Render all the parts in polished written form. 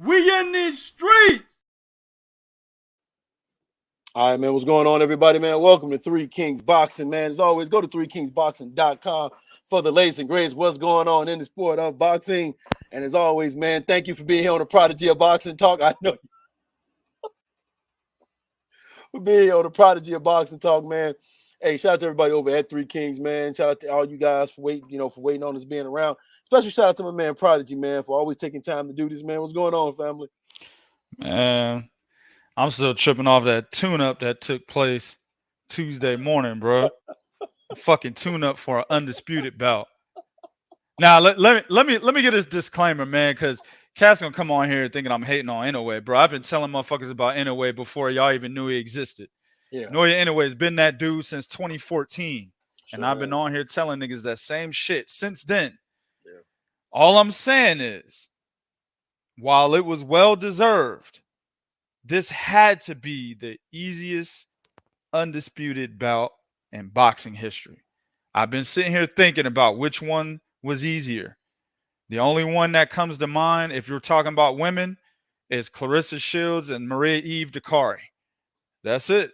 We in these streets. All right, man. What's going on, everybody, man? Welcome to Three Kings Boxing, man. As always, go to threekingsboxing.com for the latest and greatest what's going on in the sport of boxing. And as always, man, thank you for being here on the Prodigy of Boxing Talk. I know for being here on the Prodigy of Boxing Talk, man. Hey, shout out to everybody over at Three Kings, man. Shout out to all you guys for waiting on us being around. Special shout out to my man Prodigy, man, for always taking time to do this, man. What's going on, family? Man, I'm still tripping off that tune-up that took place Tuesday morning, bro. A fucking tune-up for an undisputed bout. Now, let me get this disclaimer, man, because Cass gonna come on here thinking I'm hating on Inoue, bro. I've been telling motherfuckers about Inoue before y'all even knew he existed. Yeah. Naoya Inoue has been that dude since 2014. Sure, and I've been on here telling niggas that same shit since then. Yeah. All I'm saying is, while it was well-deserved, this had to be the easiest undisputed bout in boxing history. I've been sitting here thinking about which one was easier. The only one that comes to mind, if you're talking about women, is Clarissa Shields and Maria Eve Dakari. That's it.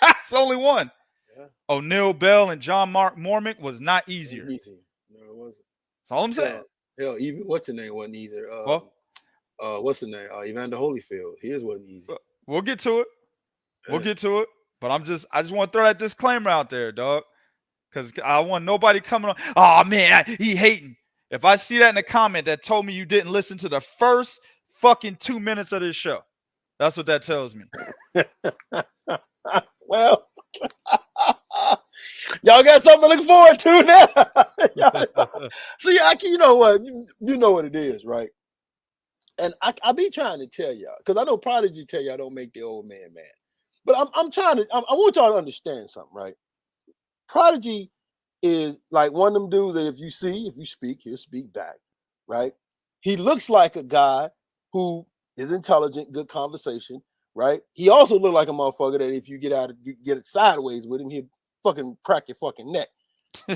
That's the only one. Yeah. O'Neal Bell and John Mormick was not easier. Easy. No, it wasn't. That's all I'm saying. Hell, even what's the name wasn't easier. What's the name? Evander Holyfield. His wasn't easy. We'll get to it. We'll get to it. But I just want to throw that disclaimer out there, dog. Because I want nobody coming on. Oh man, he hating. If I see that in a comment that told me you didn't listen to the first fucking 2 minutes of this show, that's what that tells me. Well, y'all got something to look forward to now. See, you know what? You know what it is, right? And I be trying to tell y'all, because I know Prodigy tell y'all don't make the old man mad. But I'm trying to, I want y'all to understand something, right? Prodigy is like one of them dudes that if you speak, he'll speak back, right? He looks like a guy who is intelligent, good conversation, right? He also look like a motherfucker that if you get it sideways with him, he'll fucking crack your fucking neck.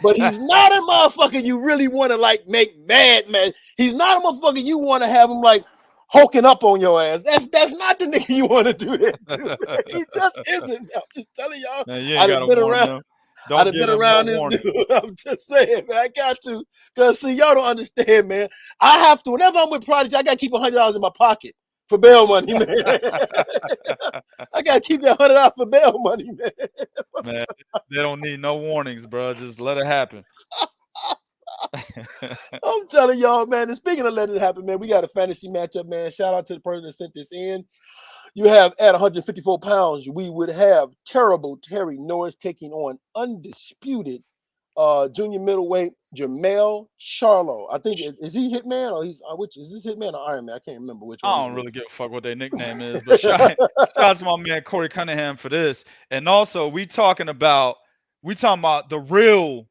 But he's not a motherfucker you really want to like make mad, man. He's not a motherfucker you want to have him like hulking up on your ass. That's not the nigga you want to do that to. He just isn't. I'm just telling y'all. I've been around. I'd have been around this dude. I'm just saying, man. I got to. Because, see, y'all don't understand, man. I have to. Whenever I'm with Prodigy, I got to keep $100 in my pocket for bail money, man. I got to keep that $100 for bail money, man. Man, they don't need no warnings, bro. Just let it happen. I'm telling y'all, man. And speaking of letting it happen, man, we got a fantasy matchup, man. Shout out to the person that sent this in. You have at 154 pounds, we would have terrible Terry Norris taking on undisputed junior middleweight Jermell Charlo. I think is he Hitman or he's which is this Hitman or Iron Man? I can't remember which one. I don't really give a fuck what their nickname is, but shout out to my man Corey Cunningham for this. And also, we talking about the real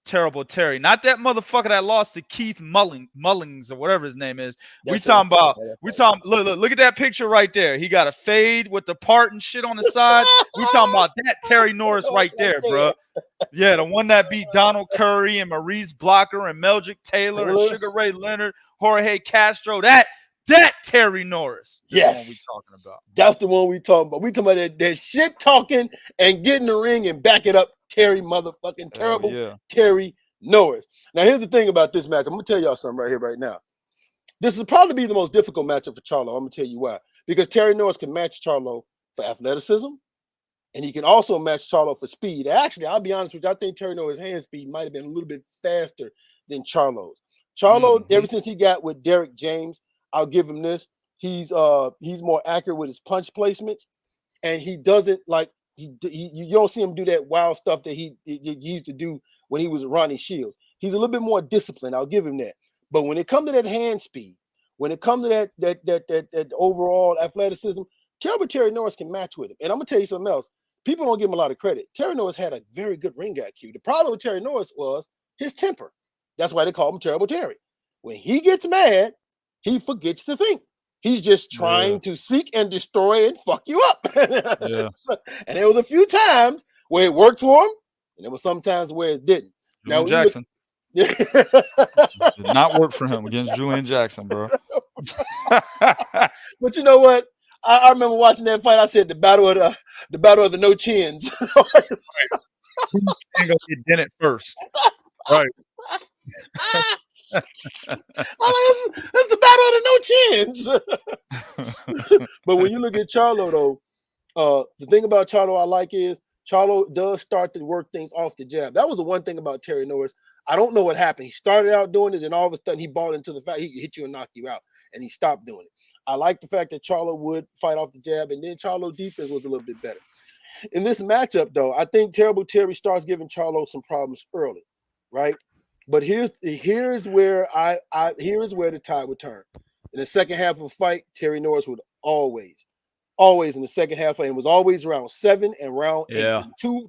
terrible Terry, not that motherfucker that lost to Keith Mullings or whatever his name is. Look at that picture right there. He got a fade with the part and shit on the side. We talking about that Terry Norris right there, bro. Yeah, the one that beat Donald Curry and Maurice Blocker and Meldrick Taylor and Sugar Ray Leonard, Jorge Castro. That Terry Norris. Yes, that's the one we talking about. We talking about that shit talking and get in the ring and back it up. Terry motherfucking terrible Terry Norris. Now, here's the thing about this match. I'm going to tell y'all something right here, right now. This will probably be the most difficult matchup for Charlo. I'm going to tell you why. Because Terry Norris can match Charlo for athleticism, and he can also match Charlo for speed. Actually, I'll be honest with you, I think Terry Norris' hand speed might have been a little bit faster than Charlo's. Charlo, ever since he got with Derek James, I'll give him this. He's more accurate with his punch placements, and he doesn't like, you don't see him do that wild stuff that he used to do when he was Ronnie Shields. He's a little bit more disciplined. I'll give him that. But when it comes to that hand speed, when it comes to that overall athleticism, terrible Terry Norris can match with him. And I'm gonna tell you something else. People don't give him a lot of credit. Terry Norris had a very good ring IQ. The problem with Terry Norris was his temper. That's why they call him Terrible Terry. When he gets mad, he forgets to think. He's just trying to seek and destroy and fuck you up. And there was a few times where it worked for him, and there was some times where it didn't. Now, Jackson. Did not work for him against Julian Jackson, bro. But you know what? I remember watching that fight. I said the battle of the no chins. Who's gonna get Dennett first? Right. That's the battle of the no chins. But when you look at Charlo, though, the thing about Charlo I like is Charlo does start to work things off the jab. That was the one thing about Terry Norris. I don't know what happened. He started out doing it, and all of a sudden he bought into the fact he could hit you and knock you out, and he stopped doing it. I like the fact that Charlo would fight off the jab, and then Charlo defense was a little bit better. In this matchup, though, I think Terrible Terry starts giving Charlo some problems early, right? But here's where the tide would turn. In the second half of a fight, Terry Norris would always in the second half, and it was always round 7 and round 8. Yeah.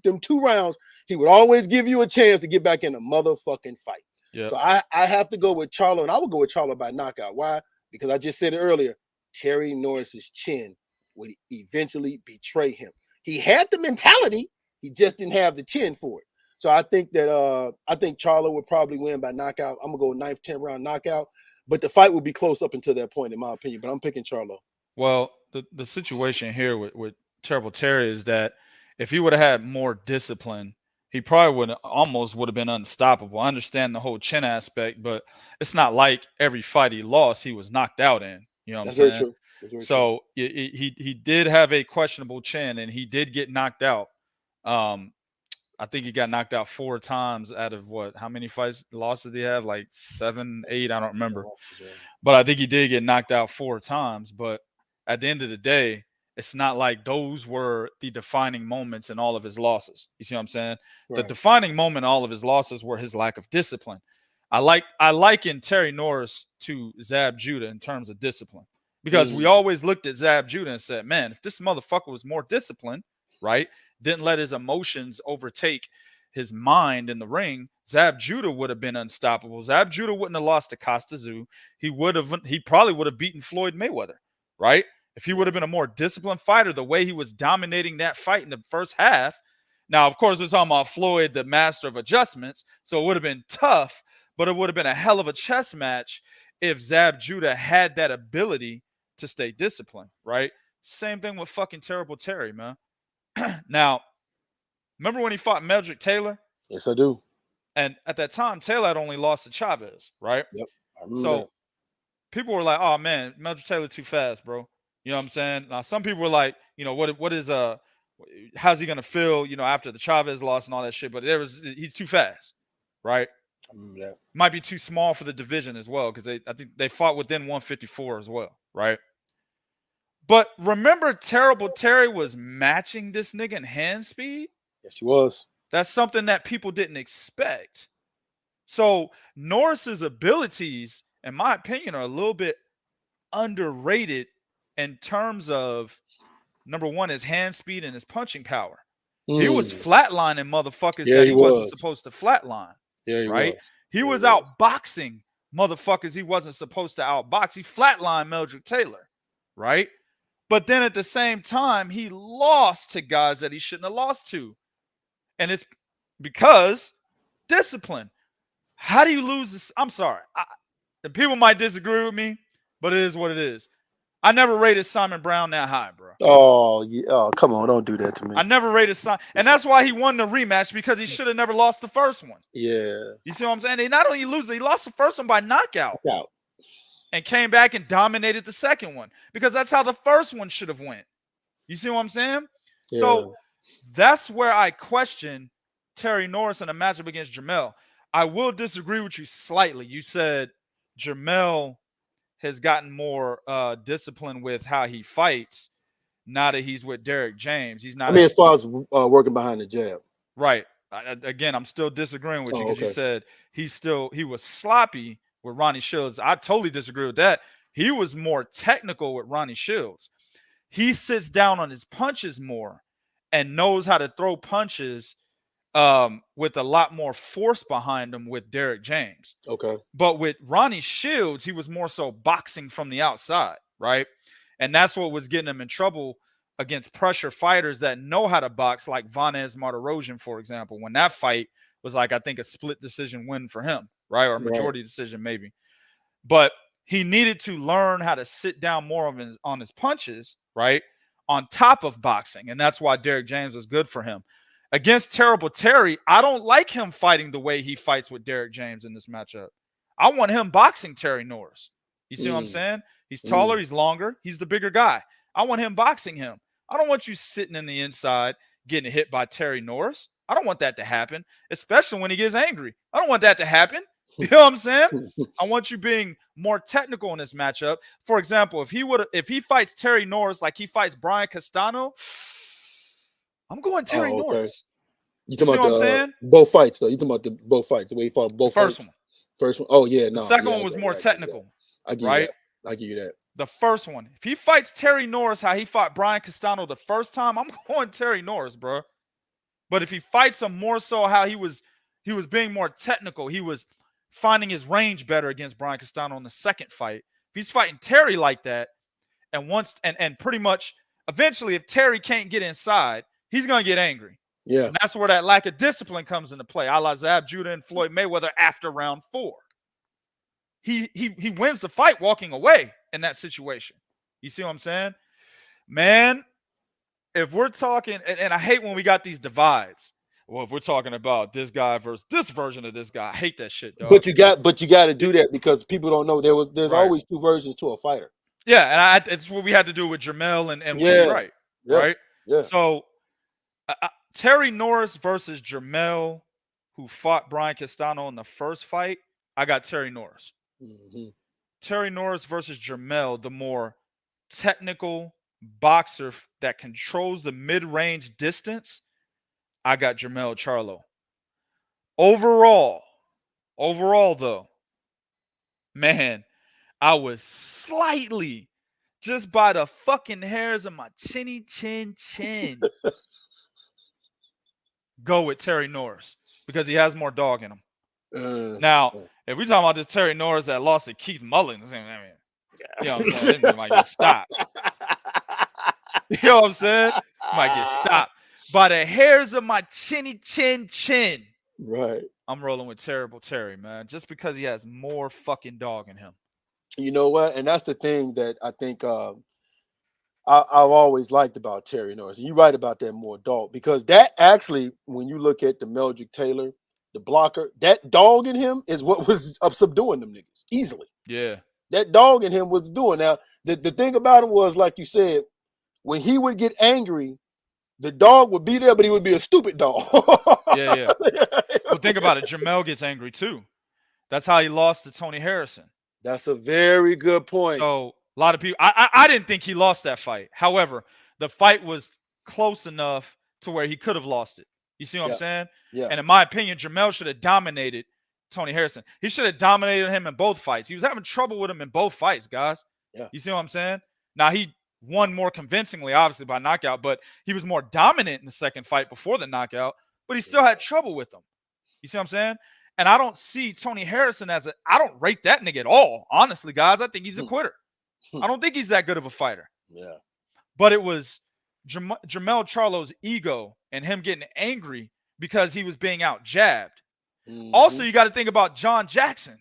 Them two rounds, he would always give you a chance to get back in a motherfucking fight. Yep. So I have to go with Charlo, and I would go with Charlo by knockout. Why? Because I just said it earlier. Terry Norris's chin would eventually betray him. He had the mentality, he just didn't have the chin for it. So I think that Charlo would probably win by knockout. I'm gonna go 9th, 10th round knockout, but the fight would be close up until that point, in my opinion. But I'm picking Charlo. Well, the situation here with Terrible Terry is that if he would have had more discipline, he probably would have been unstoppable. I understand the whole chin aspect, but it's not like every fight he lost, he was knocked out in. You know what I'm saying? Very true. That's very so true. He did have a questionable chin, and he did get knocked out. I think he got knocked out 4 times out of how many losses did he have? Like 7, 8, I don't remember. But I think he did get knocked out 4 times. But at the end of the day, it's not like those were the defining moments in all of his losses. You see what I'm saying? Right. The defining moment in all of his losses were his lack of discipline. I liken Terry Norris to Zab Judah in terms of discipline, because we always looked at Zab Judah and said, man, if this motherfucker was more disciplined, right, didn't let his emotions overtake his mind in the ring, Zab Judah would have been unstoppable. Zab Judah wouldn't have lost to Costa Tszyu. He probably would have beaten Floyd Mayweather, right? If he would have been a more disciplined fighter, the way he was dominating that fight in the first half. Now, of course, we're talking about Floyd, the master of adjustments, so it would have been tough, but it would have been a hell of a chess match if Zab Judah had that ability to stay disciplined, right? Same thing with fucking Terrible Terry, man. Now, remember when he fought Meldrick Taylor? Yes, I do. And at that time, Taylor had only lost to Chavez, right? Yep. I remember so that. People were like, oh, man, Meldrick Taylor too fast, bro. You know what I'm saying? Now, some people were like, you know, how's he going to feel, you know, after the Chavez loss and all that shit? But he's too fast, right? I remember that. Might be too small for the division as well, because I think they fought within 154 as well, right? But remember, Terrible Terry was matching this nigga in hand speed? Yes, he was. That's something that people didn't expect. So Norris's abilities, in my opinion, are a little bit underrated in terms of, number one, his hand speed and his punching power. He was flatlining motherfuckers that he wasn't supposed to flatline. Yeah, right? He was outboxing motherfuckers he wasn't supposed to outbox. He flatlined Meldrick Taylor, right? But then at the same time, he lost to guys that he shouldn't have lost to. And it's because discipline. How do you lose this? I'm sorry. The people might disagree with me, but it is what it is. I never rated Simon Brown that high, bro. Oh, yeah. Oh, come on. Don't do that to me. I never rated Simon. And that's why he won the rematch, because he should have never lost the first one. Yeah. You see what I'm saying? He not only lose, he lost the first one by knockout. And came back and dominated the second one, because that's how the first one should have went. You see what I'm saying? Yeah. So that's where I question Terry Norris in a matchup against Jermell. I will disagree with you slightly. You said Jermell has gotten more disciplined with how he fights now that he's with Derek James. He's not. I mean, as far as working behind the jab. Right. Again, I'm still disagreeing with you, because you said he was sloppy with Ronnie Shields. I totally disagree with that. He was more technical with Ronnie Shields. He sits down on his punches more and knows how to throw punches with a lot more force behind him with Derek James. Okay. But with Ronnie Shields, he was more so boxing from the outside, right? And that's what was getting him in trouble against pressure fighters that know how to box, like Vanez Martirosyan, for example. When that fight was like, I think, a split decision win for him, right? Or a majority decision maybe. But he needed to learn how to sit down more on his punches, right? On top of boxing. And that's why Derrick James was good for him. Against Terrible Terry, I don't like him fighting the way he fights with Derrick James in this matchup. I want him boxing Terry Norris. You see what I'm saying? He's taller, he's longer, he's the bigger guy. I want him boxing him. I don't want you sitting in the inside getting hit by Terry Norris. I don't want that to happen, especially when he gets angry. I don't want that to happen. You know what I'm saying? I want you being more technical in this matchup. For example, if he fights Terry Norris like he fights Brian Castano, I'm going Terry Norris. You talking about both fights though? You talking about both fights? The way he fought both fights? First one. Oh yeah, no. The second one was more technical. I give you that. I give you that. The first one, if he fights Terry Norris how he fought Brian Castano the first time, I'm going Terry Norris, bro. But if he fights him more so how he was being more technical, he was finding his range better against Brian Castano in the second fight. If he's fighting Terry like that, and pretty much eventually, if Terry can't get inside, he's gonna get angry. Yeah, and that's where that lack of discipline comes into play, a la Zab Judah and Floyd Mayweather after round 4. He wins the fight walking away in that situation. You see what I'm saying, man? If we're talking, and I hate when we got these divides. Well, if we're talking about this guy versus this version of this guy, I hate that shit, dog. But you got to do that because people don't know there's always two versions to a fighter. Yeah, and it's what we had to do with Jermell and Wright, right? Yeah. So Terry Norris versus Jermell, who fought Brian Castano in the first fight, I got Terry Norris. Terry Norris versus Jermell, the more technical boxer that controls the mid-range distance, I got Jermell Charlo. Overall though, man, I was slightly, just by the fucking hairs of my chinny chin, go with Terry Norris because he has more dog in him. Now, if we're talking about this Terry Norris that lost to Keith Mullins, I mean, you know what I'm saying? It might get stopped. You know what I'm saying? Might get stopped by the hairs of my chinny chin. Right. I'm rolling with Terrible Terry, man, just because he has more fucking dog in him. You know what? And that's the thing that I think I've always liked about Terry Norris. And you're right about that more dog, because that actually, when you look at the Meldrick Taylor, the blocker, that dog in him is what was subduing them niggas easily. Yeah. That dog in him was doing. Now, the thing about him was, like you said, when he would get angry, the dog would be there, but he would be a stupid dog. Yeah. But think about it. Jermell gets angry too. That's how he lost to Tony Harrison. That's a very good point. So a lot of people, I didn't think he lost that fight. However, the fight was close enough to where he could have lost it. You see what I'm saying? Yeah. And in my opinion, Jermell should have dominated Tony Harrison. He should have dominated him in both fights. He was having trouble with him in both fights, guys. Yeah. You see what I'm saying? Now, he won more convincingly, obviously, by knockout, but he was more dominant in the second fight before the knockout, but he still had trouble with him. You see what I'm saying? And I don't see Tony Harrison I don't rate that nigga at all. Honestly, guys, I think he's a quitter. I don't think he's that good of a fighter. Yeah. But it was Jermell Charlo's ego and him getting angry because he was being out jabbed. Also, you got to think about John Jackson.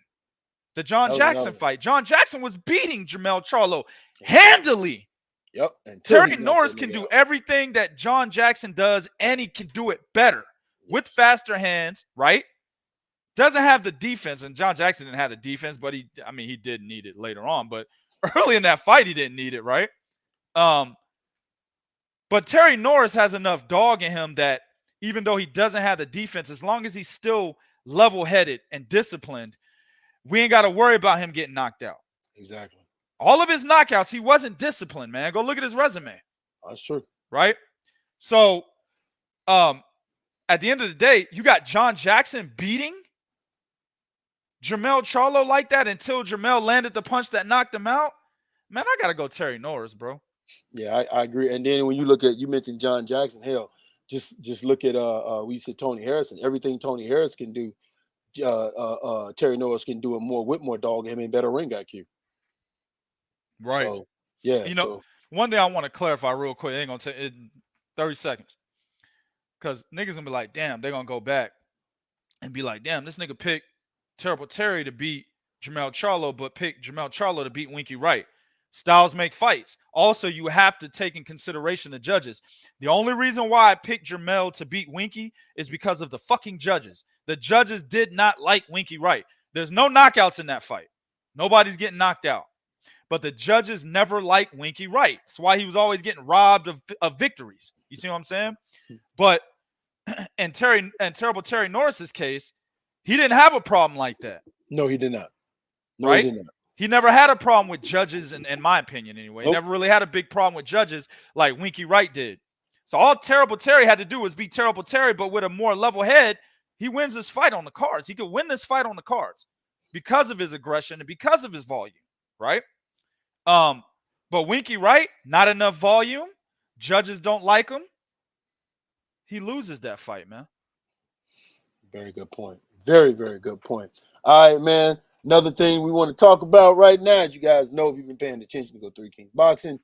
The John Jackson fight. John Jackson was beating Jermell Charlo handily. Yep. Terry Norris can do everything that John Jackson does, and he can do it better with faster hands, right? Doesn't have the defense, and John Jackson didn't have the defense, but he did need it later on. But early in that fight, he didn't need it, right? But Terry Norris has enough dog in him that even though he doesn't have the defense, as long as he's still level-headed and disciplined, we ain't got to worry about him getting knocked out. Exactly. All of his knockouts, he wasn't disciplined, man. Go look at his resume. That's true. Right? So, at the end of the day, you got John Jackson beating Jermell Charlo like that until Jermell landed the punch that knocked him out. Man, I got to go Terry Norris, bro. Yeah, I agree. And then when you look at, you mentioned John Jackson, hell, just look at we said Tony Harrison. Everything Tony Harris can do, Terry Norris can do it more with more dog in him and better ring IQ. Right. So, yeah. You know, one thing I want to clarify real quick, ain't gonna take it 30 seconds. Because niggas gonna be like, damn, they're gonna go back and be like, damn, this nigga picked Terrible Terry to beat Jermell Charlo, but picked Jermell Charlo to beat Winky Wright. Styles make fights. Also, you have to take in consideration the judges. The only reason why I picked Jermell to beat Winky is because of the fucking judges. The judges did not like Winky Wright. There's no knockouts in that fight. Nobody's getting knocked out. But the judges never liked Winky Wright. That's why he was always getting robbed of victories. You see what I'm saying? But in Terrible Terry Norris's case, he didn't have a problem like that. No, he did not. No, right? He did not. He never had a problem with judges, in my opinion, anyway. He never really had a big problem with judges like Winky Wright did. So all Terrible Terry had to do was be Terrible Terry, but with a more level head, he wins this fight on the cards. He could win this fight on the cards because of his aggression and because of his volume, right? But Winky Wright, not enough volume. Judges don't like him. He loses that fight, man. Very good point. Very, very good point. All right, man. Another thing we want to talk about right now, as you guys know, if you've been paying attention to Go 3 Kings Boxing,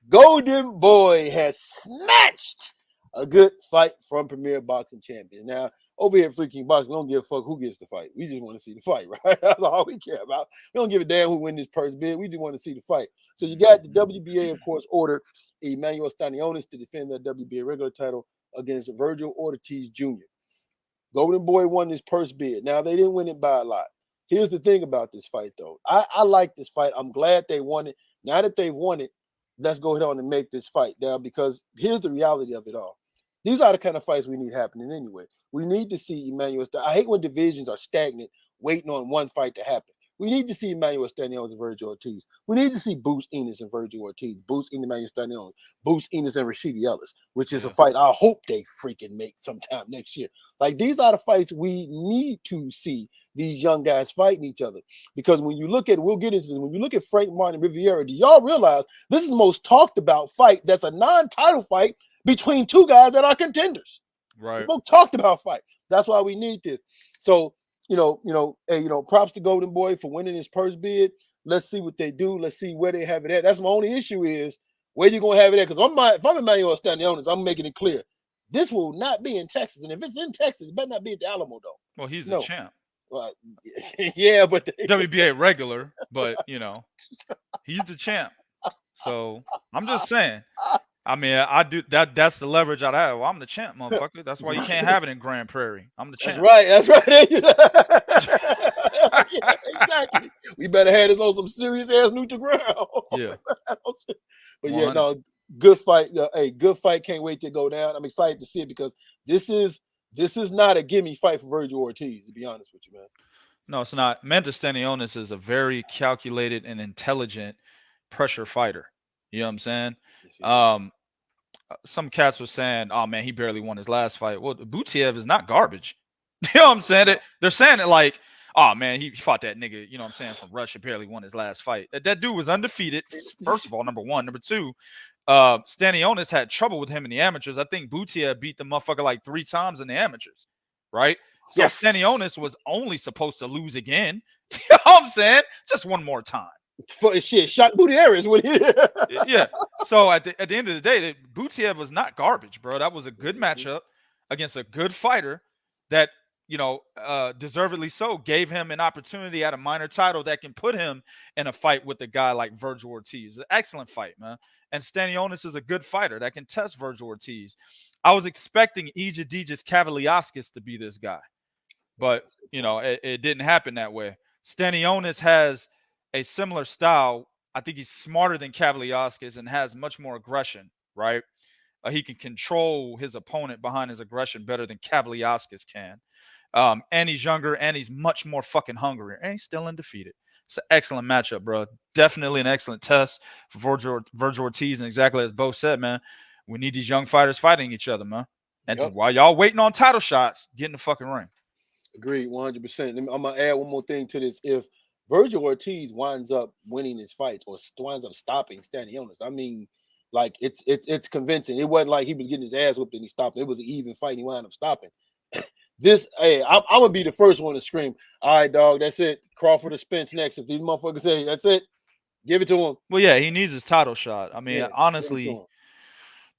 Golden Boy has snatched a good fight from Premier Boxing Champions. Now, over here at Free King Boxing, we don't give a fuck who gets the fight. We just want to see the fight, right? That's all we care about. We don't give a damn who wins this purse bid. We just want to see the fight. So you got the WBA, of course, ordered Emmanuel Stanionis to defend the WBA regular title against Virgil Ortiz Jr. Golden Boy won this purse bid. Now, they didn't win it by a lot. Here's the thing about this fight, though. I like this fight. I'm glad they won it. Now that they've won it, let's go ahead on and make this fight down, because here's the reality of it all. These are the kind of fights we need happening anyway. We need to see Emmanuel. I hate when divisions are stagnant, waiting on one fight to happen. We need to see Emmanuel Stanionis and Virgil Ortiz. We need to see Boots Enos and Virgil Ortiz. Boots Enos and Emmanuel Stanionis. Boots Enos and Rashidi Ellis, which is a fight I hope they freaking make sometime next year. Like, these are the fights we need to see these young guys fighting each other. Because when you look at, we'll get into this, when you look at Frank Martin and Riviera, do y'all realize this is the most talked about fight that's a non-title fight between two guys that are contenders? Right. The most talked about fight. That's why we need this. So, props to Golden Boy for winning his purse bid. Let's see what they do. Let's see where they have it at. That's my only issue, is where you gonna have it at. Because if I'm Emmanuel Stanionis, I'm making it clear this will not be in Texas. And if it's in Texas, it better not be at the Alamo, though. Well, he's the champ. Yeah, but WBA regular, but he's the champ. So I'm just saying. I mean, I do that. That's the leverage I have. Well, I'm the champ, motherfucker. That's why you can't have it in Grand Prairie. I'm the champ. That's right. Yeah, exactly. We better have this on some serious ass neutral ground. Yeah. But yeah, no, good fight. Good fight. Can't wait to go down. I'm excited to see it, because this is not a gimme fight for Virgil Ortiz, to be honest with you, man. No, it's not. Mendes Stanionis is a very calculated and intelligent pressure fighter. You know what I'm saying? Some cats were saying, "Oh man, he barely won his last fight." Well, Buatsi is not garbage. You know what I'm saying? They're saying it like, "Oh man, he fought that nigga." You know what I'm saying? From Russia, barely won his last fight. That dude was undefeated. First of all, number one. Number two, Stanionis had trouble with him in the amateurs. I think Buatsi beat the motherfucker like 3 times in the amateurs, right? So yes. Stanionis was only supposed to lose again. You know what I'm saying? Just one more time. For shit, shot Gutierrez with it. Yeah. So at the end of the day, Buatsi was not garbage, bro. That was a good matchup against a good fighter that, deservedly so, gave him an opportunity at a minor title that can put him in a fight with a guy like Virgil Ortiz. An excellent fight, man. And Stanionis is a good fighter that can test Virgil Ortiz. I was expecting Egidijus Kavaliauskas to be this guy, but it didn't happen that way. Stanionis has a similar style. I think he's smarter than Kavaliauskas and has much more aggression, right? He can control his opponent behind his aggression better than Kavaliauskas can. And he's younger, and he's much more fucking hungry, and he's still undefeated. It's an excellent matchup, bro. Definitely an excellent test for Virgil Ortiz, and exactly as Bo said, man, we need these young fighters fighting each other, man. And while y'all waiting on title shots, get in the fucking ring. Agreed, 100%. I'm going to add one more thing to this. If Virgil Ortiz winds up winning his fights or winds up stopping Stanionis, I mean, like, it's convincing. It wasn't like he was getting his ass whooped and he stopped. It was an even fight and he wound up stopping. I'm going to be the first one to scream, "All right, dog, that's it. Crawford or Spence next." If these motherfuckers say, "That's it," give it to him. Well, yeah, he needs his title shot. I mean, honestly,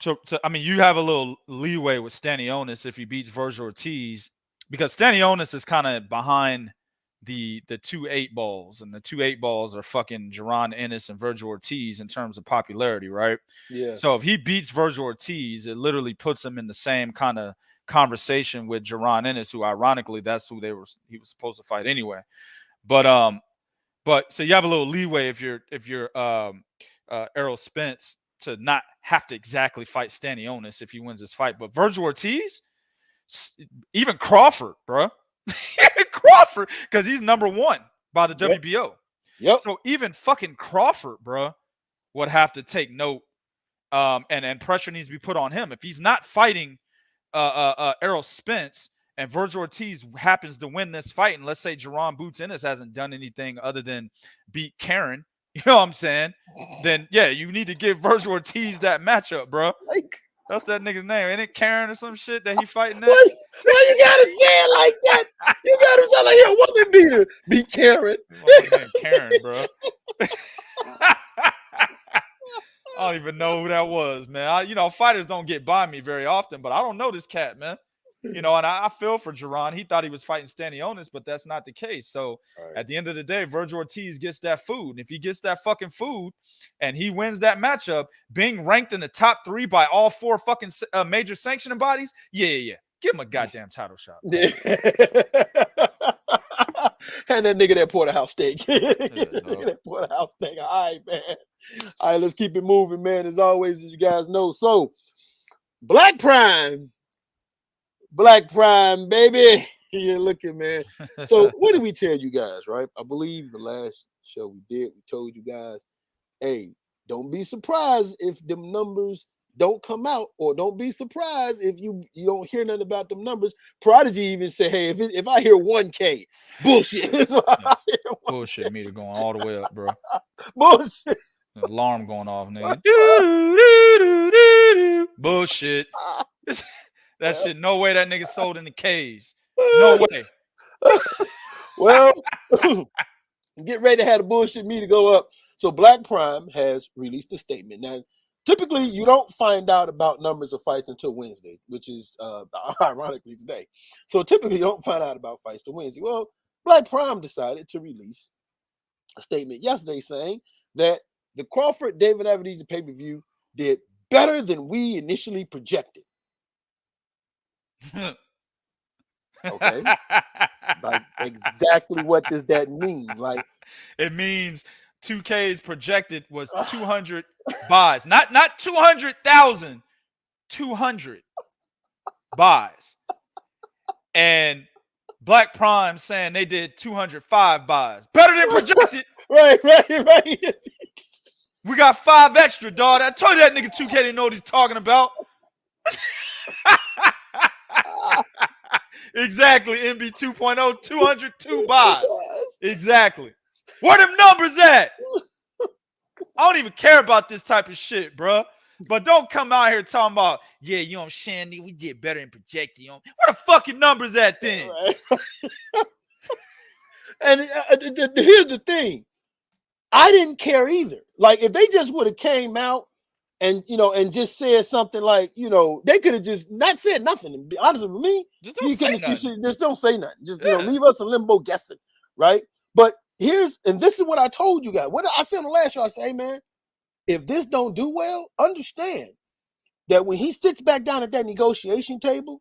you have a little leeway with Stanionis if he beats Virgil Ortiz because Stanionis is kind of behind the 2 8-balls, and the 2 8-balls are fucking Jaron Ennis and Virgil Ortiz in terms of popularity, right? Yeah. So if he beats Virgil Ortiz, it literally puts him in the same kind of conversation with Jaron Ennis, who ironically that's who he was supposed to fight anyway. But so you have a little leeway if you're Errol Spence to not have to exactly fight Stanionis if he wins this fight. But Virgil Ortiz, even Crawford, bro. Crawford, because he's number 1 by the WBO. Yep. So even fucking Crawford, bro, would have to take note, and pressure needs to be put on him. If he's not fighting Errol Spence and Virgil Ortiz happens to win this fight, and let's say Jerron Boots Ennis hasn't done anything other than beat Karen, you know what I'm saying? Then yeah, you need to give Virgil Ortiz that matchup, bro. That's that nigga's name. Ain't it Karen or some shit that he fighting at? Why you gotta say it like that? You gotta sound like you're a woman beater. Be Karen. Karen, bro. I don't even know who that was, man. Fighters don't get by me very often, but I don't know this cat, man. And I feel for Jaron. He thought he was fighting Stanionis, but that's not the case. So at the end of the day, Virgil Ortiz gets that food. And if he gets that fucking food and he wins that matchup, being ranked in the top 3 by all 4 fucking major sanctioning bodies, yeah. Give him a goddamn title shot. Yeah. And that nigga that porterhouse steak. Nigga that porterhouse steak. All right, man. All right, let's keep it moving, man. As always, as you guys know. So, Black Prime, baby. You're looking, man. So, what did we tell you guys, right? I believe the last show we did, we told you guys, hey, don't be surprised if them numbers don't come out, or don't be surprised if you don't hear nothing about them numbers. Prodigy even said, hey, if I hear 1K, bullshit. Bullshit meter going all the way up, bro. Bullshit. The alarm going off, nigga. Bullshit. That shit, no way that nigga sold in the K's. No way. Well, get ready to have the bullshit meter go up. So Black Prime has released a statement. Now, typically, you don't find out about numbers of fights until Wednesday, which is ironically today. So typically, you don't find out about fights till Wednesday. Well, Black Prime decided to release a statement yesterday saying that the Crawford-David Avanesyan pay-per-view did better than we initially projected. Okay. Like, exactly what does that mean? Like, it means 2K's projected was 200 buys. Not 200,000, 200 buys. And Black Prime saying they did 205 buys. Better than projected. Right. We got 5 extra, dog. I told you that nigga 2K didn't know what he's talking about. Exactly. MB 2.0, 202 buys. Exactly. Where them numbers at? I don't even care about this type of shit, bro. But don't come out here talking about, yeah, you know, Shandy, we did better than projected. You know, where the fucking numbers at then? Right. And here's the thing. I didn't care either. Like, if they just would have came out and, and just said something like, they could have just not said nothing. To be honest with me, just don't say nothing. Just, leave us in limbo guessing, right? But this is what I told you guys. What I said on the last show, I say, hey, man, if this don't do well, understand that when he sits back down at that negotiation table,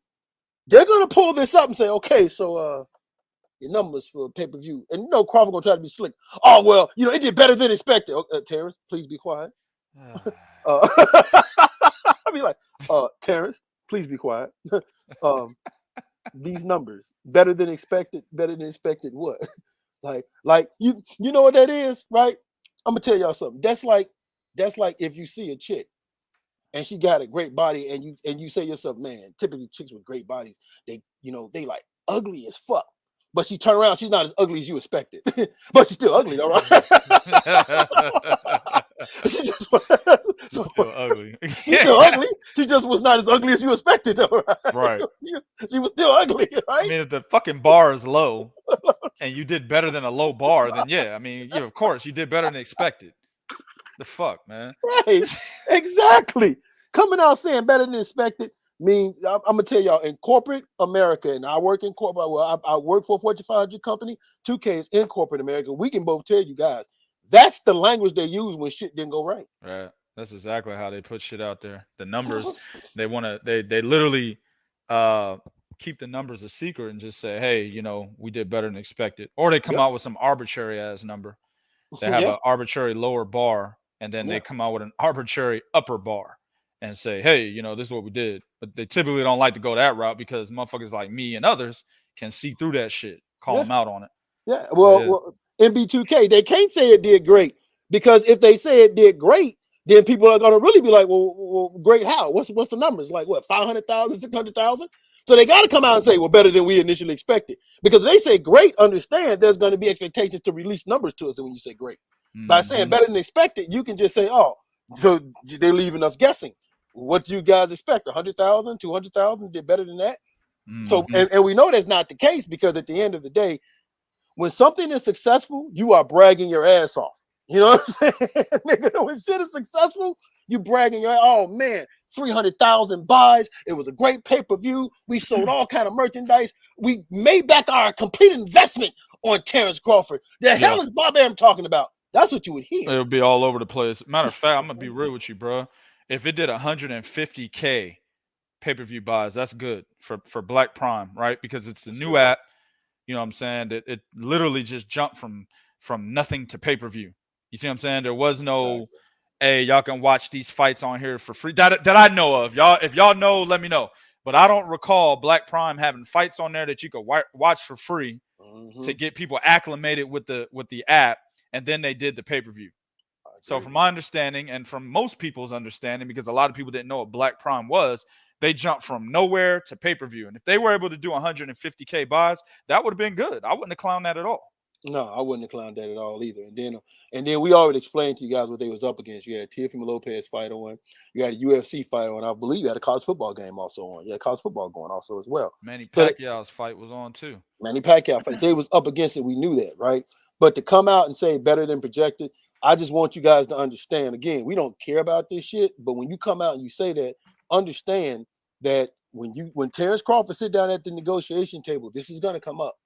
they're going to pull this up and say, okay, so your numbers for pay-per-view. And Crawford going to try to be slick. Oh, well, it did better than expected. Terrence, please be quiet. I'll be like, Terrence, please be quiet. These numbers, better than expected what? Like you know what that is, right? I'm gonna tell y'all something. That's like if you see a chick and she got a great body and you say to yourself, man, typically chicks with great bodies, they like ugly as fuck. But she turn around, she's not as ugly as you expected. But she's still ugly, all right? She's still ugly. She's still ugly. She just was not as ugly as you expected, though, right? She was still ugly, right? I mean, if the fucking bar is low and you did better than a low bar, then yeah, I mean, of course, you did better than expected. The fuck, man? Right. Exactly. Coming out saying better than expected. means I'm gonna tell y'all in corporate America, and I work in corporate. Well, I work for a Fortune 500 company. 2K is in corporate America. We can both tell you guys that's the language they use when shit didn't go right. Right. That's exactly how they put shit out there. The numbers, they literally keep the numbers a secret and just say, hey, we did better than expected. Or they come out with some arbitrary ass number. They have an arbitrary lower bar, and then they come out with an arbitrary upper bar and say, hey, this is what we did. But they typically don't like to go that route because motherfuckers like me and others can see through that shit, call them out on it. Yeah. Well, MB2K, they can't say it did great because if they say it did great, then people are going to really be like, well, great how? What's the numbers? Like what, 500,000, 600,000? So they got to come out and say, well, better than we initially expected. Because if they say great, understand there's going to be expectations to release numbers to us when you say great. By saying better than expected, you can just say, oh, so they're leaving us guessing. What do you guys expect? 100,000, 200,000? Did better than that? So, and we know that's not the case because at the end of the day, when something is successful, you are bragging your ass off. You know what I'm saying? When shit is successful, you bragging your, oh man, 300,000 buys. It was a great pay-per-view. We sold all kind of merchandise. We made back our complete investment on Terrence Crawford. The hell is Bob Arum talking about? That's what you would hear. It'll be all over the place. Matter of fact, I'm going to be real with you, bro. If it did 150K pay-per-view buys, that's good for Black Prime, right? Because it's a new app. You know what I'm saying? It literally just jumped from nothing to pay-per-view. You see what I'm saying? There was no, hey, y'all can watch these fights on here for free. That I know of. Y'all, if y'all know, let me know. But I don't recall Black Prime having fights on there that you could watch for free to get people acclimated with the app, and then they did the pay-per-view. So from my understanding and from most people's understanding, because a lot of people didn't know what Black Prime was, they jumped from nowhere to pay-per-view. And if they were able to do 150K buys, that would have been good. I wouldn't have clowned that at all. No, I wouldn't have clowned that at all either. And then we already explained to you guys what they was up against. You had Teofimo Lopez fight on. You had a UFC fight on. I believe you had a college football game also on. You had college football going also as well. Manny Pacquiao's fight was on too. Manny Pacquiao fight. They was up against it. We knew that, right? But to come out and say better than projected, I just want you guys to understand. Again, we don't care about this shit, but when you come out and you say that, understand that when Terrence Crawford sit down at the negotiation table, this is gonna come up.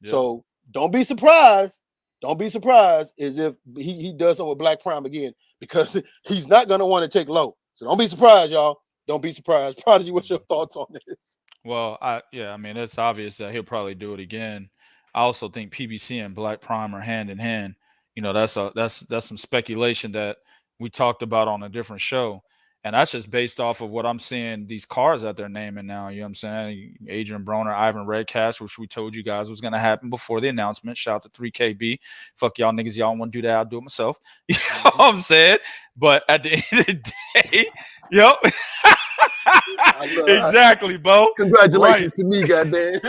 Yep. So don't be surprised. Don't be surprised as if he does something with Black Prime again, because he's not gonna want to take low. So don't be surprised, y'all. Don't be surprised. Prodigy, what's your thoughts on this? Well, I mean, it's obvious that he'll probably do it again. I also think PBC and Black Prime are hand in hand. That's some speculation that we talked about on a different show. And that's just based off of what I'm seeing these cars that they're naming now. You know what I'm saying? Adrian Broner, Ivan Redcast, which we told you guys was going to happen before the announcement. Shout out to 3KB. Fuck y'all niggas. Y'all want to do that? I'll do it myself. You know what I'm saying? But at the end of the day, yep. Exactly, Bo. Congratulations to me, goddamn.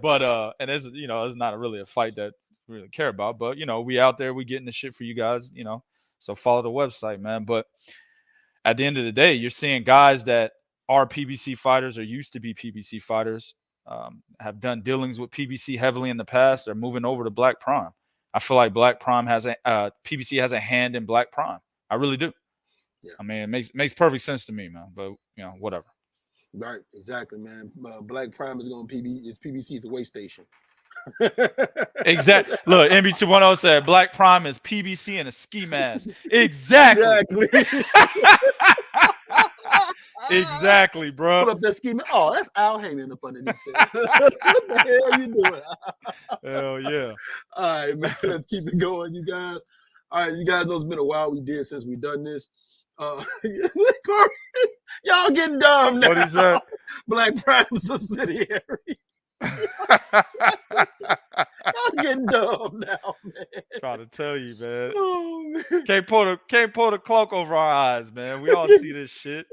But and it's it's not really a fight that we really care about. But we out there, we getting the shit for you guys. So follow the website, man. But at the end of the day, you're seeing guys that are PBC fighters or used to be PBC fighters, have done dealings with PBC heavily in the past. They're moving over to Black Prime. I feel like Black Prime PBC has a hand in Black Prime. I really do. Yeah. I mean, it makes perfect sense to me, man. But whatever. Right, exactly, man. Black Prime is going to PBC is the way station. Exactly. Look, MB210 said Black Prime is PBC and a ski mask. Exactly. Exactly, bro. Put up that ski mask. Oh, that's Al Haney up underneath there. What the hell you doing? Hell yeah. All right, man. Let's keep it going, you guys. All right, you guys know it's been a while we did since we done this. Y'all getting dumb now. What is that? Black Prime is a subsidiary. I'm getting dumb now, man. Trying to tell you, man. Oh, man. Can't pull the cloak over our eyes, man. We all see this shit.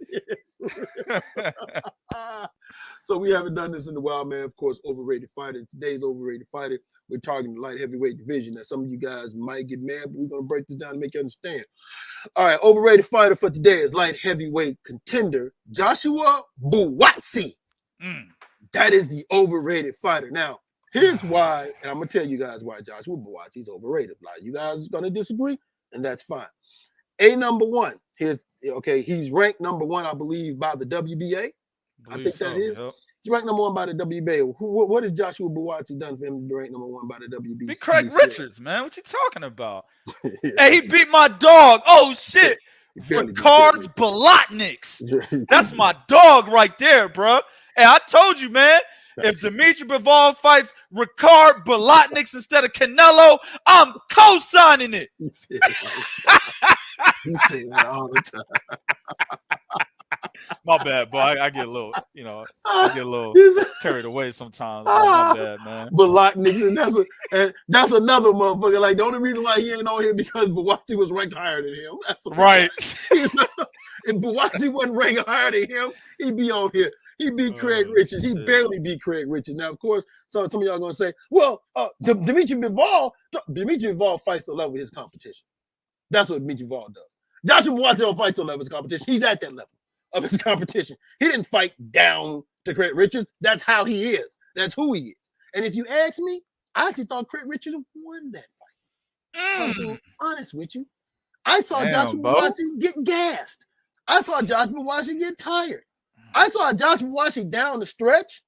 So we haven't done this in a while, man. Of course, overrated fighter. Today's overrated fighter. We're targeting the light heavyweight division. Now, some of you guys might get mad, but we're gonna break this down to make you understand. All right, overrated fighter for today is light heavyweight contender Joshua Buatsi. That is the overrated fighter. Now, here's why, and I'm going to tell you guys why Joshua Buatsi is overrated. Like, you guys are going to disagree, and that's fine. a number one. He's ranked number one, I believe, by the WBA. I think that is. Yep. He's ranked number one by the WBA. What has Joshua Buatsi done for him to be ranked number one by the WBC? Beat Craig Richards, man. What you talking about? Hey, he beat my dog. Oh shit. Ricards Bolotniks. That's my dog right there, bro. And I told you, man, if Dimitri Bivol fights Ricard Bolotniks instead of Canelo, I'm co-signing it. You say that all the time. My bad, boy. I get a little, carried away sometimes. My bad, man. Bolotniks, and that's another motherfucker. Like, the only reason why he ain't on here because Buatsi was ranked higher than him. That's right. If Buatsi wasn't ranked higher than him, he'd be on here. He beat Craig Richards. He barely beat Craig Richards. Now, of course, some of y'all gonna say, well, Dimitri Bivol fights to level his competition. That's what Dimitri Bivol does. Joshua Buatsi don't fight to level his competition. He's at that level of his competition. He didn't fight down to Craig Richards. That's how he is. That's who he is. And if you ask me, I actually thought Craig Richards won that fight. I'm being honest with you. I saw Joshua Buatsi get gassed. I saw Joshua Buatsi get tired. I saw Joshua Buatsi down the stretch,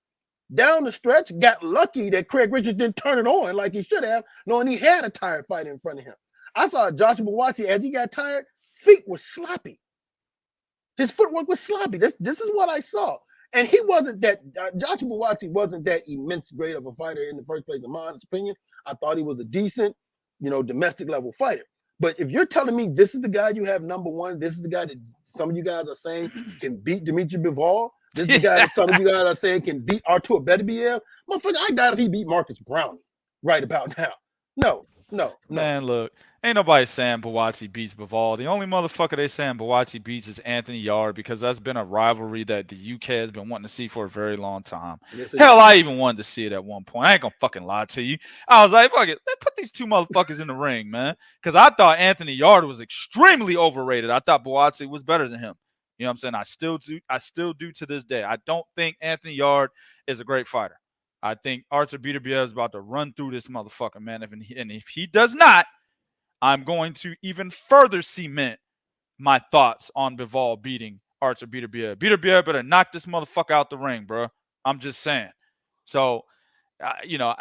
got lucky that Craig Richards didn't turn it on like he should have, knowing he had a tired fight in front of him. I saw Joshua Buatsi, as he got tired, feet were sloppy. His footwork was sloppy. This is what I saw. And he wasn't that, Joshua Buatsi wasn't that immense great of a fighter in the first place, in my honest opinion. I thought he was a decent, domestic level fighter. But if you're telling me this is the guy you have number one, this is the guy that some of you guys are saying can beat Dimitri Bivol, this is the guy that some of you guys are saying can beat Artur Beterbiev, motherfucker, I doubt if he beat Marcus Browning right about now. No. Man, look, ain't nobody saying Buatsi beats Bivol. The only motherfucker they saying Buatsi beats is Anthony Yarde, because that's been a rivalry that the UK has been wanting to see for a very long time. Hell, I even wanted to see it at one point. I ain't gonna fucking lie to you. I was like, fuck it, let's put these two motherfuckers in the ring, man. Because I thought Anthony Yarde was extremely overrated. I thought Buatsi was better than him. You know what I'm saying? I still do to this day. I don't think Anthony Yarde is a great fighter. I think Artur Beterbiev is about to run through this motherfucker, man. If he does not, I'm going to even further cement my thoughts on Bivol beating Artur Beterbiev. Beterbiev better knock this motherfucker out the ring, bro. I'm just saying. So, I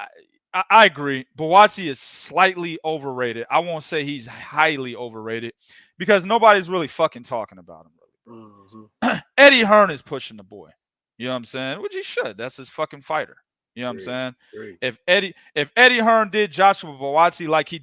agree. Buatsi is slightly overrated. I won't say he's highly overrated because nobody's really fucking talking about him. Really. Mm-hmm. Eddie Hearn is pushing the boy. You know what I'm saying? Which he should. That's his fucking fighter. You know what I'm saying? Great. If Eddie Hearn did Joshua Buatsi like he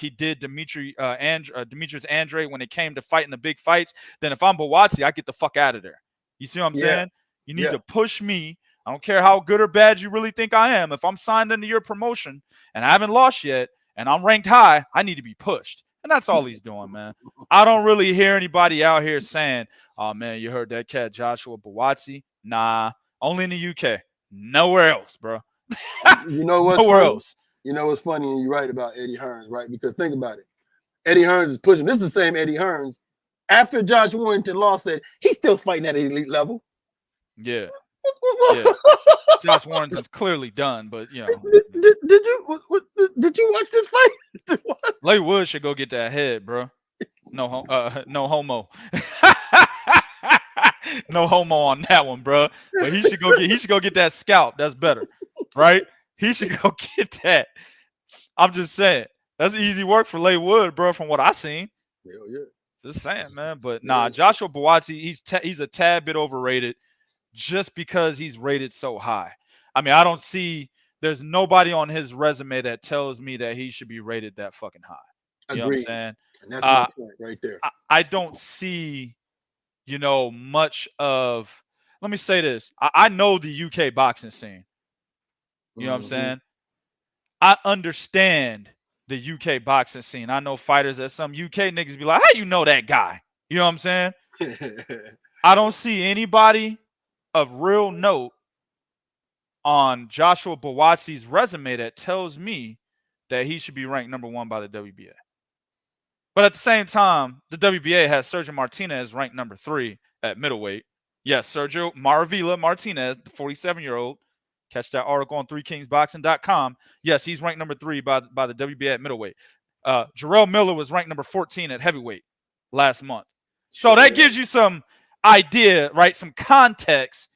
did Demetrius Andre when it came to fighting the big fights, then if I'm Buatsi, I get the fuck out of there. You see what I'm saying? You need to push me. I don't care how good or bad you really think I am. If I'm signed into your promotion and I haven't lost yet and I'm ranked high, I need to be pushed. And that's all he's doing, man. I don't really hear anybody out here saying, oh, man, you heard that cat Joshua Buatsi? Nah, only in the UK. Nowhere else, bro. You know what's Nowhere funny? else. You know what's funny, and you're right about Eddie Hearns, right? Because think about it. Eddie Hearns is pushing. This is the same Eddie Hearns. After Josh Warrington lost, said he's still fighting at an elite level. Yeah. Josh Warrington's clearly done, but Did you watch this fight? Lay Wood should go get that head, bro. No homo. No homo on that one, bro. But he should go get that scalp. That's better, right? He should go get that. I'm just saying that's easy work for Lay Wood, bro. From what I seen. Hell yeah. Just saying, man. But nah, Joshua Buatsi, he's a tad bit overrated, just because he's rated so high. I mean, I don't see. There's nobody on his resume that tells me that he should be rated that fucking high. You know what I'm saying? And that's my point right there. I don't see. Much of, let me say this. I know the UK boxing scene. You know what I'm saying? I understand the UK boxing scene. I know fighters that some UK niggas be like, how you know that guy? You know what I'm saying? I don't see anybody of real note on Joshua Buatsi's resume that tells me that he should be ranked number one by the WBA. But at the same time, the WBA has Sergio Martinez ranked number 3 at middleweight. Yes, Sergio Maravilla Martinez, the 47-year-old. Catch that article on 3kingsboxing.com. Yes, he's ranked number 3 by the WBA at middleweight. Jarrell Miller was ranked number 14 at heavyweight. last month. So that gives you some idea, right? Some context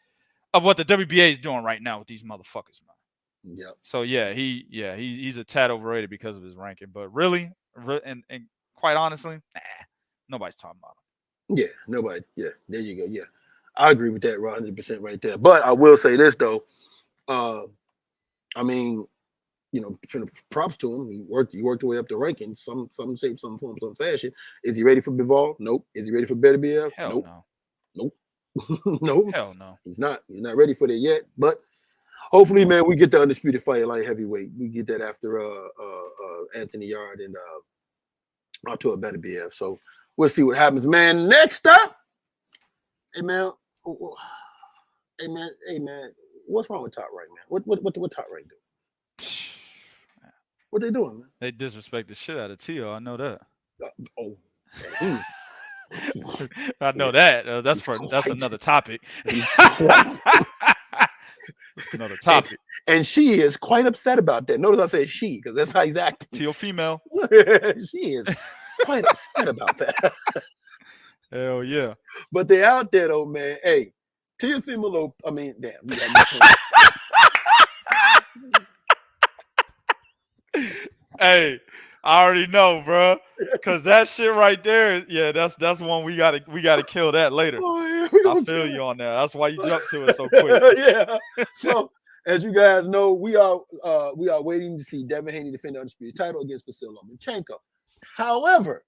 of what the WBA is doing right now with these motherfuckers, man. Yeah. So he's a tad overrated because of his ranking. But really, and quite honestly, nobody's talking about him. Yeah, nobody. Yeah, there you go. Yeah, I agree with that 100% right there. But I will say this though, I mean, you know, props to him. He worked his way up the rankings, some shape, some form, some fashion. Is he ready for Bivol? Nope. Is he ready for BF? Hell nope. no. Nope. No. Hell no. He's not ready for that yet. But hopefully, man, we get the undisputed fight at light heavyweight. We get that after Anthony Yard and onto a better BF. So we'll see what happens, man. Next up, hey man, what's wrong with Top Rank, man? What Top Rank do? What they doing, man? They disrespect the shit out of Tio. I know that. I know that. That's another topic. That's another topic. And she is quite upset about that. Notice I said she, because that's how he's acting. Teofimo. She is quite upset about that. Hell yeah. But they out there though, man. Hey, Teofimo Lopez. I mean, damn. Hey, I already know, bro. Cause that shit right there, yeah, that's one we gotta kill that later. Oh, yeah, I feel you on that. That's why you jumped to it so quick. Yeah. So as you guys know, we are waiting to see Devin Haney defend the undisputed title against Vasyl Lomachenko. However,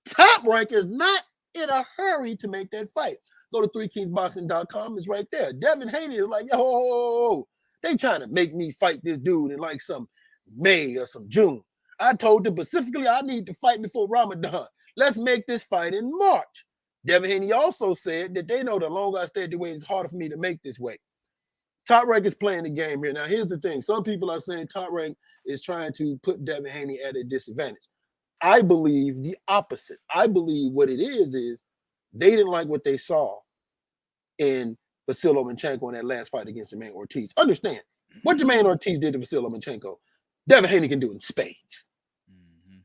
Top Rank is not in a hurry to make that fight. Go to 3kingsboxing.com. It's right there. Devin Haney is like, yo, they trying to make me fight this dude in like some May or some June. I told them specifically I need to fight before Ramadan. Let's make this fight in March. Devin Haney also said that they know the longer I stay at the weight, it's harder for me to make this weight. Top Rank is playing the game here. Now, here's the thing. Some people are saying Top Rank is trying to put Devin Haney at a disadvantage. I believe the opposite. I believe what it is they didn't like what they saw in Vasyl Lomachenko in that last fight against Jermaine Ortiz. Understand, what Jermaine Ortiz did to Vasyl Lomachenko, Devin Haney can do it in spades.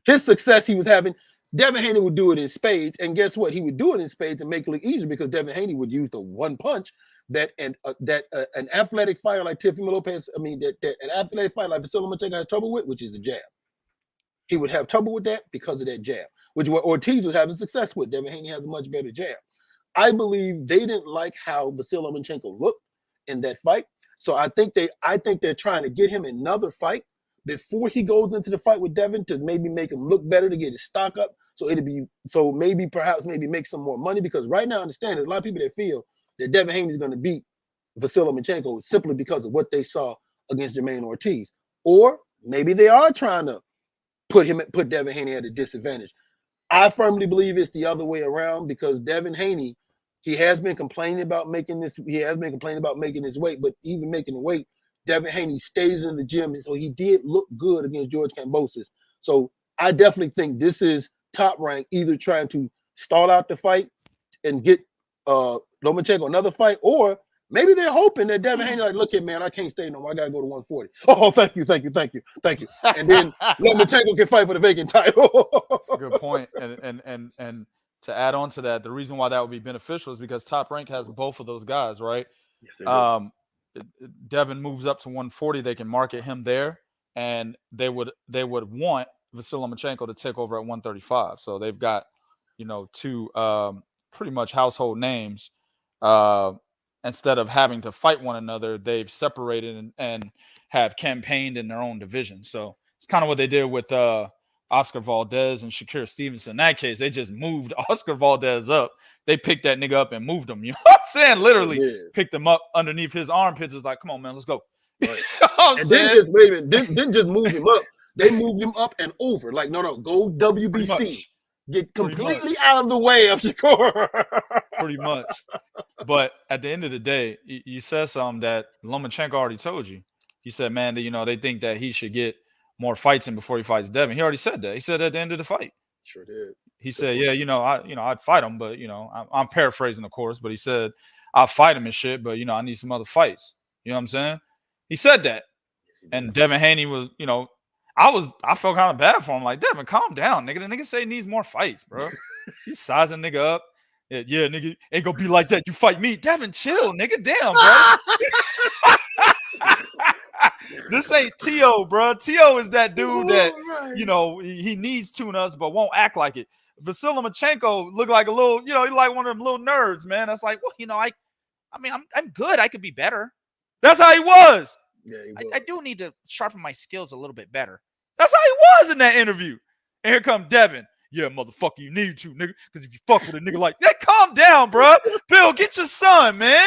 His success he was having, Devin Haney would do it in spades. And guess what? He would do it in spades and make it look easier because Devin Haney would use the one punch that an athletic fighter like Teofimo Lopez, that an athletic fighter like Vasyl Lomachenko has trouble with, which is the jab. He would have trouble with that because of that jab, which what Ortiz was having success with. Devin Haney has a much better jab. I believe they didn't like how Vasyl Lomachenko looked in that fight. So I think they're trying to get him another fight before he goes into the fight with Devin to maybe make him look better, to get his stock up. So maybe make some more money, because right now, understand, there's a lot of people that feel that Devin Haney is going to beat Vasyl Lomachenko simply because of what they saw against Jermaine Ortiz. Or maybe they are trying to put Devin Haney at a disadvantage. I firmly believe it's the other way around, because Devin Haney, he has been complaining about making this weight, but even making the weight, Devin Haney stays in the gym, and so he did look good against George Kambosos. So I definitely think this is Top Rank either trying to stall out the fight and get Lomachenko another fight, or maybe they're hoping that Devin Haney like, look here, man, I can't stay no more. I gotta go to 140. Oh, thank you. And then Lomachenko can fight for the vacant title. That's a good point. And to add on to that, the reason why that would be beneficial is because Top Rank has both of those guys, right? Yes, they do. Devin moves up to 140, they can market him there, and they would want Vasyl Lomachenko to take over at 135. So they've got, two pretty much household names. Instead of having to fight one another, they've separated and have campaigned in their own division. So it's kind of what they did with Oscar Valdez and Shakir Stevenson. In that case, they just moved Oscar Valdez up. They picked that nigga up and moved him. You know what I'm saying? Literally picked him up underneath his armpits. It's like, come on, man, let's go. Right. And then just didn't just move him up. They moved him up and over. Like, no, go WBC. Get completely out of the way of Shakur. Pretty much. But at the end of the day, you said something that Lomachenko already told you. He said, man, they think that he should get more fights in before he fights Devin. He already said that. He said at the end of the fight. Sure did. He said, yeah, I'd fight him, but I'm paraphrasing, of course, but he said, I'll fight him and shit, but I need some other fights. You know what I'm saying? He said that. And Devin Haney was, I felt kind of bad for him. Like, Devin, calm down, nigga. The nigga say he needs more fights, bro. He's sizing nigga up. Yeah, nigga, ain't gonna be like that. You fight me. Devin, chill, nigga. Damn, bro. This ain't Teo, bro. Teo is that dude that, you know, he needs tune-ups but won't act like it. Vasily Lomachenko look like a little, you know, he's like one of them little nerds, man. That's like, well, you know, I mean, I'm good. I could be better. That's how he was. Yeah, he was. I do need to sharpen my skills a little bit better. That's how he was in that interview. And here come Devin. Yeah, motherfucker, you need to, nigga. Because if you fuck with a nigga like that, calm down, bro. Bill, get your son, man.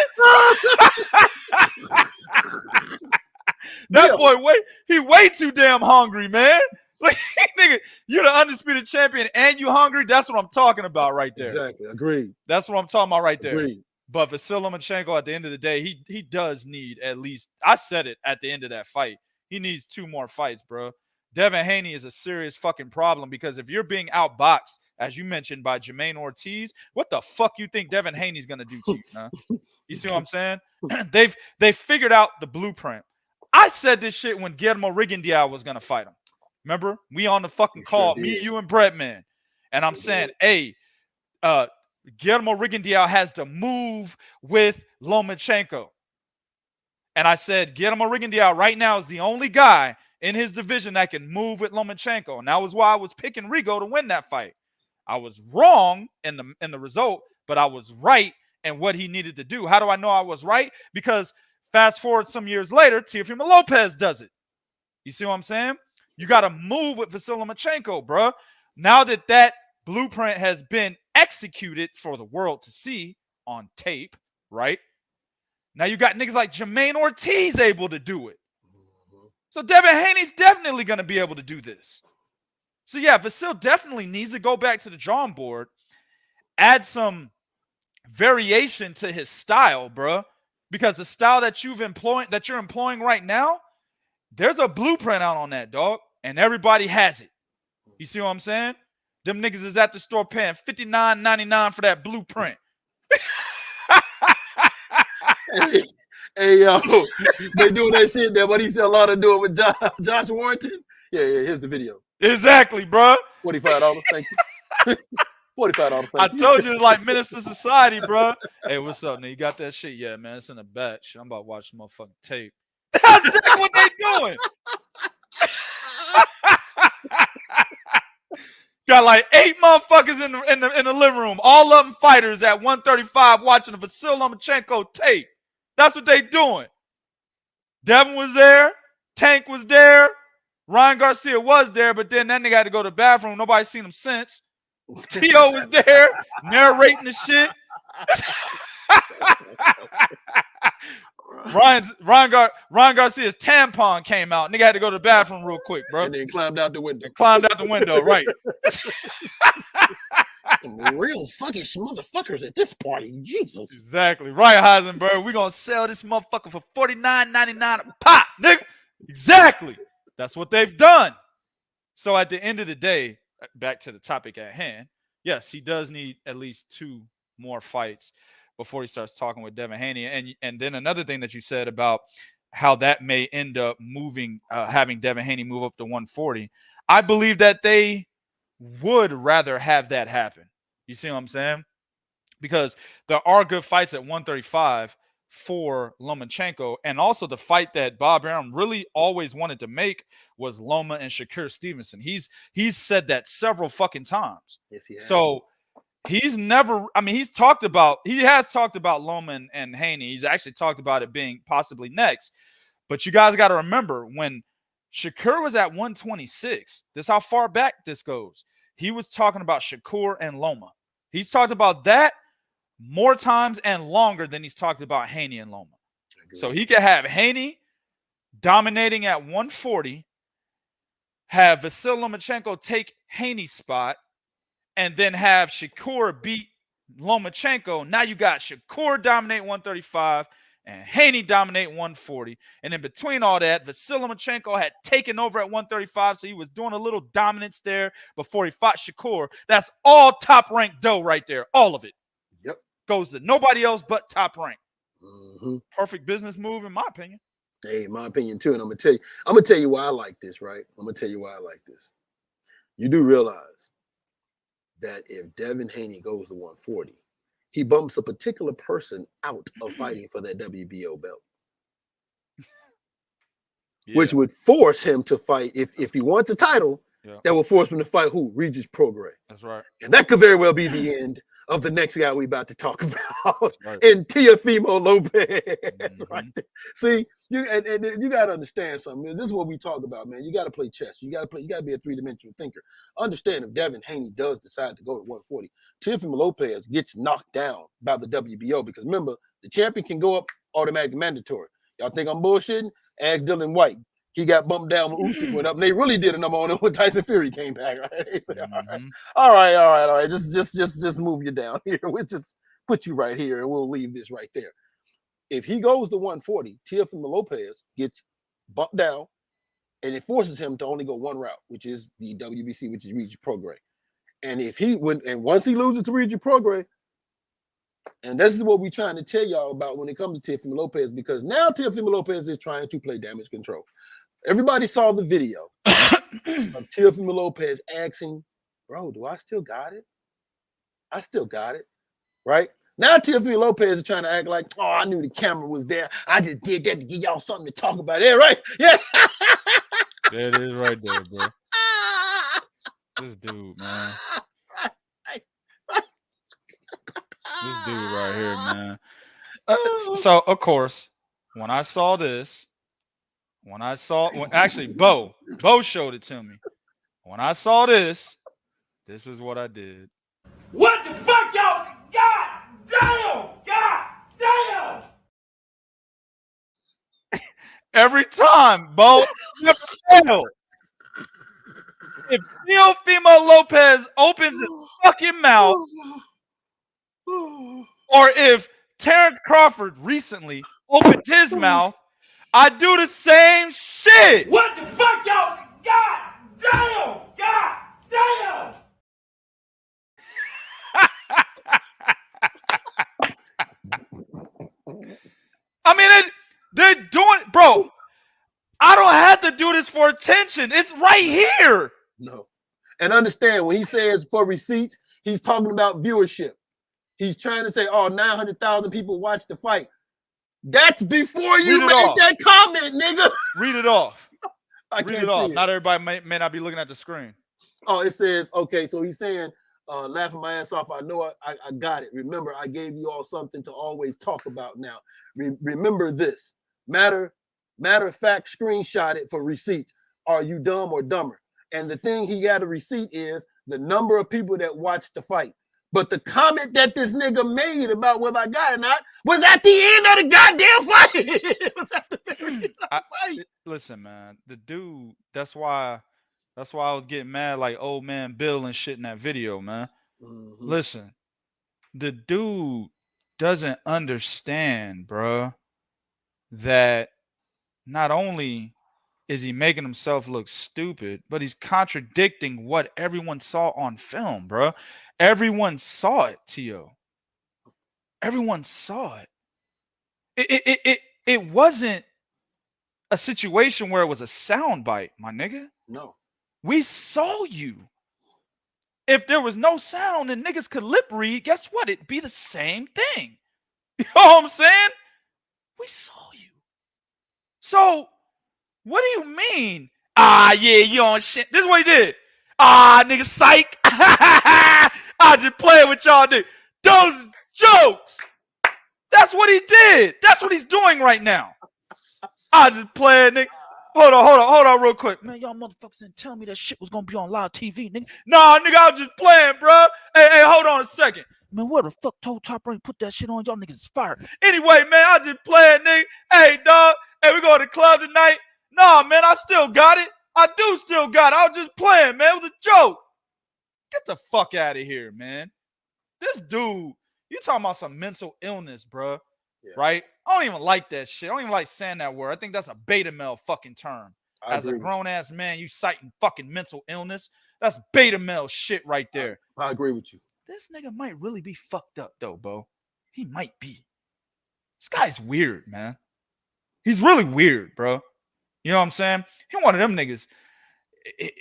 That boy, he way too damn hungry, man. Like, nigga, you're the undisputed champion and you hungry. That's what I'm talking about right there. Exactly. Agreed. That's what I'm talking about right there. Agreed. But Vasily Lomachenko, at the end of the day, he does need at least, I said it at the end of that fight, he needs 2 more fights, bro. Devin Haney is a serious fucking problem because if you're being outboxed, as you mentioned, by Jermaine Ortiz, what the fuck you think Devin Haney's gonna do to you, man? You see what I'm saying? They've figured out the blueprint. I said this shit when Guillermo Rigondeaux was gonna fight him. Remember? We on the fucking call, me, you, and Brett, man. And I'm saying, hey, Guillermo Rigondeaux has to move with Lomachenko. And I said, Guillermo Rigondeaux right now is the only guy in his division that can move with Lomachenko. And that was why I was picking Rigo to win that fight. I was wrong in the result, but I was right in what he needed to do. How do I know I was right? Because fast forward some years later, Teofimo Lopez does it. You see what I'm saying? You got to move with Vasily Lomachenko, bro. Now that blueprint has been executed for the world to see on tape, right? Now you got niggas like Jermaine Ortiz able to do it. So Devin Haney's definitely going to be able to do this. So yeah, Vasily definitely needs to go back to the drawing board, add some variation to his style, bro. Because the style that you're employing right now, there's a blueprint out on that, dog, and everybody has it. You see what I'm saying? Them niggas is at the store paying $59.99 for that blueprint. Hey, yo, they doing that shit that what he said a lot of doing with Josh Warrington. Yeah, here's the video. Exactly, bro. $45, thank you. $45, thank you. I told you it's like Minister Society, bro. Hey, what's up, man? You got that shit? Yeah, man, it's in the batch. I'm about to watch the motherfucking tape. That's exactly what they doing. Got like 8 motherfuckers in the living room, all of them fighters at 135 watching the Vasily Lomachenko tape. That's what they doing. Devin was there. Tank was there. Ryan Garcia was there, but then that nigga had to go to the bathroom. Nobody's seen him since. Tio was there, narrating the shit. Ryan Garcia's tampon came out. Nigga had to go to the bathroom real quick, bro. And then climbed out the window. Right. Some real fucking motherfuckers at this party. Jesus. Exactly. Right, Heisenberg. We're going to sell this motherfucker for $49.99 a pop, nigga. Exactly. That's what they've done. So at the end of the day, back to the topic at hand, yes, he does need at least 2 more fights before he starts talking with Devin Haney. And then another thing that you said about how that may end up moving, having Devin Haney move up to 140. I believe that they would rather have that happen. You see what I'm saying? Because there are good fights at 135 for Lomachenko. And also the fight that Bob Arum really always wanted to make was Loma and Shakur Stevenson. He's said that several fucking times. Yes, he has. So he's never, I mean, he has talked about Loma and Haney. He's actually talked about it being possibly next. But you guys got to remember, when Shakur was at 126, this is how far back this goes. He was talking about Shakur and Loma. He's talked about that more times and longer than he's talked about Haney and Loma. So he could have Haney dominating at 140, have Vasily Lomachenko take Haney's spot, and then have Shakur beat Lomachenko. Now you got Shakur dominate 135 and Haney dominate 140. And in between all that, Vasily Lomachenko had taken over at 135, so he was doing a little dominance there before he fought Shakur. That's all top-ranked dough right there, all of it. Yep. Goes to nobody else but top rank. Mm-hmm. Perfect business move, in my opinion. Hey, in my opinion too. And I'm gonna tell you why I like this, right? I'm gonna tell you why I like this. You do realize that if Devin Haney goes to 140, he bumps a particular person out of fighting for that WBO belt. Yeah. Which would force him to fight, if he wants a title, that will force him to fight who? Regis Prograis. That's right. And that could very well be the end of the next guy we about to talk about, in Teofimo Lopez. Right there. See, you got to understand something. Man. This is what we talk about, man. You got to play chess. You got to be a three-dimensional thinker. Understand, if Devin Haney does decide to go to 140, Teofimo Lopez gets knocked down by the WBO, because remember, the champion can go up automatic mandatory. Y'all think I'm bullshitting? Ask Dylan White. He got bumped down when Usyk went up, and they really did a number on him when Tyson Fury came back. Right? They said, all right. Just move you down here. We'll just put you right here, and we'll leave this right there. If he goes to 140, Teofimo Lopez gets bumped down, and it forces him to only go one route, which is the WBC, which is Regis Prograis. And once he loses to Regis Prograis, and this is what we're trying to tell y'all about when it comes to Teofimo Lopez, because now Teofimo Lopez is trying to play damage control. Everybody saw the video of Teofimo Lopez asking, bro, do I still got it? I still got it, right? Now Teofimo Lopez is trying to act like, oh, I knew the camera was there. I just did that to give y'all something to talk about. Yeah, right? Yeah. There it is right there, bro. This dude, man. This dude right here, man. So, of course, when I saw this, actually, Bo showed it to me. When I saw this is what I did. What the fuck, y'all? God damn! Every time, Bo, never fail. If Teofimo Lopez opens his fucking mouth, or if Terrence Crawford recently opened his mouth, I do the same shit. What the fuck, y'all? God damn! I mean, they're doing, bro. I don't have to do this for attention. It's right here. No. And understand, when he says for receipts, he's talking about viewership. He's trying to say, oh, 900,000 people watched the fight. That's before you made that comment, nigga. Read it off. I Read it off. Not everybody may not be looking at the screen. Oh, it says, okay, so he's saying, laughing my ass off, I know I got it. Remember, I gave you all something to always talk about now. Remember this. Matter of fact, screenshot it for receipts. Are you dumb or dumber? And the thing he got a receipt is the number of people that watched the fight. But the comment that this nigga made about whether I got it or not was at the end of the goddamn fight. Listen, man, the dude, that's why I was getting mad like old man Bill and shit in that video, man. Mm-hmm. Listen, the dude doesn't understand, bro, that not only is he making himself look stupid, but he's contradicting what everyone saw on film, bro. Everyone saw it, Tio. Everyone saw it. It wasn't a situation where it was a soundbite, my nigga. No. We saw you. If there was no sound and niggas could lip read, guess what? It'd be the same thing. You know what I'm saying? We saw you. So, what do you mean? Yeah, you on shit. This is what he did. Nigga, psych. I just playing with y'all, nigga. Those jokes. That's what he did. That's what he's doing right now. I just playing, nigga. Hold on real quick. Man, y'all motherfuckers didn't tell me that shit was going to be on live TV, nigga. Nah, nigga, I was just playing, bro. Hey, hold on a second. Man, where the fuck told Top Rank put that shit on? Y'all niggas is fired. Anyway, man, I just playing, nigga. Hey, dog. Hey, we going to the club tonight? Nah, man, I still got it. I do still got it. I was just playing, man. It was a joke. Get the fuck out of here, man. This dude, you talking about some mental illness, bro. Yeah. Right? I don't even like that shit. I don't even like saying that word. I think that's a beta male fucking term. As a grown-ass man, you citing fucking mental illness. That's beta male shit right there. I agree with you. This nigga might really be fucked up, though, Bo. He might be. This guy's weird, man. He's really weird, bro. You know what I'm saying? He one of them niggas.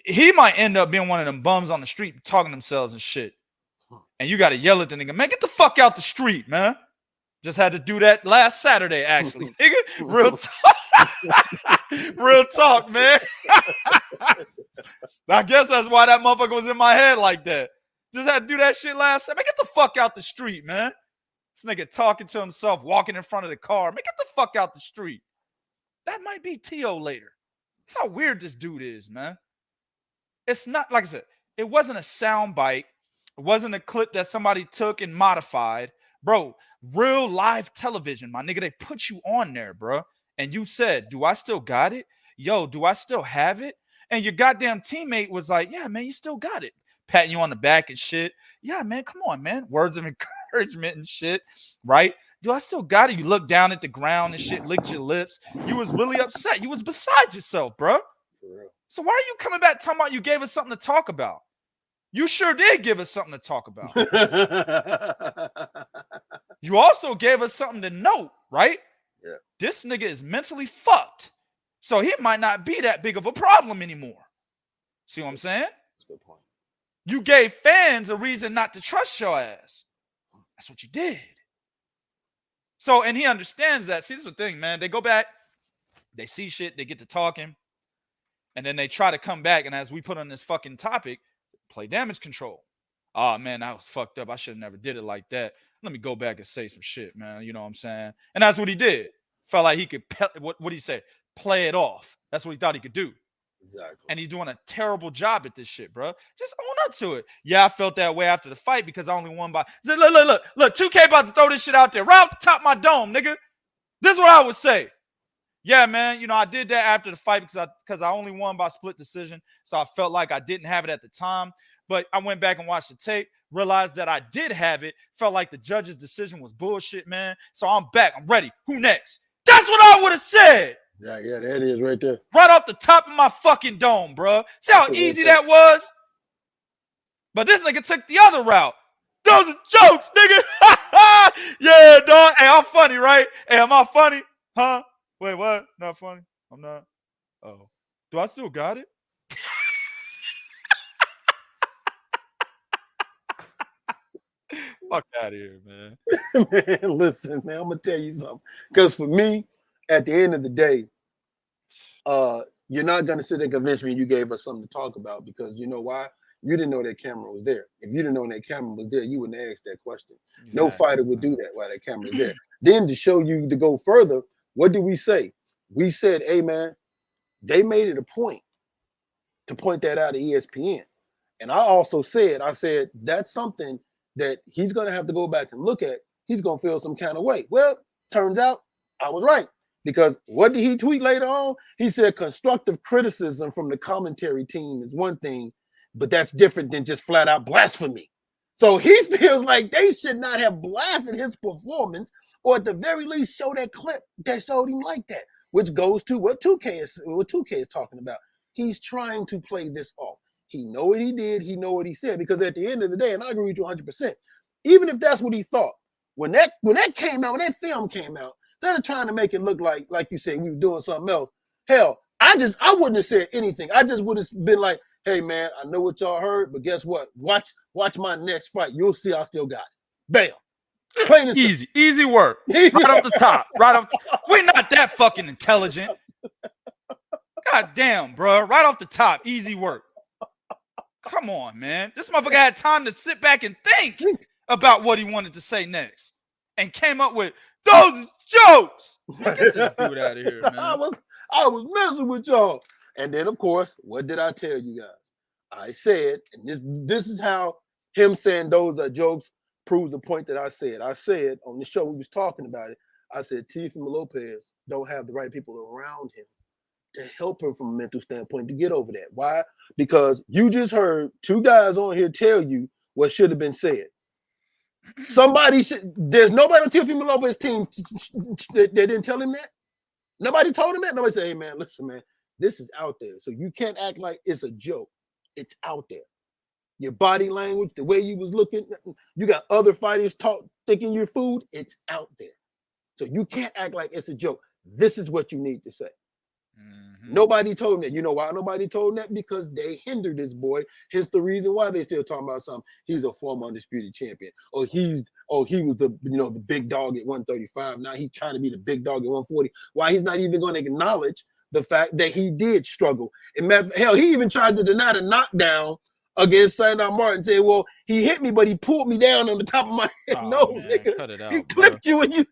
He might end up being one of them bums on the street talking themselves and shit. And you got to yell at the nigga, man, get the fuck out the street, man. Just had to do that last Saturday, actually. Nigga, real talk. Real talk, man. I guess that's why that motherfucker was in my head like that. Just had to do that shit last Saturday. Man, get the fuck out the street, man. This nigga talking to himself, walking in front of the car. Man, get the fuck out the street. That might be Teo later. That's how weird this dude is, man. It's not, like I said, it wasn't a sound bite. It wasn't a clip that somebody took and modified. Bro, real live television, my nigga, they put you on there, bro. And you said, do I still got it? Yo, do I still have it? And your goddamn teammate was like, yeah, man, you still got it. Patting you on the back and shit. Yeah, man, come on, man. Words of encouragement and shit, right? Do I still got it? You look down at the ground and shit, licked your lips. You was really upset. You was beside yourself, bro. For real. So why are you coming back talking about you gave us something to talk about? You sure did give us something to talk about. You also gave us something to note, right? Yeah. This nigga is mentally fucked. So he might not be that big of a problem anymore. See what I'm saying? That's a good point. You gave fans a reason not to trust your ass. That's what you did. So, and he understands that. See, this is the thing, man. They go back, they see shit, they get to talking, and then they try to come back. And as we put on this fucking topic, play damage control. Oh, man, I was fucked up. I should have never did it like that. Let me go back and say some shit, man. You know what I'm saying? And that's what he did. Felt like he could, what do you say? Play it off. That's what he thought he could do. Exactly. And he's doing a terrible job at this shit, bro. Just own up to it. Yeah, I felt that way after the fight because I only won by. Look, 2K about to throw this shit out there right off the top of my dome, nigga. This is what I would say. Yeah, man, you know, I did that after the fight because I only won by split decision. So I felt like I didn't have it at the time. But I went back and watched the tape, realized that I did have it, felt like the judge's decision was bullshit, man. So I'm back. I'm ready. Who next? That's what I would have said. Yeah, there it is right there. Right off the top of my fucking dome, bro. See how easy that was? But this nigga took the other route. Those are jokes, nigga. Yeah, dog. Hey, I'm funny, right? Hey, am I funny? Huh? Wait, what? Not funny? I'm not. Oh. Do I still got it? Fuck out of here, man. Man, listen, man, I'm going to tell you something. Because for me, at the end of the day, you're not going to sit there and convince me you gave us something to talk about because you know why? You didn't know that camera was there. If you didn't know that camera was there, you wouldn't ask that question. Exactly. No fighter would do that while that camera is there. Then to show you to go further, what did we say? We said, hey, man, they made it a point to point that out at ESPN. And I also said, that's something that he's going to have to go back and look at. He's going to feel some kind of way. Well, turns out I was right. Because what did he tweet later on? He said constructive criticism from the commentary team is one thing, but that's different than just flat out blasphemy. So he feels like they should not have blasted his performance or at the very least show that clip that showed him like that, which goes to what 2K is talking about. He's trying to play this off. He know what he did. He know what he said. Because at the end of the day, and I agree with you 100%, even if that's what he thought, when that came out, when that film came out, instead of trying to make it look like you said we were doing something else, hell, I wouldn't have said anything. I just would have been like, hey man, I know what y'all heard, but guess what? Watch my next fight. You'll see I still got it. Bam. Plain and easy work. Right off the top. We're not that fucking intelligent. God damn, bro. Right off the top. Easy work. Come on, man. This motherfucker had time to sit back and think about what he wanted to say next. And came up with those jokes. Get this dude out of here, man. I was messing with y'all. And then, of course, what did I tell you guys? I said, and this is how him saying those are jokes proves the point that I said. I said on the show we was talking about it, I said Teofimo Lopez don't have the right people around him to help him from a mental standpoint to get over that. Why? Because you just heard two guys on here tell you what should have been said. There's nobody on Teofimo Lopez's team that didn't tell him that. Nobody told him that. Nobody said, hey man, listen, man, this is out there. So you can't act like it's a joke. It's out there. Your body language, the way you was looking, you got other fighters thinking you're food, it's out there. So you can't act like it's a joke. This is what you need to say. Nobody told him that. You know why nobody told him that? Because they hindered this boy. Here's the reason why they still talking about something. He's a former undisputed champion. He was the the big dog at 135. Now he's trying to be the big dog at 140. Why he's not even going to acknowledge the fact that he did struggle. And hell, he even tried to deny the knockdown against Sandor Martin, saying, "Well, he hit me, but he pulled me down on the top of my head." Oh, no, man, nigga, cut it out, he clipped you and you.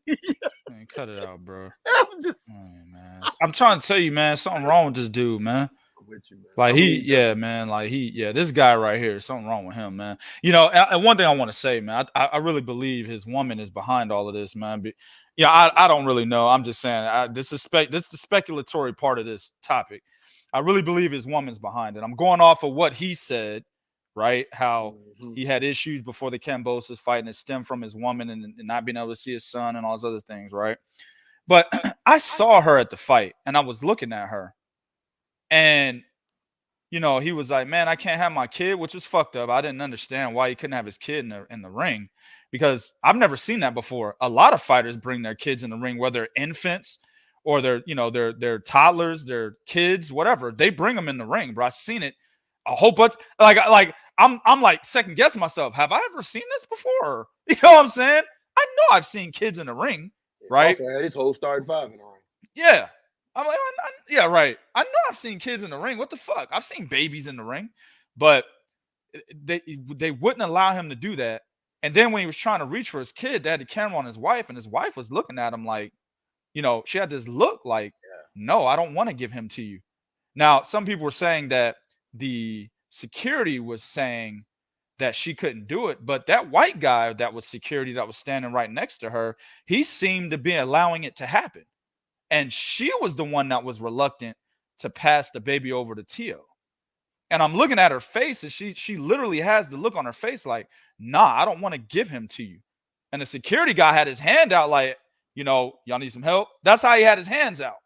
Man, cut it out, bro. I was just, man. I'm trying to tell you, man, something wrong with this dude, man. With you, man. Like this guy right here, something wrong with him, man. You know, and one thing I want to say, man, I really believe his woman is behind all of this, man. But yeah, I don't really know. I'm just saying this is the speculatory part of this topic. I really believe his woman's behind it. I'm going off of what he said, right? How he had issues before the Kambosos fight and it stemmed from his woman and not being able to see his son and all those other things, right? But I saw her at the fight and I was looking at her. And, he was like, man, I can't have my kid, which was fucked up. I didn't understand why he couldn't have his kid in the ring because I've never seen that before. A lot of fighters bring their kids in the ring, whether infants or they're toddlers, they're kids, whatever. They bring them in the ring, bro. I've seen it a whole bunch. Like I'm like second guessing myself. Have I ever seen this before? You know what I'm saying? I know I've seen kids in the ring, right? Also had his whole starting 5 in the ring. Yeah. I'm like, yeah, right. I know I've seen kids in the ring. What the fuck? I've seen babies in the ring, but they wouldn't allow him to do that. And then when he was trying to reach for his kid, they had the camera on his wife, and his wife was looking at him like, she had this look like, no, I don't want to give him to you. Now, some people were saying that the security was saying that she couldn't do it, but that white guy that was security that was standing right next to her, he seemed to be allowing it to happen. And she was the one that was reluctant to pass the baby over to Teo. And I'm looking at her face, and she literally has the look on her face like, nah, I don't want to give him to you. And the security guy had his hand out like, y'all need some help. That's how he had his hands out.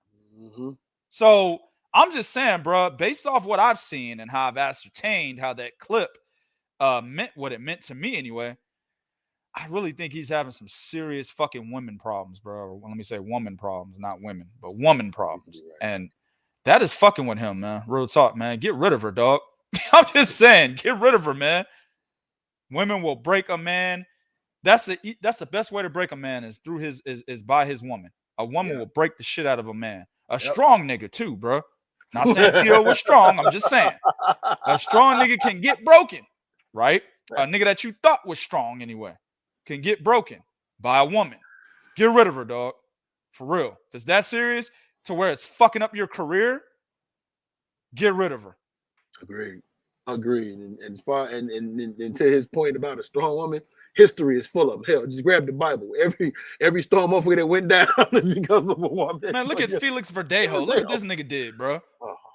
So I'm just saying, bro, based off what I've seen and how I've ascertained how that clip meant what it meant to me anyway, I really think he's having some serious fucking women problems, bro. Or let me say woman problems, not women, but woman problems. And that is fucking with him, man. Real talk, man. Get rid of her, dog. I'm just saying, get rid of her, man. Women will break a man. That's the best way to break a man is through is by his woman. A woman will break the shit out of a man. A strong nigga too, bro. Not saying Teo was strong. I'm just saying a strong nigga can get broken, right? A nigga that you thought was strong anyway can get broken by a woman. Get rid of her, dog. For real. If it's that serious to where it's fucking up your career, get rid of her. Agreed. And to his point about a strong woman, history is full of them. Hell, just grab the Bible. Every strong motherfucker that went down is because of a woman. Man, look at Felix Verdejo. Look what this nigga did, bro.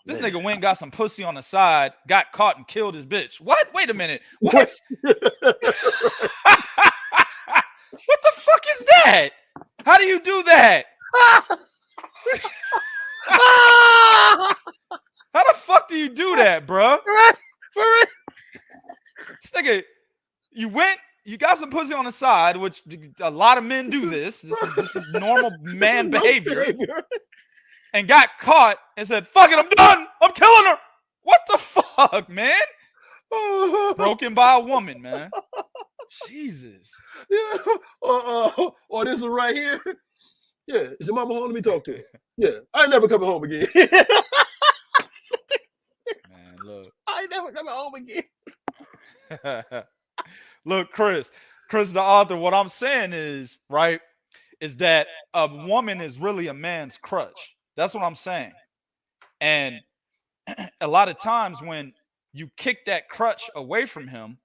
This nigga went and got some pussy on the side, got caught and killed his bitch. What? Wait a minute. What? What the fuck is that? How do you do that? How the fuck do you do that, bro? This nigga, you got some pussy on the side, which a lot of men do this. This is normal man behavior. And got caught and said, fuck it, I'm done. I'm killing her. What the fuck, man? Broken by a woman, man. Jesus. Yeah. Or this one right here. Yeah. Is your mama home? Let me talk to her. Yeah. I ain't never coming home again. Man, look. I ain't never coming home again. Look, Chris, the author, what I'm saying is, right, is that a woman is really a man's crutch. That's what I'm saying. And a lot of times when you kick that crutch away from him,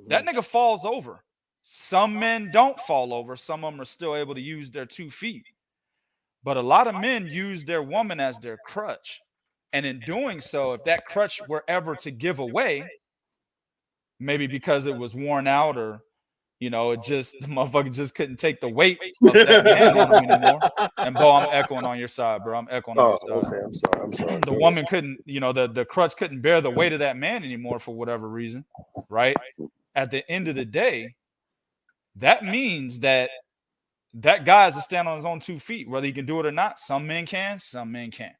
that nigga falls over. Some men don't fall over. Some of them are still able to use their 2 feet. But a lot of men use their woman as their crutch. And in doing so, if that crutch were ever to give away, maybe because it was worn out or, the motherfucker just couldn't take the weight of that man on him anymore. And Bo, I'm echoing on your side, bro. I'm echoing on your side. Okay, I'm sorry. The woman couldn't, the crutch couldn't bear the weight of that man anymore for whatever reason, right? At the end of the day, that means that guy has to stand on his own 2 feet, whether he can do it or not. Some men can, some men can't.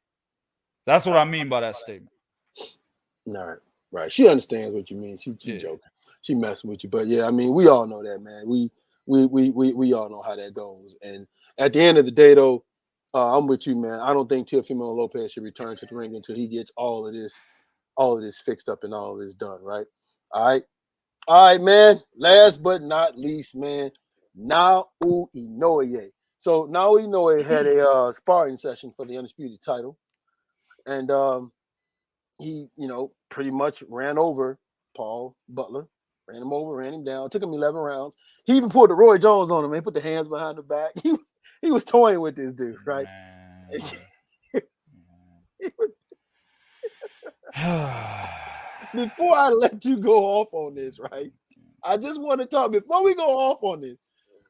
That's what I mean by that statement. Right. She understands what you mean. She joking. She messing with you. But yeah, I mean, we all know that, man. We all know how that goes. And at the end of the day, though, I'm with you, man. I don't think Teofimo Lopez should return to the ring until he gets all of this fixed up and all of this done, right? All right, man. Last but not least, man, Naoya Inoue. So Naoya Inoue had a sparring session for the Undisputed title. And he, pretty much ran over Paul Butler. Ran him over, ran him down. Took him 11 rounds. He even pulled the Roy Jones on him and put the hands behind the back. He was toying with this dude, right? Before I let you go off on this, right? I just want to talk. Before we go off on this,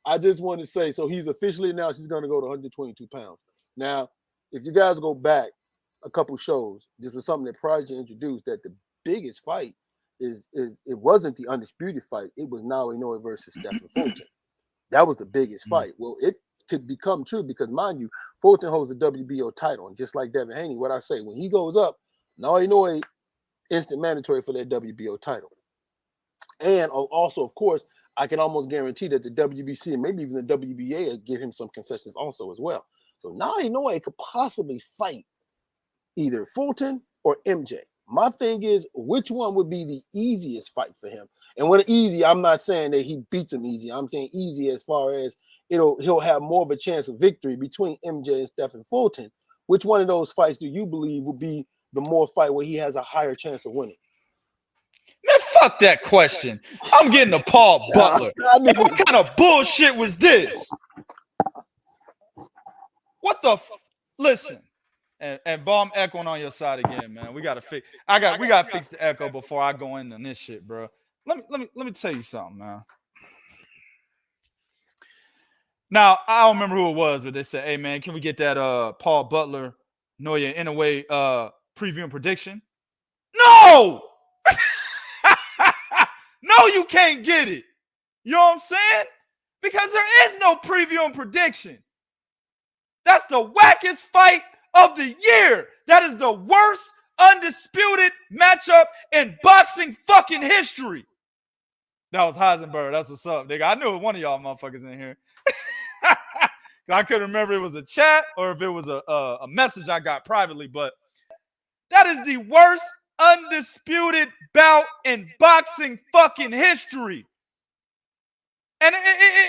I just want to say, so he's officially announced he's going to go to 122 pounds. Now, if you guys go back a couple shows, this was something that Prodigy introduced, that the biggest fight is it wasn't the Undisputed fight. It was Naoya Inoue versus Stephen Fulton. That was the biggest fight. Well, it could become true because, mind you, Fulton holds the WBO title. And just like Devin Haney, what I say, when he goes up, Naoya Inoue, instant mandatory for that WBO title. And also, of course, I can almost guarantee that the WBC and maybe even the WBA will give him some concessions also as well. So Naoya Inoue could possibly fight either Fulton or MJ. My thing is, which one would be the easiest fight for him? And when easy, I'm not saying that he beats him easy. I'm saying easy as far as he'll have more of a chance of victory between MJ and Stephen Fulton. Which one of those fights do you believe would be the more fight where he has a higher chance of winning? Man, fuck that question. I'm getting to Paul Butler. What kind of bullshit was this? What the listen. And bomb echoing on your side again, man. We gotta fix. We gotta fix the echo before I go into this shit, bro. Let me tell you something, man. Now I don't remember who it was, but they said, "Hey, man, can we get that Paul Butler, Naoya Inoue preview and prediction?" No, no, you can't get it. You know what I'm saying? Because there is no preview and prediction. That's the wackest fight of the year. That is the worst undisputed matchup in boxing fucking history. That was Heisenberg. That's what's up, nigga. I knew one of y'all motherfuckers in here. I couldn't remember if it was a chat or if it was a message I got privately, but that is the worst undisputed bout in boxing fucking history. And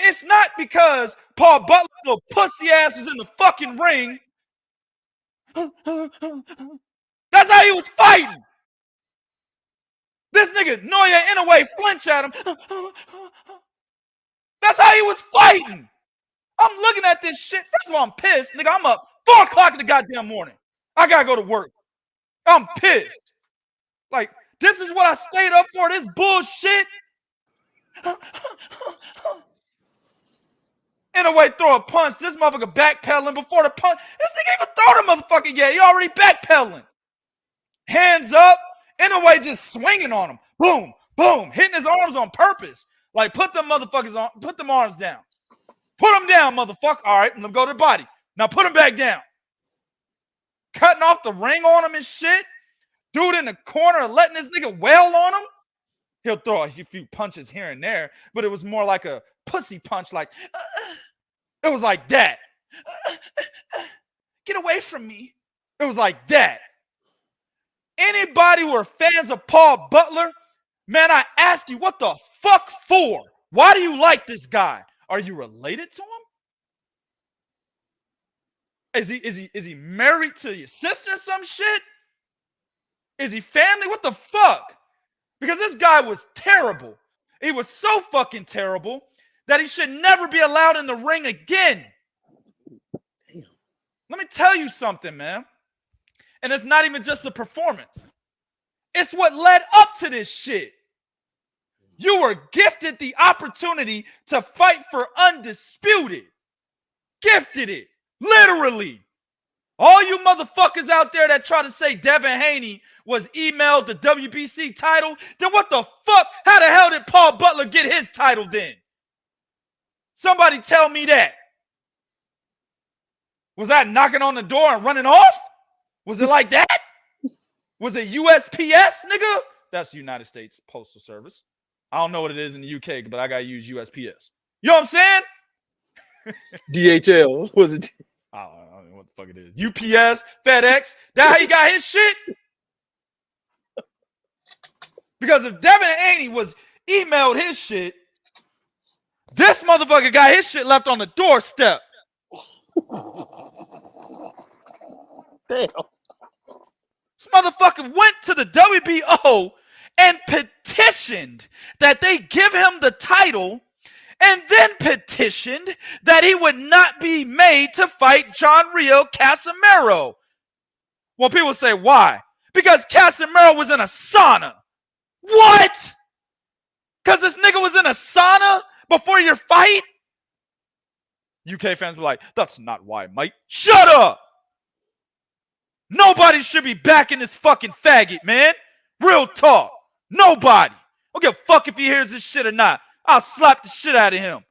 it's not because Paul Butler's little pussy ass was in the fucking ring. That's how he was fighting. This nigga Naoya Inoue flinch at him. That's how he was fighting. I'm looking at this shit. First of all, I'm pissed. Nigga, I'm up 4 o'clock in the goddamn morning. I gotta go to work. I'm pissed. Like, this is what I stayed up for, this bullshit. Inoue throw a punch. This motherfucker backpedaling before the punch. This nigga even throw the motherfucker yet. He already backpedaling. Hands up. Inoue just swinging on him. Boom, boom. Hitting his arms on purpose. Like, put them motherfuckers on. Put them arms down. Put them down, motherfucker. All right, let him go to the body. Now put him back down. Cutting off the ring on him and shit. Dude in the corner letting this nigga wail on him. He'll throw a few punches here and there, but it was more like a pussy punch. Like, it was like that. Get away from me. It was like that. Anybody who are fans of Paul Butler, man, I ask you, what the fuck for? Why do you like this guy? Are you related to him? Is he married to your sister or some shit? Is he family? What the fuck? Because this guy was terrible. He was so fucking terrible that he should never be allowed in the ring again. Damn. Let me tell you something, man. And it's not even just the performance. It's what led up to this shit. You were gifted the opportunity to fight for Undisputed. Gifted it. Literally. All you motherfuckers out there that try to say Devin Haney was emailed the WBC title, then what the fuck? How the hell did Paul Butler get his title then? Somebody tell me that. Was that knocking on the door and running off? Was it like that? Was it USPS, nigga? That's United States Postal Service. I don't know what it is in the UK, but I gotta use USPS. You know what I'm saying? DHL. Was it? I don't know what the fuck it is. UPS, FedEx. That how he got his shit? Because if Devin Haney was emailed his shit, this motherfucker got his shit left on the doorstep. Damn. This motherfucker went to the WBO and petitioned that they give him the title, and then petitioned that he would not be made to fight John Rio Casimero. Well, people say, why? Because Casimero was in a sauna. What? Because this nigga was in a sauna before your fight? UK fans were like, that's not why, mate. Shut up! Nobody should be backing this fucking faggot, man. Real talk. Nobody. I don't give a fuck if he hears this shit or not. I'll slap the shit out of him.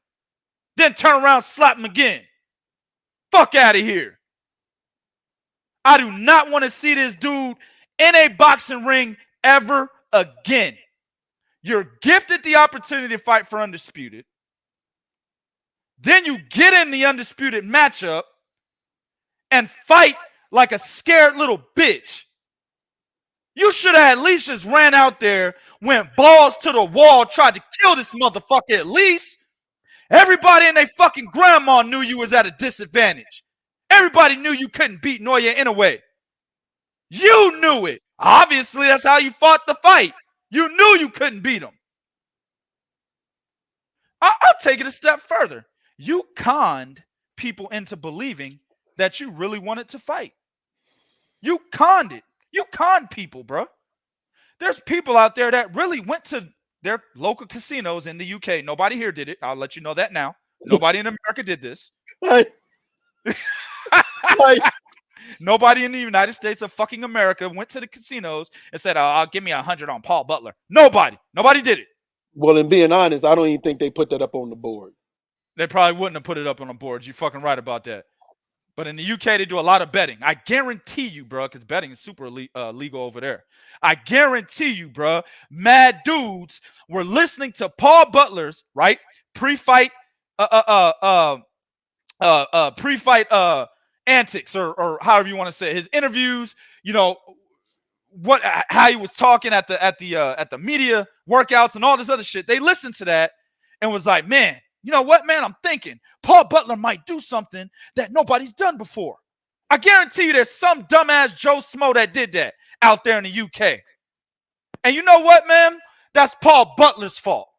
Then turn around and slap him again. Fuck out of here. I do not want to see this dude in a boxing ring ever again. You're gifted the opportunity to fight for Undisputed. Then you get in the Undisputed matchup and fight like a scared little bitch. You should have at least just ran out there, went balls to the wall, tried to kill this motherfucker at least. Everybody and their fucking grandma knew you was at a disadvantage. Everybody knew you couldn't beat Naoya Inoue. You knew it. Obviously, that's how you fought the fight. You knew you couldn't beat him. I'll take it a step further. You conned people into believing that you really wanted to fight. You conned it. You conned people, bro. There's people out there that really went to their local casinos in the UK. Nobody here did it. I'll let you know that now. Nobody in America did this. Nobody in the United States of fucking America went to the casinos and said, "I'll give me 100 on Paul Butler." Nobody did it. Well, in being honest, I don't even think they put that up on the board. They probably wouldn't have put it up on the board. You're fucking right about that. But in the UK, they do a lot of betting. I guarantee you, bro, because betting is super legal over there. I guarantee you, bro, mad dudes were listening to Paul Butler's, right, pre-fight antics, or however you want to say it. His interviews, you know, how he was talking at the media workouts and all this other shit. They listened to that and was like, man, you know what, man? I'm thinking Paul Butler might do something that nobody's done before. I guarantee you there's some dumbass Joe Smo that did that out there in the UK. And you know what, man? That's Paul Butler's fault.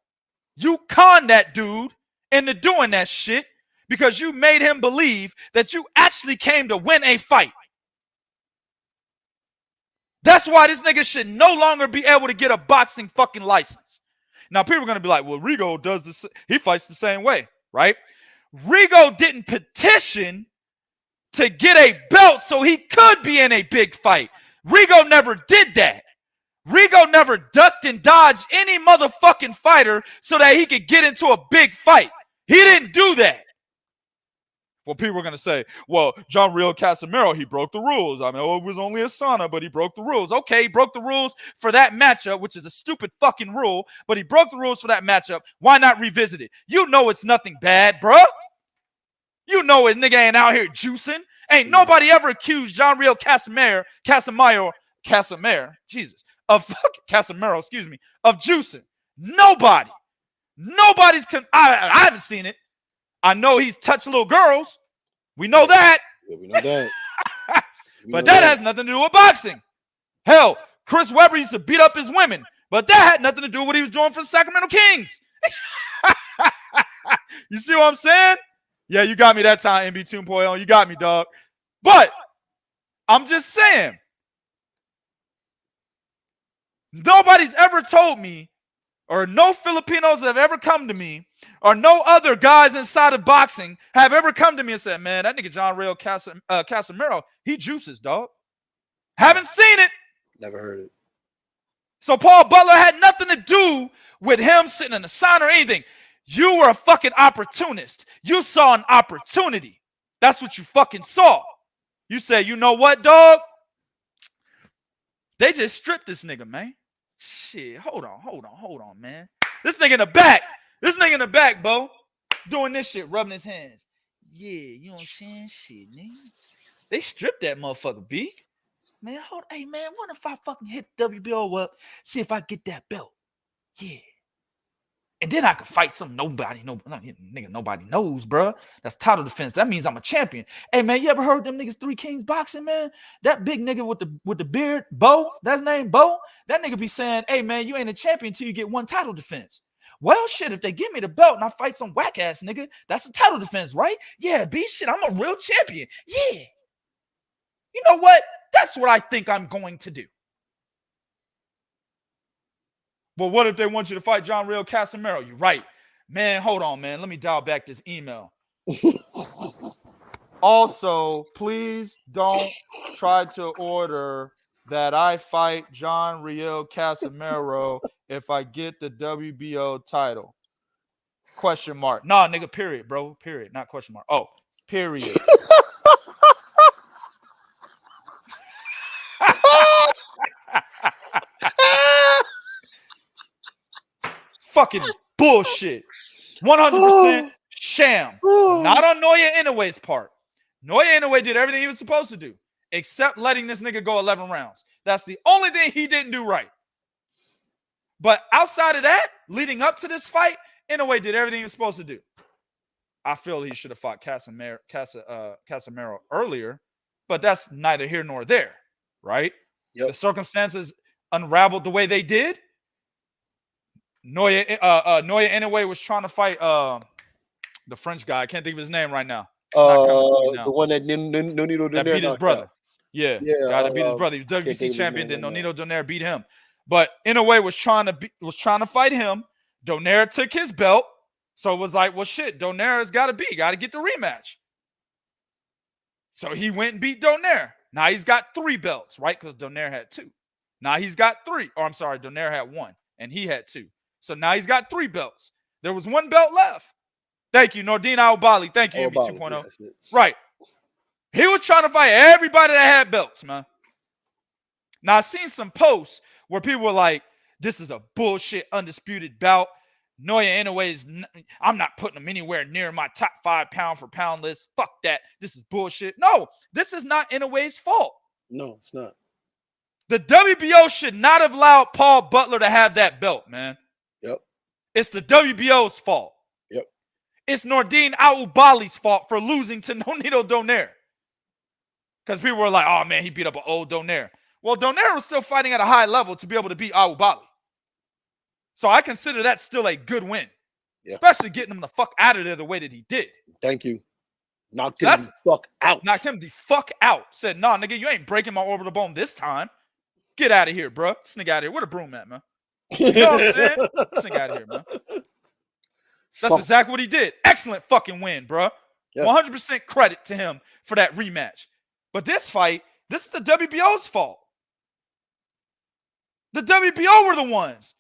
You conned that dude into doing that shit because you made him believe that you actually came to win a fight. That's why this nigga should no longer be able to get a boxing fucking license. Now, people are going to be like, well, Rigo does this. He fights the same way, right? Rigo didn't petition to get a belt so he could be in a big fight. Rigo never did that. Rigo never ducked and dodged any motherfucking fighter so that he could get into a big fight. He didn't do that. Well, people are going to say, well, John Rio Casimero, he broke the rules. I mean, it was only a sauna, but he broke the rules. Okay, he broke the rules for that matchup, which is a stupid fucking rule, but he broke the rules for that matchup. Why not revisit it? You know it's nothing bad, bro. You know it, nigga ain't out here juicing. Ain't nobody ever accused John Rio Casimero, Jesus, of fucking Casimero, excuse me, of juicing. Nobody. I haven't seen it. I know he's touched little girls. We know that. Yeah, we know that. But that has nothing to do with boxing. Hell, Chris Webber used to beat up his women, but that had nothing to do with what he was doing for the Sacramento Kings. You see what I'm saying? Yeah, you got me that time, MB 2.0. You got me, dog. But I'm just saying, nobody's ever told me, or no Filipinos have ever come to me, or no other guys inside of boxing have ever come to me and said, man, that nigga John Rio Casimero, he juices, dog. Haven't seen it. Never heard it. So Paul Butler had nothing to do with him sitting in the sauna or anything. You were a fucking opportunist. You saw an opportunity. That's what you fucking saw. You said, you know what, dog? They just stripped this nigga, man. Shit, hold on, man. This nigga in the back. This nigga in the back, Bo. Doing this shit, rubbing his hands. Yeah, you know what I'm saying? Shit, nigga. They stripped that motherfucker, B. Man, hey, man, what if I fucking hit WBO up, see if I get that belt? Yeah. And then I could fight some nobody knows, bro. That's title defense. That means I'm a champion. Hey, man, you ever heard them niggas 3 Kings boxing, man? That big nigga with the beard, Bo, that's his name, Bo. That nigga be saying, hey, man, you ain't a champion until you get 1 title defense. Well, shit, if they give me the belt and I fight some whack-ass nigga, that's a title defense, right? Yeah, B, shit, I'm a real champion. Yeah. You know what? That's what I think I'm going to do. Well, what if they want you to fight John Real Casimiro? You're right. Man, hold on, man. Let me dial back this email. Also, please don't try to order that I fight John Real Casimiro if I get the WBO title. Question mark. Nah, nigga, period, bro. Period. Not question mark. Oh, period. Fucking bullshit. 100% sham. Not on Naoya Inoue's part. Naoya Inoue did everything he was supposed to do, except letting this nigga go 11 rounds. That's the only thing he didn't do right. But outside of that, leading up to this fight, Inoue did everything he was supposed to do. I feel he should have fought Casimiro earlier, but that's neither here nor there, right? Yep. The circumstances unraveled the way they did. Naoya Inoue was trying to fight the French guy. I can't think of his name right now. The one that Nonito that beat his brother. Yeah, guy that beat his brother. He was WBC champion. Then Nonito Donaire beat him. But Inoue was trying to fight him. Donaire took his belt, so it was like, well, shit. Donaire's got to get the rematch. So he went and beat Donaire. Now he's got 3 belts, right? Because Donaire had 2. Now he's got 3. Or I'm sorry, Donaire had 1, and he had 2. So now he's got 3 belts. There was 1 belt left. Thank you, Nordine Aobali. Thank you, MB 2.0. Right. He was trying to fight everybody that had belts, man. Now, I've seen some posts where people were like, this is a bullshit undisputed bout. Naoya Inoue I'm not putting him anywhere near my top 5 pound-for-pound list. Fuck that. This is bullshit. No, this is not Inoue's fault. No, it's not. The WBO should not have allowed Paul Butler to have that belt, man. Yep. It's the WBO's fault. Yep. It's Nordine Aobali's fault for losing to Nonito Donaire. Because people were like, oh, man, he beat up an old Donaire. Well, Donaire was still fighting at a high level to be able to beat Aobali. So I consider that still a good win. Yeah. Especially getting him the fuck out of there the way that he did. Thank you. Knocked him the fuck out. Knocked him the fuck out. Said, nah, nigga, you ain't breaking my orbital bone this time. Get out of here, bro. This nigga out of here. Where the broom at, man? You know what I'm saying? This nigga out of here, man. That's exactly what he did. Excellent fucking win, bro. Yeah. 100% credit to him for that rematch. But this fight, this is the WBO's fault. The WBO were the ones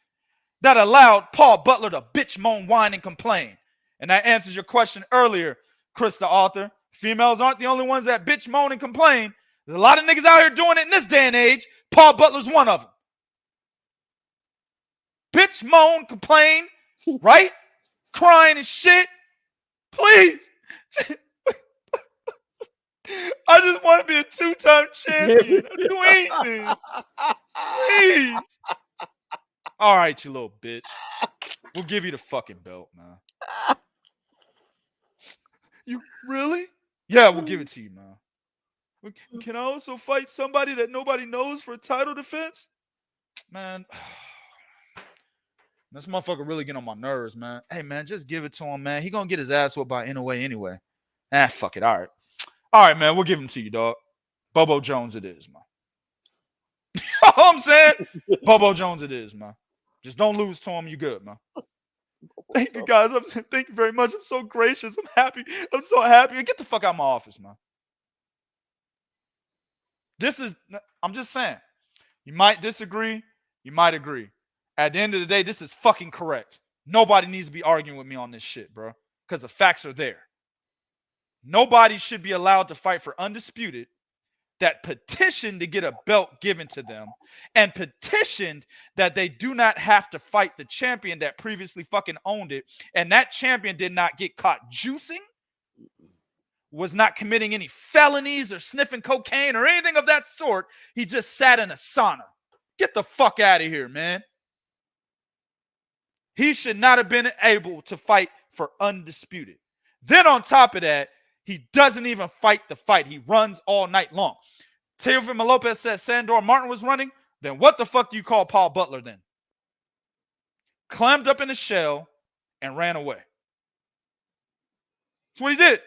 that allowed Paul Butler to bitch, moan, whine, and complain. And that answers your question earlier, Chris, the author. Females aren't the only ones that bitch, moan, and complain. There's a lot of niggas out here doing it in this day and age. Paul Butler's one of them. Bitch, moan, complain, right? Crying and shit. Please. I just want to be a 2-time champion. Do anything. Please. All right, you little bitch. We'll give you the fucking belt, man. You really? Yeah, we'll give it to you, man. Can I also fight somebody that nobody knows for a title defense? Man, this motherfucker really getting on my nerves, man. Hey, man, just give it to him, man. He gonna get his ass whooped by Inoue anyway. Fuck it. All right. All right, man. We'll give him to you, dog. Bobo Jones it is, man. You know what I'm saying? Bobo Jones it is, man. Just don't lose to him. You good, man. Thank you, guys. Thank you very much. I'm so gracious. I'm happy. I'm so happy. Get the fuck out of my office, man. I'm just saying. You might disagree. You might agree. At the end of the day, this is fucking correct. Nobody needs to be arguing with me on this shit, bro. Because the facts are there. Nobody should be allowed to fight for Undisputed that petitioned to get a belt given to them and petitioned that they do not have to fight the champion that previously fucking owned it. And that champion did not get caught juicing, was not committing any felonies or sniffing cocaine or anything of that sort. He just sat in a sauna. Get the fuck out of here, man. He should not have been able to fight for Undisputed. Then on top of that, he doesn't even fight the fight. He runs all night long. Teofimo Lopez said Sandor Martin was running. Then what the fuck do you call Paul Butler then? Clammed up in a shell and ran away. That's what he did.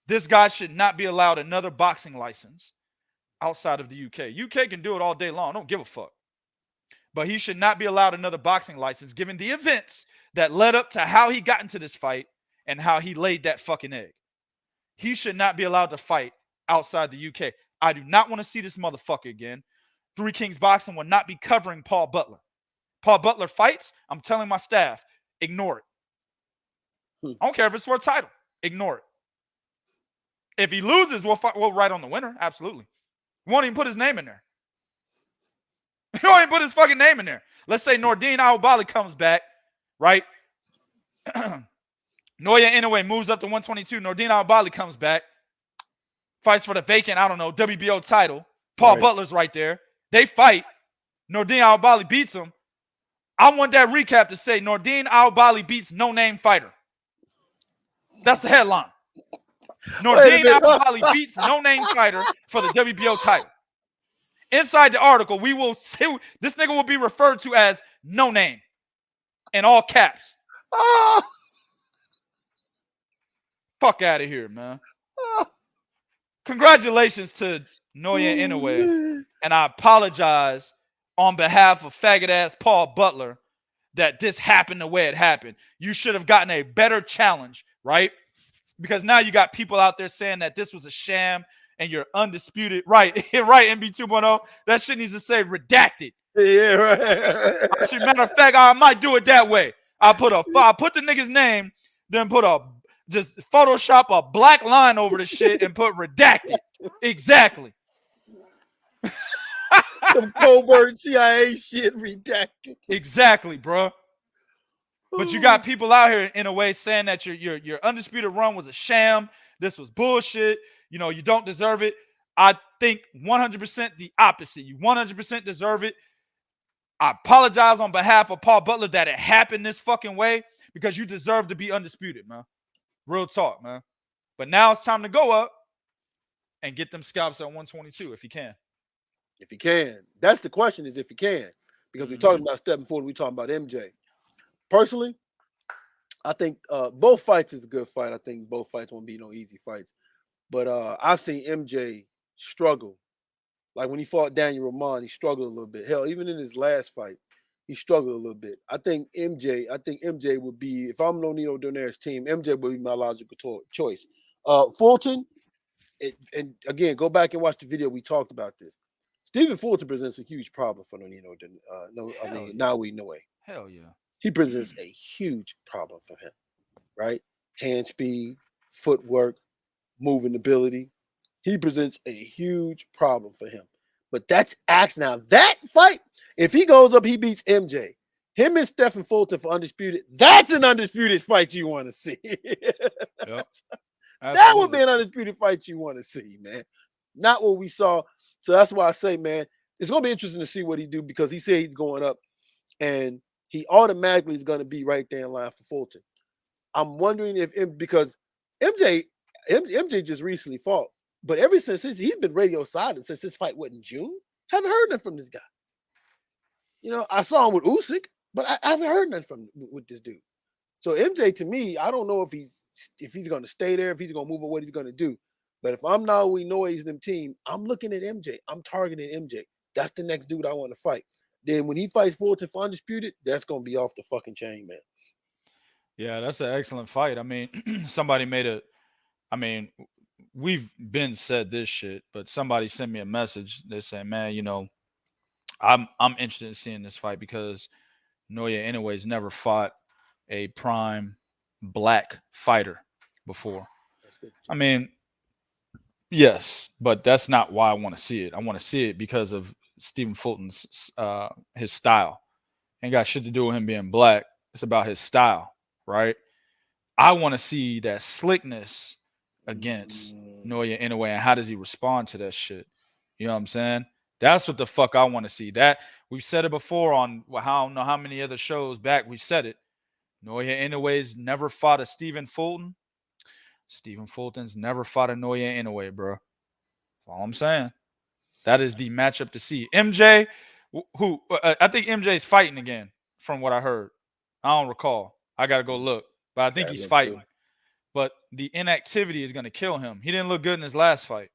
This guy should not be allowed another boxing license outside of the UK. UK can do it all day long. I don't give a fuck. But he should not be allowed another boxing license given the events that led up to how he got into this fight and how he laid that fucking egg. He should not be allowed to fight outside the UK. I do not want to see this motherfucker again. Three Kings Boxing will not be covering Paul Butler. Paul Butler fights, I'm telling my staff, ignore it. I don't care if it's for a title. Ignore it. If he loses, we'll write on the winner. Absolutely. We won't even put his name in there. He won't even put his fucking name in there. Let's say Nordine Aobali comes back, right? Naoya Inoue moves up to 122. Nordine Aobali comes back, fights for the vacant, I don't know, WBO title. Paul Butler's right there. They fight. Nordine Aobali beats him. I want that recap to say Nordine Aobali beats no-name fighter. That's the headline. Nordine Aobali beats no-name fighter for the WBO title. Inside the article, we will see this nigga will be referred to as no name in all caps. Fuck out of here, man. Congratulations to Naoya Inoue. And I apologize on behalf of faggot-ass Paul Butler that this happened the way it happened. You should have gotten a better challenge, right? Because now you got people out there saying that this was a sham and you're undisputed. Right, right, MB 2.0. That shit needs to say redacted. Yeah, right. Actually, matter of fact, I might do it that way. I put the nigga's name, then just Photoshop a black line over the shit and put redacted. Exactly. Some covert CIA shit redacted. Exactly, bro. But you got people out here in a way saying that your undisputed run was a sham. This was bullshit. You know, you don't deserve it. I think 100% the opposite. You 100% deserve it. I apologize on behalf of Paul Butler that it happened this fucking way because you deserve to be undisputed, man. Real talk, man. But now it's time to go up and get them scalps at 122 if you can. If you can. That's the question, is if you can. Because we're talking about stepping forward, we're talking about MJ. Personally, I think both fights is a good fight. I think both fights won't be no easy fights. But I've seen MJ struggle. Like when he fought Daniel Roman, he struggled a little bit. Hell, even in his last fight, he struggled a little bit. I think MJ would be, if I'm Nonito Donaires' team, MJ would be my logical choice. Fulton, and again, go back and watch the video. We talked about this. Stephen Fulton presents a huge problem for Nonito. Naoya Inoue. Hell yeah. He presents a huge problem for him, right? Hand speed, footwork, moving ability. He presents a huge problem for him. But that's now that fight, if he goes up, he beats MJ. Him and Stephen Fulton for Undisputed, that's an undisputed fight you want to see. Yep. That would be an undisputed fight you want to see, man. Not what we saw. So that's why I say, man, it's going to be interesting to see what he do because he said he's going up and he automatically is going to be right there in line for Fulton. I'm wondering because MJ just recently fought, but ever since he's been radio silent since this fight went in June. Haven't heard nothing from this guy. You know, I saw him with Usyk, but I haven't heard nothing with this dude. So MJ, to me, I don't know if he's going to stay there, if he's going to move or what he's going to do. But if I'm Naoya Inoue's team, I'm looking at MJ. I'm targeting MJ. That's the next dude I want to fight. Then when he fights Fulton for Undisputed, that's going to be off the fucking chain, man. Yeah, that's an excellent fight. I mean, we've been said this shit, but somebody sent me a message. They say, man, you know, I'm interested in seeing this fight because Naoya Inoue's never fought a prime black fighter before. I mean, Yes, but that's not why I want to see it. I want to see it because of Stephen Fulton's his style. Ain't got shit to do with him being black. It's about his style, right? I want to see that slickness against Naoya Inoue, and how does he respond to that shit? You know what I'm saying? That's what the fuck I want to see. That we've said it before on I don't know how many other shows back we said it. Naoya Inoue's never fought a Stephen Fulton. Stephen Fulton's never fought a Naoya Inoue, bro. That's all I'm saying. That is the matchup to see. MJ, who I think MJ's fighting again, from what I heard. I don't recall. I gotta go look, but I think he's fighting. But the inactivity is gonna kill him. He didn't look good in his last fight.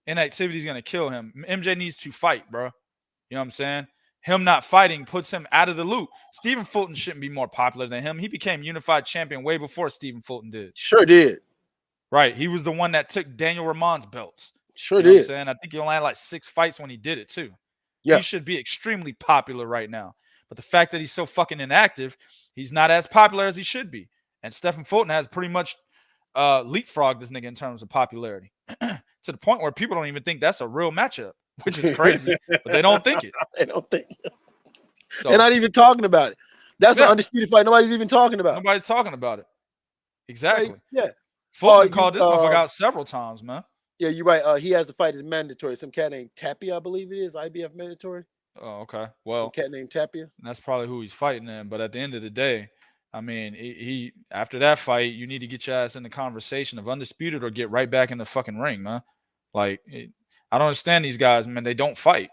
Inactivity is gonna kill him. MJ needs to fight, bro. You know what I'm saying? Him not fighting puts him out of the loop. Stephen Fulton shouldn't be more popular than him. He became unified champion way before Stephen Fulton did. Sure did. Right. He was the one that took Daniel Ramon's belts. Sure you know did. What I'm saying? I think he only had like 6 fights when he did it too. Yeah. He should be extremely popular right now. But the fact that he's so fucking inactive, he's not as popular as he should be. And Stephen Fulton has pretty much leapfrogged this nigga in terms of popularity to the point where people don't even think that's a real matchup, which is crazy. But they don't think it. They don't think it. So, they're not even talking about it. That's an undisputed fight. Nobody's even talking about it. Nobody's talking about it. Exactly. Right? Yeah. Fulton called this motherfucker out several times, man. Yeah, you're right. He has to fight as mandatory. Some cat named Tapia, I believe it is. IBF mandatory. Oh, okay. Well, some cat named Tapia. That's probably who he's fighting in. But at the end of the day, I mean, he after that fight, you need to get your ass in the conversation of Undisputed or get right back in the fucking ring, man. Like, I don't understand these guys, man. They don't fight.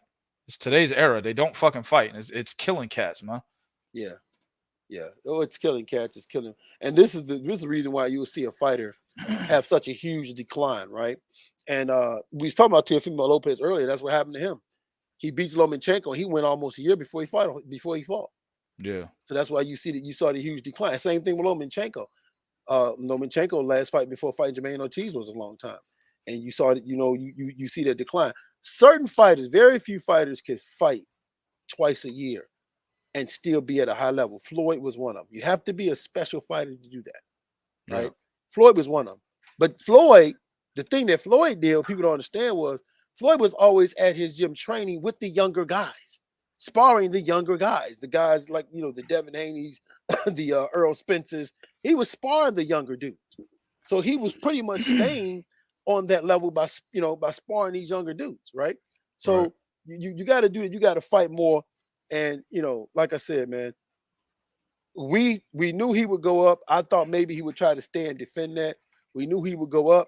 It's today's era. They don't fucking fight. It's killing cats, man. Yeah. Yeah. Oh, it's killing cats. It's killing. And this is the reason why you will see a fighter have such a huge decline, right? And we was talking about Teofimo Lopez earlier. That's what happened to him. He beats Lomachenko. He went almost a year before he fought. Yeah. So that's why you saw the huge decline. Same thing with Lomachenko. Lomachenko last fight before fighting Jermaine Ortiz was a long time. And you saw that, you see that decline. Certain fighters, very few fighters can fight twice a year and still be at a high level. Floyd was one of them. You have to be a special fighter to do that, right? Yeah. Floyd was one of them. But Floyd, the thing that Floyd did, people don't understand, was Floyd was always at his gym training with the younger guys, sparring the younger guys, the guys like, the Devin Haneys, the Earl Spencers. He was sparring the younger dudes. So he was pretty much staying on that level by sparring these younger dudes, right? So right. You got to do it. You got to fight more. And, like I said, man, we knew he would go up. I thought maybe he would try to stay and defend that. We knew he would go up.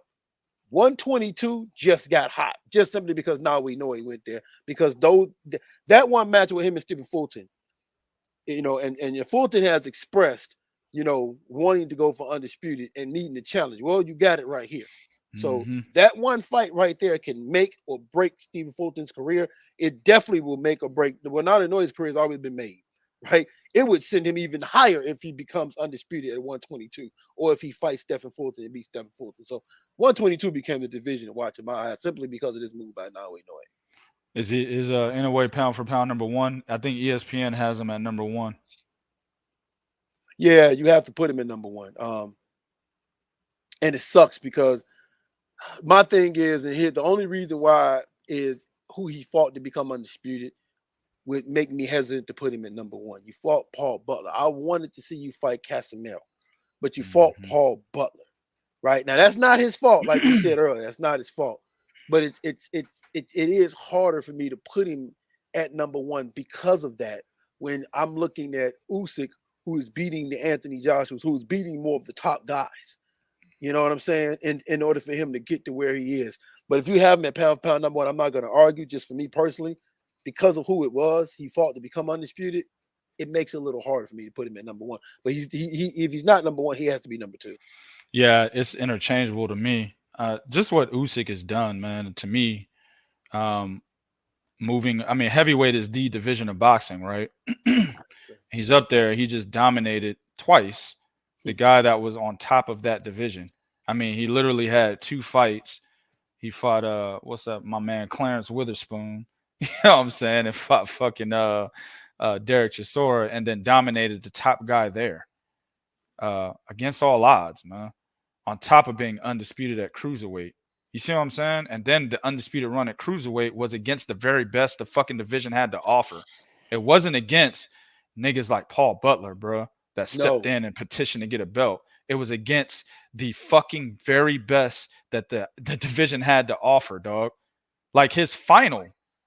122 just got hot, just simply because now we know he went there. Because that one match with him and Stephen Fulton, and Fulton has expressed, wanting to go for Undisputed and needing the challenge. Well, you got it right here. So that one fight right there can make or break Stephen Fulton's career. It definitely will make or break. Well, Naoya Inoue's career has always been made, right? It would send him even higher if he becomes undisputed at 122, or if he fights Stephen Fulton and beats Stephen Fulton. So 122 became the division to watch in my eyes simply because of this move by Naoya Inoue. Is Inoue pound for pound #1? I think ESPN has him at #1. Yeah, you have to put him in #1. And it sucks because my thing is, and here the only reason why is who he fought to become undisputed would make me hesitant to put him at #1. You fought Paul Butler. I wanted to see you fight Casimiro, but you fought Paul Butler, right? Now that's not his fault, like you said earlier. That's not his fault, but it is harder for me to put him at #1 because of that. When I'm looking at Usyk, who is beating the Anthony Joshua's, who is beating more of the top guys. You know what I'm saying? In order for him to get to where he is. But if you have him at pound for pound #1, I'm not going to argue. Just for me personally, because of who it was, he fought to become undisputed. It makes it a little harder for me to put him at #1. But if he's not #1, he has to be #2. Yeah, it's interchangeable to me. Just what Usyk has done, man. To me, heavyweight is the division of boxing, right? He's up there. He just dominated twice the guy that was on top of that division. I mean, he literally had 2 fights. He fought my man Clarence Witherspoon, you know what I'm saying, and fought fucking Derek Chisora, and then dominated the top guy there against all odds, man, on top of being undisputed at cruiserweight. You see what I'm saying? And then the undisputed run at cruiserweight was against the very best the fucking division had to offer. It wasn't against niggas like Paul Butler, bro, that stepped in and petitioned to get a belt. It was against the fucking very best that the division had to offer, dog. Like his final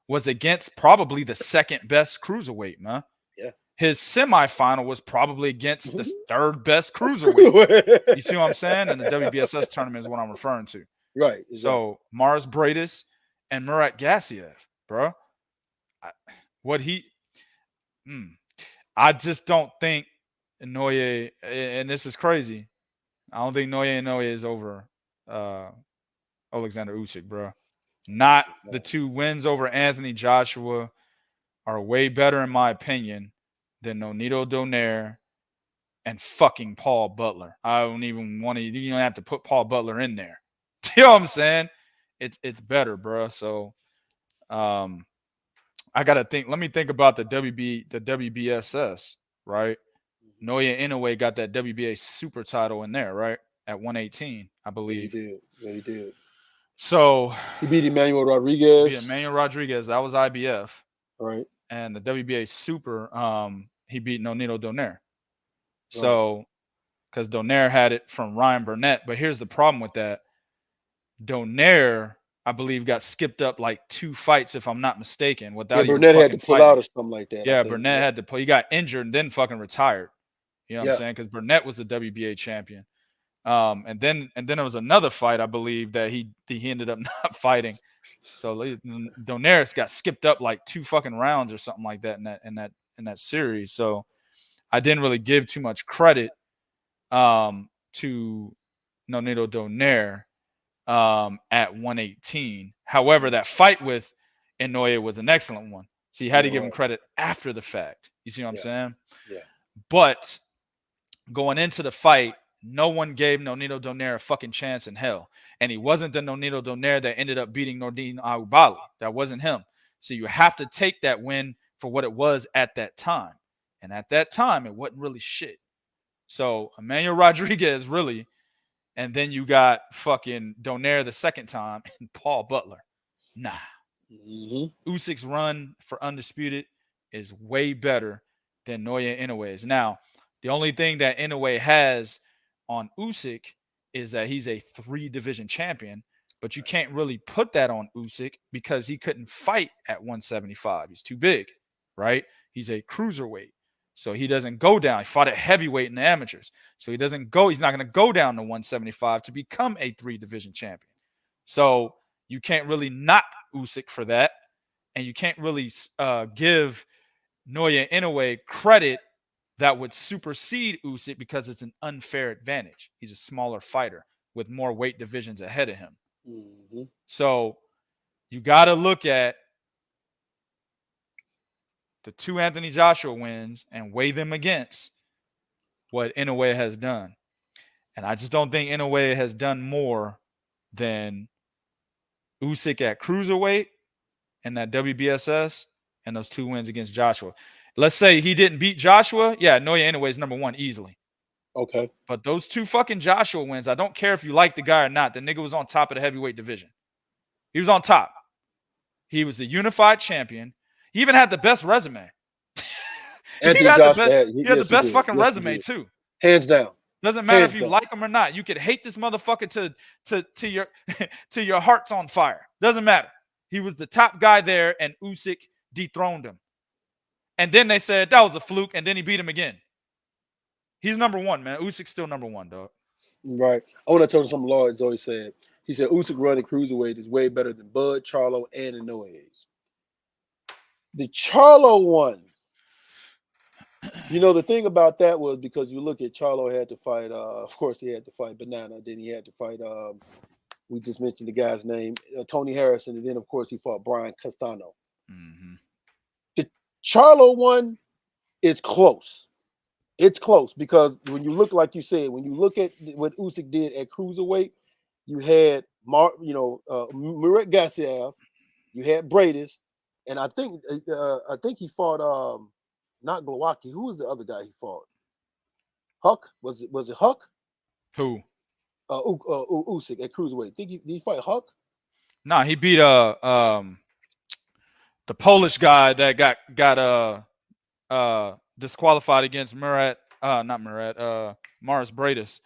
was against probably the second best cruiserweight, man. Yeah. His semifinal was probably against the third best cruiserweight. You see what I'm saying? And the WBSS tournament is what I'm referring to. Right. Exactly. So Mars Bradis and Murat Gassiev, bro. I just don't think Inoue, and this is crazy. I don't think Naoya Inoue is over Alexander Usyk, bro. Not the 2 wins over Anthony Joshua are way better, in my opinion, than Nonito Donaire and fucking Paul Butler. I don't even want to. You don't have to put Paul Butler in there. You know what I'm saying? It's better, bro. So, I gotta think. Let me think about the WBSS, right? Naoya Inoue got that WBA super title in there, right? At 118, I believe. Yeah, he did. So he beat Emmanuel Rodriguez. That was IBF. Right. And the WBA super, he beat Nonito Donaire. So, because Donaire had it from Ryan Burnett. But here's the problem with that. Donaire, I believe, got skipped up like 2 fights, if I'm not mistaken. Without Burnett had to pull out or something like that. Yeah, Burnett had to pull. He got injured and then fucking retired. You know what I'm saying? Because Burnett was the WBA champion. And then there was another fight, I believe, that he ended up not fighting. So Donaire got skipped up like 2 fucking rounds or something like that in that series. So I didn't really give too much credit to Nonito Donaire at 118. However, that fight with Inoue was an excellent one. So you had to give him credit after the fact. You see what I'm saying? Yeah. But going into the fight, no one gave Nonito Donaire a fucking chance in hell. And he wasn't the Nonito Donaire that ended up beating Nordine Aubali. That wasn't him. So you have to take that win for what it was at that time. And at that time, it wasn't really shit. So Emmanuel Rodriguez, really. And then you got fucking Donaire the second time and Paul Butler. Nah. Usyk's run for Undisputed is way better than Naoya Inoue's. Now, the only thing that Inoue has on Usyk is that he's a 3-division champion, but you can't really put that on Usyk because he couldn't fight at 175. He's too big, right? He's a cruiserweight. So he doesn't go down. He fought at heavyweight in the amateurs. So he's not going to go down to 175 to become a 3-division champion. So you can't really knock Usyk for that. And you can't really give Naoya Inoue credit that would supersede Usyk because it's an unfair advantage. He's a smaller fighter with more weight divisions ahead of him. So you got to look at the 2 Anthony Joshua wins and weigh them against what Inoue has done. And I just don't think Inoue has done more than Usyk at cruiserweight and that WBSS and those 2 wins against Joshua. Let's say he didn't beat Joshua. Yeah, Naoya Inoue is number 1 easily. Okay. But those 2 fucking Joshua wins, I don't care if you like the guy or not. The nigga was on top of the heavyweight division. He was on top. He was the unified champion. He even had the best resume. He had the best fucking resume too. Hands down. Doesn't matter if you like him or not. You could hate this motherfucker to your heart's on fire. Doesn't matter. He was the top guy there, and Usyk dethroned him. And then they said that was a fluke, and then he beat him again. He's number 1, man. Usyk's still number 1, dog. Right. I want to tell you something Lloyd's always said. He said Usyk running cruiserweight is way better than Bud, Charlo, and Inoue's. The Charlo one, the thing about that was because you look at Charlo had to fight, of course, he had to fight Banana. Then he had to fight, we just mentioned the guy's name, Tony Harrison. And then, of course, he fought Brian Castano. The Charlo one is close. It's close because when you look, like you said, when you look at what Usyk did at cruiserweight, you had Murat Gassiev, you had Bradis, and I think he fought not Glowacki. Who was the other guy he fought? Huck? Was it Huck? Who? Usyk at cruiserweight. Did he fight Huck? Nah, he beat the Polish guy that got disqualified against Murat. Not Murat. Maris Bradis.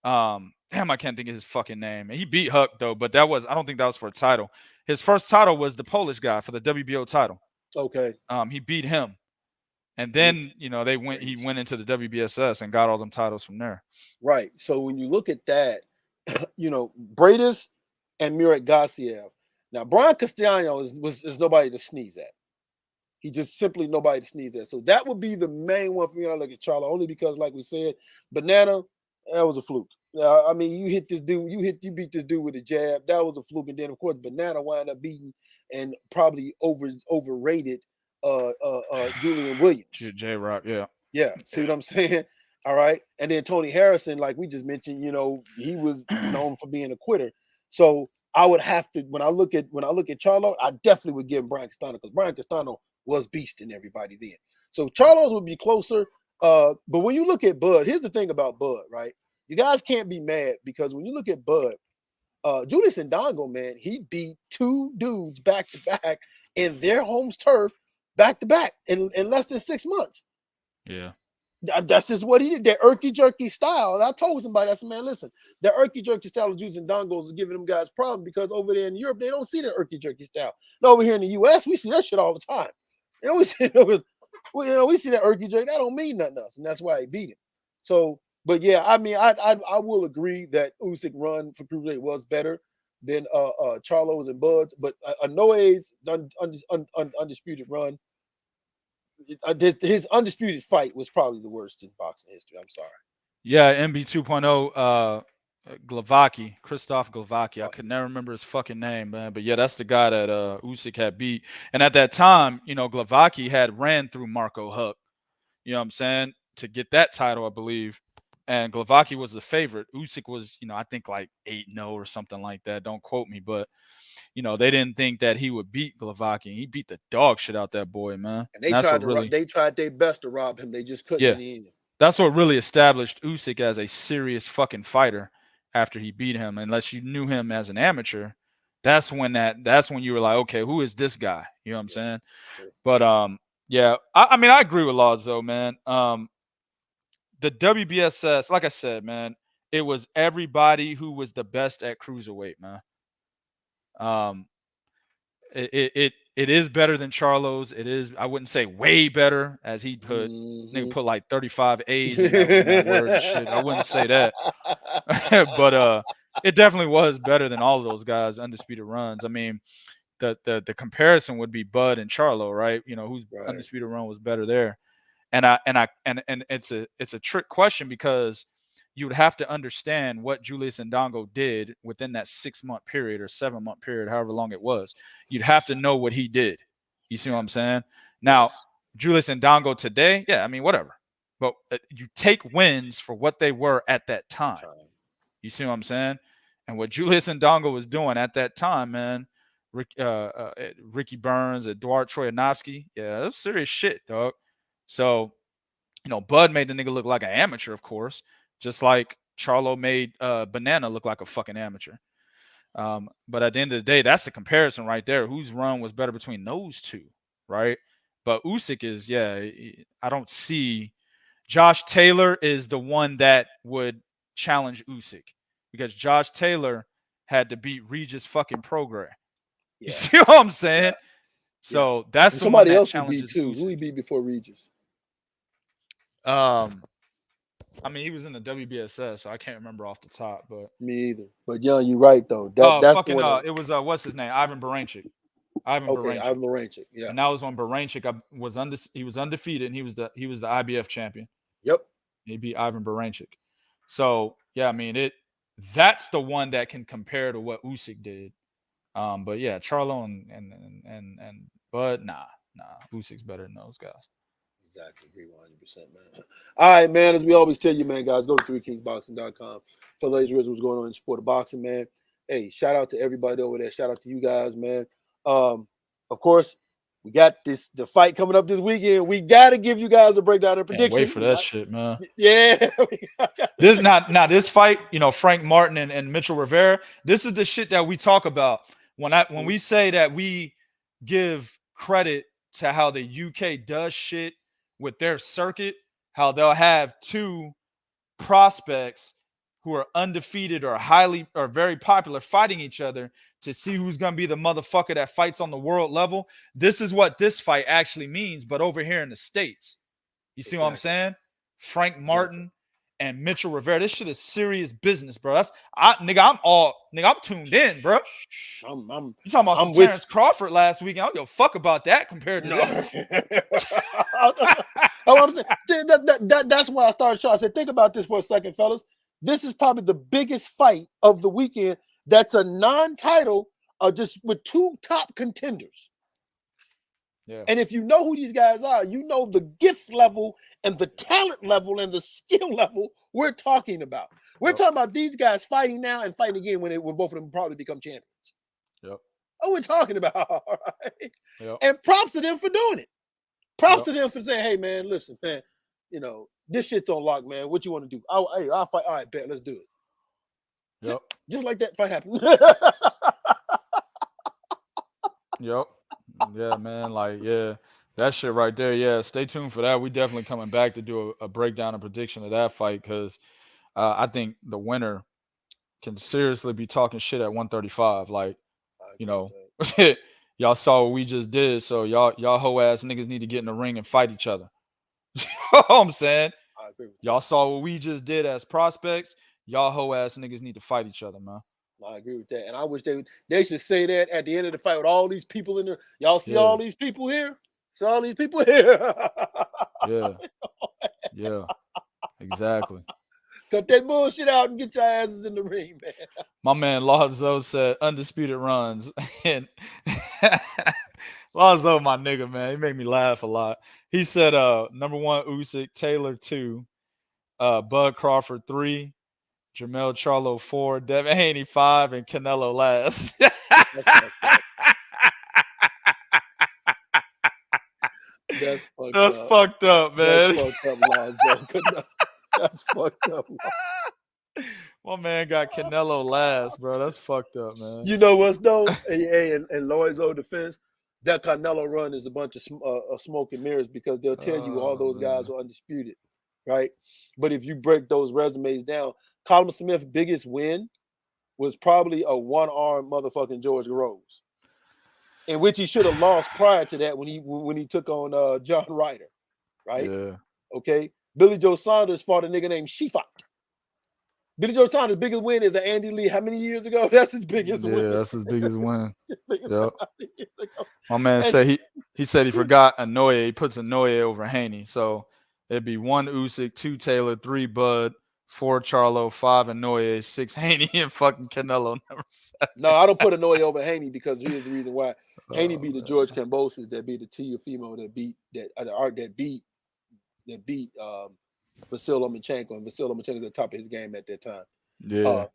Damn, I can't think of his fucking name. He beat Huck though, but I don't think that was for a title. His first title was the Polish guy for the WBO title. Okay. He beat him. And then, he went into the WBSS and got all them titles from there. Right. So when you look at that, Bradis and Murat Gassiev. Now, Brian Castellano is nobody to sneeze at. He just simply nobody to sneeze at. So that would be the main one for me when I look at Charlo, only because, like we said, Banana, that was a fluke. I mean, you hit this dude, you beat this dude with a jab. That was a fluke. And then, of course, Banana wound up beating and probably overrated Julian Williams. J-Rock, yeah. Yeah. See what I'm saying? All right. And then Tony Harrison, like we just mentioned, he was known for being a quitter. So I would have to, when I look at Charlo, I definitely would give him Brian Castano, because Brian Castano was beasting everybody then. So Charlo's would be closer. But when you look at Bud, here's the thing about Bud, right? You guys can't be mad, because when you look at Bud, Julius Ndongo, man, he beat two dudes back to back in their home turf back to back in less than 6 months. Yeah. That's just what he did. That irky jerky style. And I told somebody, I said, man, listen, the irky jerky style of Julius Ndongo is giving them guys problems, because over there in Europe, they don't see that irky jerky style. No, over here in the US, we see that shit all the time. We see that irky jerky. That don't mean nothing else. And that's why he beat him. So, but yeah, I mean, I will agree that Usyk run for cruiserweight was better than Charlo's and Bud's, but Inoue's undisputed run, his undisputed fight was probably the worst in boxing history. I'm sorry. Yeah, MB 2.0, Glowacki, Krzysztof Glowacki. I could never remember his fucking name, man. But yeah, that's the guy that Usyk had beat. And at that time, Glowacki had ran through Marco Huck, you know what I'm saying, to get that title, I believe. And Glowacki was the favorite. Usyk was, I think like 8-0 or something like that. Don't quote me, but they didn't think that he would beat Glowacki. He beat the dog shit out that boy, man. And they tried their best to rob him. They just couldn't. Yeah, that's what really established Usyk as a serious fucking fighter after he beat him. Unless you knew him as an amateur, that's when you were like, okay, who is this guy? You know what I'm saying? Sure. But yeah, I mean, I agree with Laws though, man. The WBSS, like I said, man, it was everybody who was the best at cruiserweight, man. It is better than Charlo's. It is, I wouldn't say way better, as he put nigga put like 35 A's in that word and shit. I wouldn't say that. But it definitely was better than all of those guys' undisputed runs. I mean, the comparison would be Bud and Charlo, right? Whose undisputed run was better there. And it's a trick question, because you would have to understand what Julius Ndongo did within that 6-month period or 7-month period, however long it was. You'd have to know what he did. You see what I'm saying? Now, Julius Ndongo today, yeah, I mean, whatever. But you take wins for what they were at that time. You see what I'm saying? And what Julius Ndongo was doing at that time, man, Ricky Burns, Eduard Troyanovsky, yeah, that's serious shit, dog. So, Bud made the nigga look like an amateur, of course, just like Charlo made Banana look like a fucking amateur. But at the end of the day, that's the comparison right there. Whose run was better between those two, right? But Usyk is, I don't see. Josh Taylor is the one that would challenge Usyk, because Josh Taylor had to beat Regis fucking Prograis. You see what I'm saying? Yeah. So that's the somebody one that else would beat too. Usyk. Who he beat before Regis? I mean, he was in the WBSS, so I can't remember off the top. But me either. But yeah, you're right though. That's fucking. It was what's his name? Ivan Baranchyk. Ivan Baranchyk. Yeah. And that was when Baranchyk he was undefeated, and he was the IBF champion. Yep. He beat Ivan Baranchyk. So yeah, I mean that's the one that can compare to what Usyk did. But yeah, Charlo and Bud, nah, Usyk's better than those guys. Exactly, agree 100%, man. All right, man. As we always tell you, man, guys, go to 3kingsboxing.com for the latest what's going on in the sport of boxing, man. Hey, shout out to everybody over there. Shout out to you guys, man. Of course, We got the fight coming up this weekend. We got to give you guys a breakdown and prediction. Wait for that shit, man. Yeah. This fight, Frank Martin and Mitchell Rivera, this is the shit that we talk about. When we say that we give credit to how the UK does shit with their circuit, how they'll have two prospects who are undefeated or very popular fighting each other to see who's going to be the motherfucker that fights on the world level. This is what this fight actually means, but over here in the States. You see what I'm saying? Frank Martin and Mitchell Rivera. This shit is serious business, bro. I'm tuned in, bro. You talking about some Terrence Crawford last week? I don't give a fuck about that compared to this. I'm saying, that's why I started showing. I said, think about this for a second, fellas. This is probably the biggest fight of the weekend. That's a non-title, just with two top contenders. Yeah. And if you know who these guys are, you know the gift level and the talent level and the skill level we're talking about. We're talking about these guys fighting now and fighting again when both of them probably become champions. Yep. Oh, we're talking about, right? Yep. And props to them for doing it. Props to them for saying, hey, man, listen, man, this shit's on lock, man. What you want to do? I'll fight. All right, bet. Let's do it. Yep. Just like that fight happened. Yep. Yeah, man. That shit right there. Yeah, stay tuned for that. We definitely coming back to do a breakdown and prediction of that fight because I think the winner can seriously be talking shit at 135. Y'all saw what we just did, so y'all hoe ass niggas need to get in the ring and fight each other. You know what I'm saying? I agree with y'all saw what we just did as prospects. Y'all hoe ass niggas need to fight each other, man. I agree with that, and I wish they should say that at the end of the fight with all these people in there. Y'all see all these people here? See all these people here? Yeah, exactly. Cut that bullshit out and get your asses in the ring, man. My man Lazo said Undisputed runs. And Lazo, my nigga, man. He made me laugh a lot. He said number 1, Usyk, Taylor 2, Bud Crawford 3, Jermell Charlo 4, Devin Haney 5, and Canelo last. That's fucked up, man. That's fucked up, Lazo. That's fucked up. My man got Canelo last, bro. That's fucked up, man. You know what's though? And Lloyd's old defense, that Canelo run is a bunch of smoke and mirrors because they'll tell you all those guys are undisputed, right? But if you break those resumes down, Colin Smith's biggest win was probably a one-arm motherfucking George Rose, in which he should have lost prior to that when he took on John Ryder, right? Yeah. Okay. Billy Joe Saunders fought a nigga named Shifat. Billy Joe Saunders' biggest win is an Andy Lee. How many years ago? That's his biggest win. Yeah, that's his biggest win. Yep. My man said he said he forgot Inoue. He puts Inoue over Haney. So it'd be 1 Usyk, 2 Taylor, 3 Bud, 4 Charlo, 5 Inoue, 6 Haney, and fucking Canelo number 7. No, I don't put Inoue over Haney because here's the reason why. Haney beat the George Kambosos, that beat the Teofimo, that beat Vasil Lomachenko, and Vasil Lomachenko is at the top of his game at that time. Yeah.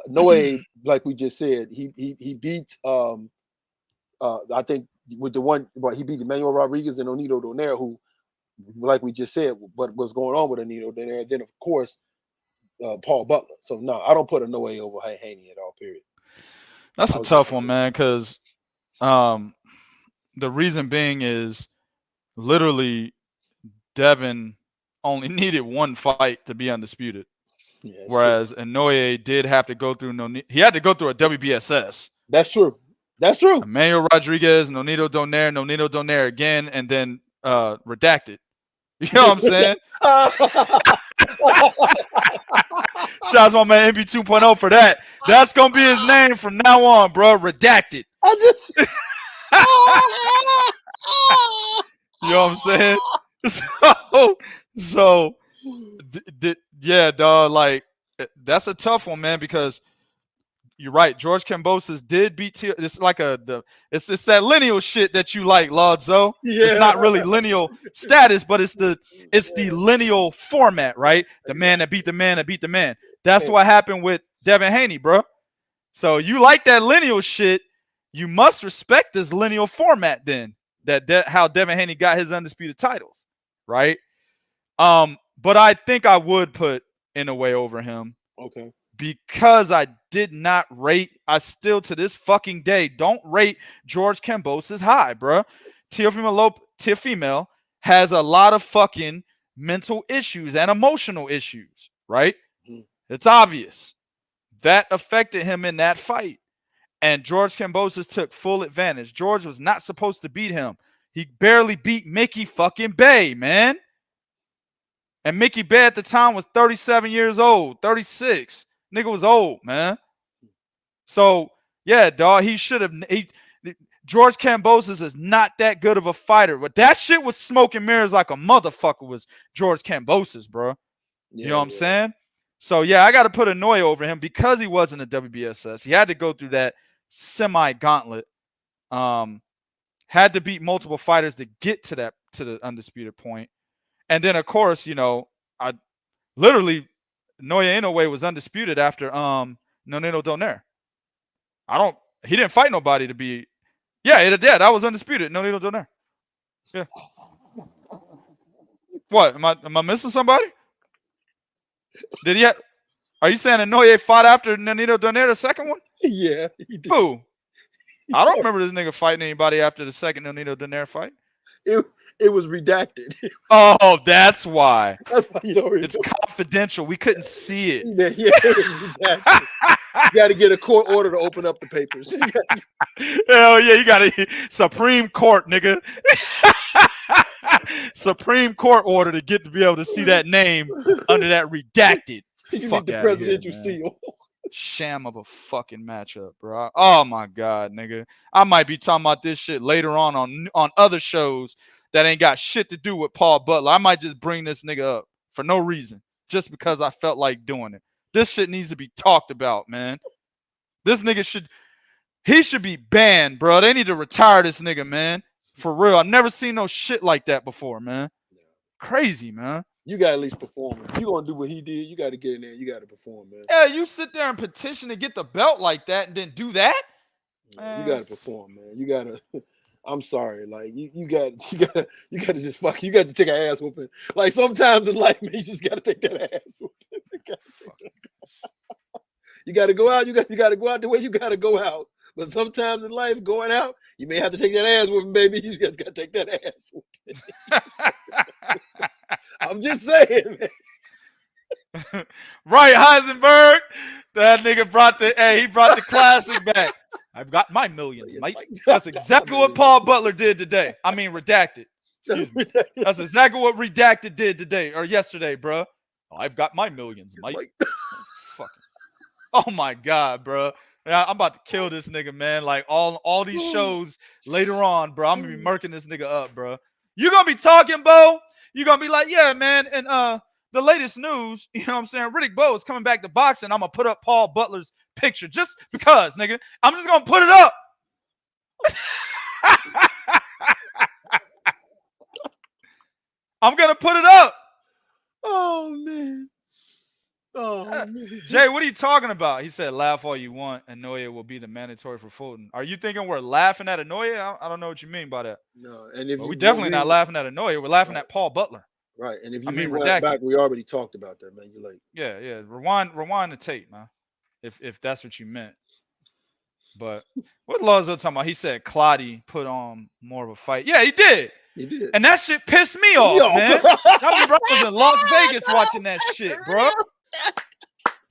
Noe, like we just said, he beats I think with the one, but he beat Emmanuel Rodriguez and Onito Donaire, who, like we just said, what was going on with Onito Donaire. Then of course Paul Butler. So no, I don't put a Noe over Haney at all. Period. That's a tough one, man, because the reason being is literally Devin only needed one fight to be undisputed. Yeah, whereas Inoue did have to go through he had to go through a WBSS. That's true. That's true. Emmanuel Rodriguez, Nonito Donaire again, and then redacted. You know what I'm saying? Shouts my man MB 2.0 for that. That's gonna be his name from now on, bro. Redacted. I just you know what I'm saying? So yeah, dog, like that's a tough one, man, because you're right. George Kambosos did beat it's like it's that lineal shit that you like, Lodzo. Yeah. It's not really lineal status, but it's the lineal format, right? The man that beat the man that beat the man. That's what happened with Devin Haney, bro. So you like that lineal shit, you must respect this lineal format then. how Devin Haney got his undisputed titles, right? But I think I would put Inoue over him. Okay. Because I did not rate, I still to this fucking day don't rate George Kambosos high, bro. Teofimo has a lot of fucking mental issues and emotional issues, right? Mm-hmm. It's obvious. That affected him in that fight. And George Kambosos took full advantage. George was not supposed to beat him. He barely beat Mickey fucking Bay, man. And Mickey Bay at the time was 37 years old, 36. Nigga was old, man. So, yeah, dog, he should have. George Kambosos is not that good of a fighter. But that shit was smoke and mirrors like a motherfucker was George Kambosos, bro. You know what I'm saying? So, yeah, I got to put Inoue over him because he wasn't a WBSS. He had to go through that semi-gauntlet. Had to beat multiple fighters to get to the undisputed point. And then, of course, you know, I literally – Naoya Inoue was undisputed after Nonito Donaire. He didn't fight nobody to be. Yeah, it did. I was undisputed. Nonito Donaire. Yeah. What? Am I missing somebody? Did he? Are you saying Inoue fought after Nonito Donaire the second one? Yeah, he did. Who? I don't remember this nigga fighting anybody after the second Nonito Donaire fight. It was redacted. Oh, that's why. That's why you don't. It's confidential. We couldn't see it. Yeah, it was redacted. You got to get a court order to open up the papers. Hell yeah, you got to Supreme Court, nigga. Supreme Court order to be able to see that name under that redacted. You need the presidential seal. Sham of a fucking matchup, bro. Oh my god, nigga. I might be talking about this shit later on other shows that ain't got shit to do with Paul Butler. I might just bring this nigga up for no reason, just because I felt like doing it. This shit needs to be talked about, man. This nigga should be banned, bro. They need to retire this nigga, man. For real. I've never seen no shit like that before, man. Crazy, man. You got to at least perform. If you're going to do what he did, you got to get in there. You got to perform, man. Yeah, you sit there and petition to get the belt like that and then do that? You got to perform, man. You got to. I'm sorry. Like, you got to just fuck. You got to take an ass whooping. Like, sometimes in life, man, you just got to take that ass whooping. You got to go out. You got to go out the way you got to go out. But sometimes in life, going out, you may have to take that ass whooping, baby. You just got to take that ass whooping. I'm just saying, man. Right, Heisenberg. That nigga brought the classic back. I've got my millions, mate. That's exactly what Paul Butler did today. I mean, redacted. That's exactly what redacted did today or yesterday, bro. I've got my millions, mate. Fuck. Oh my god, bro. I'm about to kill this nigga, man. Like all these shows later on, bro. I'm gonna be murking this nigga up, bro. You gonna be talking, Bo? You gonna be like, yeah, man, and the latest news, you know what I'm saying? Riddick Bowe is coming back to boxing. I'm gonna put up Paul Butler's picture just because, nigga. I'm just gonna put it up. I'm gonna put it up. Oh man. Oh man. Jay, what are you talking about? He said, laugh all you want, and Inoue will be the mandatory for Fulton. Are you thinking we're laughing at Inoue? I don't know what you mean by that. No, and if we're definitely not laughing at Inoue. We're laughing at Paul Butler. Right, and if you rewind back, we already talked about that, man. You're like, yeah. Rewind the tape, man. If that's what you meant. But what Lazo talking about? He said Clotty put on more of a fight. Yeah, he did. He did. And that shit pissed me off, man. I was in Las Vegas watching that shit, bro.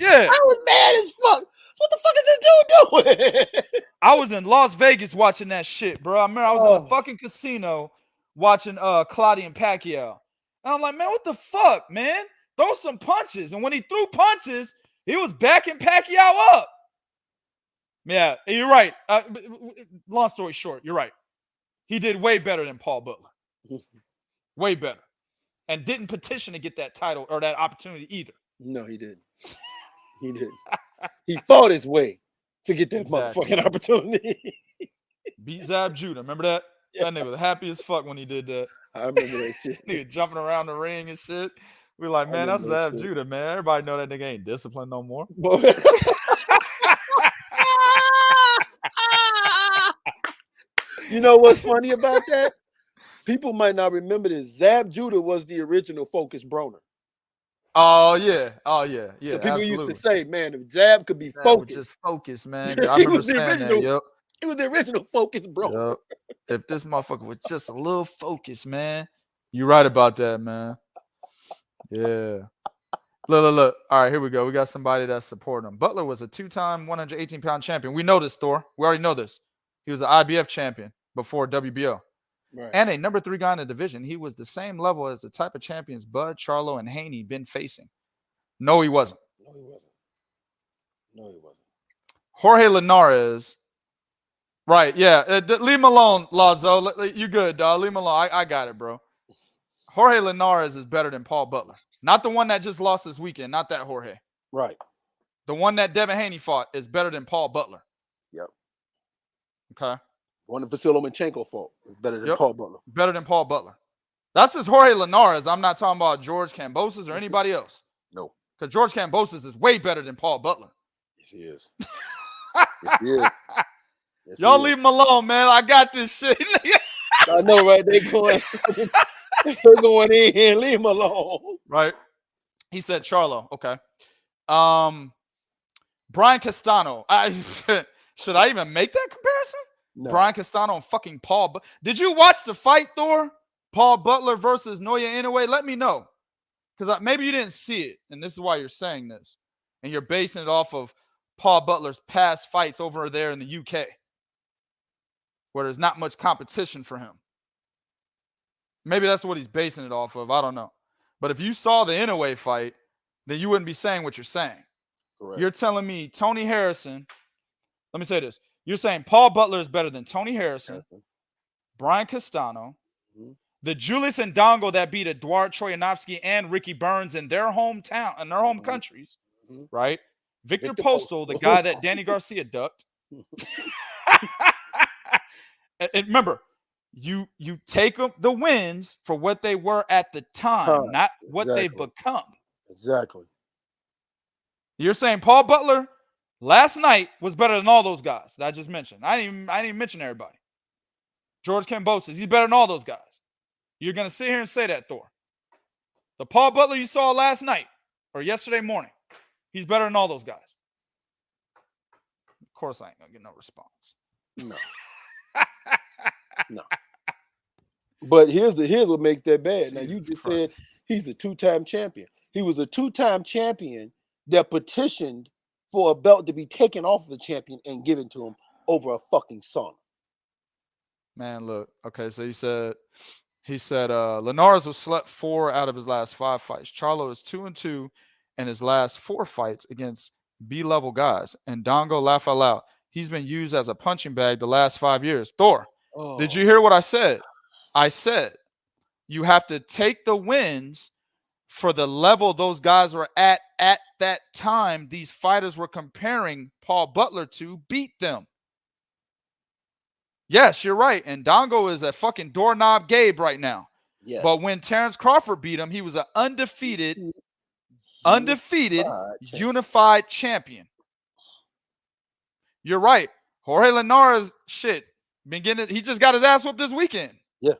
Yeah. I was mad as fuck. What the fuck is this dude doing? I was in Las Vegas watching that shit, bro. I remember I was in a fucking casino watching Clotty and Pacquiao. And I'm like, man, what the fuck, man? Throw some punches. And when he threw punches, he was backing Pacquiao up. Yeah, you're right. Long story short, you're right. He did way better than Paul Butler. Way better. And didn't petition to get that title or that opportunity either. No, he didn't. He didn't. He fought his way to get that motherfucking opportunity. Beat Zab Judah. Remember that? Yeah. That nigga was happy as fuck when he did that. I remember that shit. Nigga jumping around the ring and shit. We like, man, that's Zab Judah, man. Everybody know that nigga ain't disciplined no more. You know what's funny about that? People might not remember this. Zab Judah was the original Focus Broner. Oh yeah. So people absolutely. used to say, man, if Zab could be focused, just focus, man. I remember saying original, that. Yep. It was the original Focus Broner. Yep. If this motherfucker was just a little focused, man. You're right about that, man. Yeah. Look. All right, here we go. We got somebody that's supporting him. Butler was a 2-time 118-pound champion. We know this, Thor. We already know this. He was an IBF champion before WBO. Right. And a number 3 guy in the division. He was the same level as the type of champions Bud, Charlo, and Haney been facing. No, he wasn't. No, he wasn't. Jorge Linares. Right, yeah. Leave him alone, Lazo. You good, dog. Leave him alone. I got it, bro. Jorge Linares is better than Paul Butler. Not the one that just lost this weekend. Not that Jorge. Right. The one that Devin Haney fought is better than Paul Butler. Yep. Okay. The one that Vasily Lomachenko fought is better than Paul Butler. Better than Paul Butler. That's just Jorge Linares. I'm not talking about George Kambosos or anybody else. No. Because George Kambosos is way better than Paul Butler. Yes, he is. Yes, he is. Yes, y'all leave him alone, man. I got this shit. I know, right? They're going in here. Leave him alone. Right. He said Charlo. Okay. Brian Castano. Should I even make that comparison? No. Brian Castano and fucking Paul. Did you watch the fight, Thor? Paul Butler versus Naoya Inoue? Let me know. Because maybe you didn't see it, and this is why you're saying this. And you're basing it off of Paul Butler's past fights over there in the UK, where there's not much competition for him. Maybe that's what he's basing it off of. I don't know. But if you saw the Inoue fight, then you wouldn't be saying what you're saying. Correct. You're telling me Tony Harrison. Let me say this. You're saying Paul Butler is better than Tony Harrison, Brian Castano, the Julius Ndongo that beat Eduard Troyanovsky and Ricky Burns in their hometown, in their home countries, right? Victor Postal, the guy that Danny Garcia ducked. And remember, you take them the wins for what they were at the time, not what they've become. Exactly. You're saying Paul Butler last night was better than all those guys that I just mentioned. I didn't even mention everybody. George Kambosos, he's better than all those guys. You're gonna sit here and say that, Thor. The Paul Butler you saw last night or yesterday morning, he's better than all those guys. Of course, I ain't gonna get no response. No. No. But here's what makes that bad. Now, you just said he's a 2-time champion. He was a 2-time champion that petitioned for a belt to be taken off the champion and given to him over a fucking sauna. Man, look. Okay, so he said Linares was slept 4 out of his last 5 fights. Charlo is 2-2 in his last 4 fights against B-level guys. And Dongo laugh out loud. He's been used as a punching bag the last 5 years. Thor, did you hear what I said? I said you have to take the wins for the level those guys were at that time. These fighters were comparing Paul Butler to beat them. Yes, you're right. And Dongo is a fucking doorknob Gabe right now. Yes. But when Terrence Crawford beat him, he was an undefeated unified champion. You're right. Jorge Linares, he just got his ass whooped this weekend. Yeah.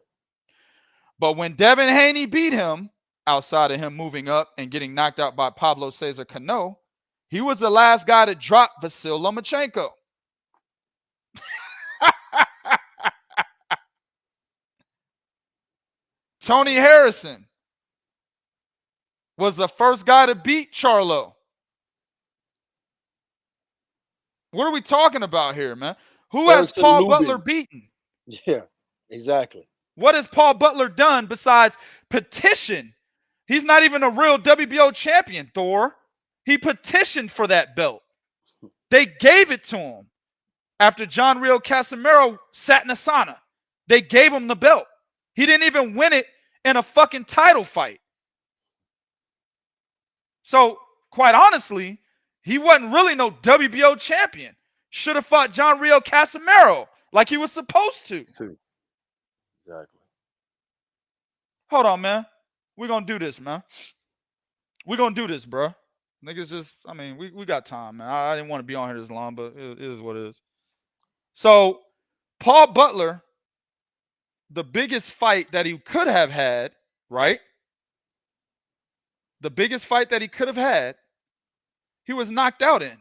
But when Devin Haney beat him, outside of him moving up and getting knocked out by Pablo Cesar Cano, he was the last guy to drop Vasily Lomachenko. Tony Harrison was the first guy to beat Charlo. What are we talking about here, man? Who has Paul Butler beaten? Yeah, exactly. What has Paul Butler done besides petition? He's not even a real WBO champion, Thor. He petitioned for that belt. They gave it to him after John Rio Casimiro sat in a sauna. They gave him the belt. He didn't even win it in a fucking title fight. So, quite honestly, he wasn't really no WBO champion. Should have fought John Rio Casimiro like he was supposed to. Exactly. Hold on, man. We're going to do this, man. We're going to do this, bro. Niggas just, I mean, we got time, man. I didn't want to be on here this long, but it is what it is. So, Paul Butler the biggest fight that he could have had, right? The biggest fight that he could have had, he was knocked out in.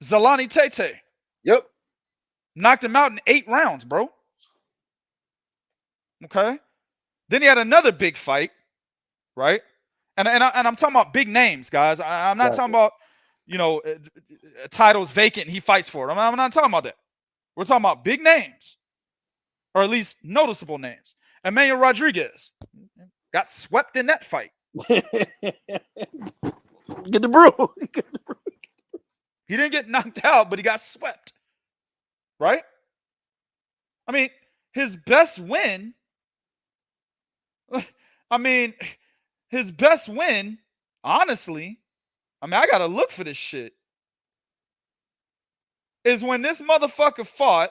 Zolani Tete. Yep. Knocked him out in 8 rounds, bro. Okay. Then he had another big fight, right? And I'm talking about big names, guys. I'm not talking about, you know, titles vacant. He fights for it. I'm not talking about that. We're talking about big names, or at least noticeable names. Emmanuel Rodriguez got swept in that fight. Get the brew. He didn't get knocked out, but he got swept. Right? I mean, his best win. Honestly, I gotta look for this shit. Is when this motherfucker fought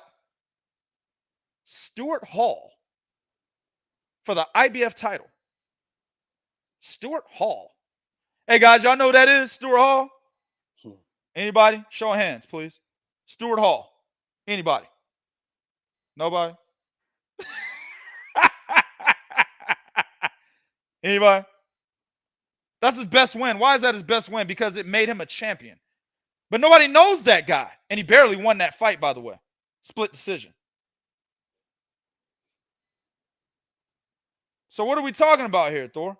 Stuart Hall for the IBF title. Stuart Hall. Hey guys, y'all know who that is? Stuart Hall? Anybody? Show of hands, please. Stuart Hall. Anybody? Nobody? Anybody? That's his best win. Why is that his best win? Because it made him a champion. But nobody knows that guy. And he barely won that fight, by the way. Split decision. So what are we talking about here, Thor?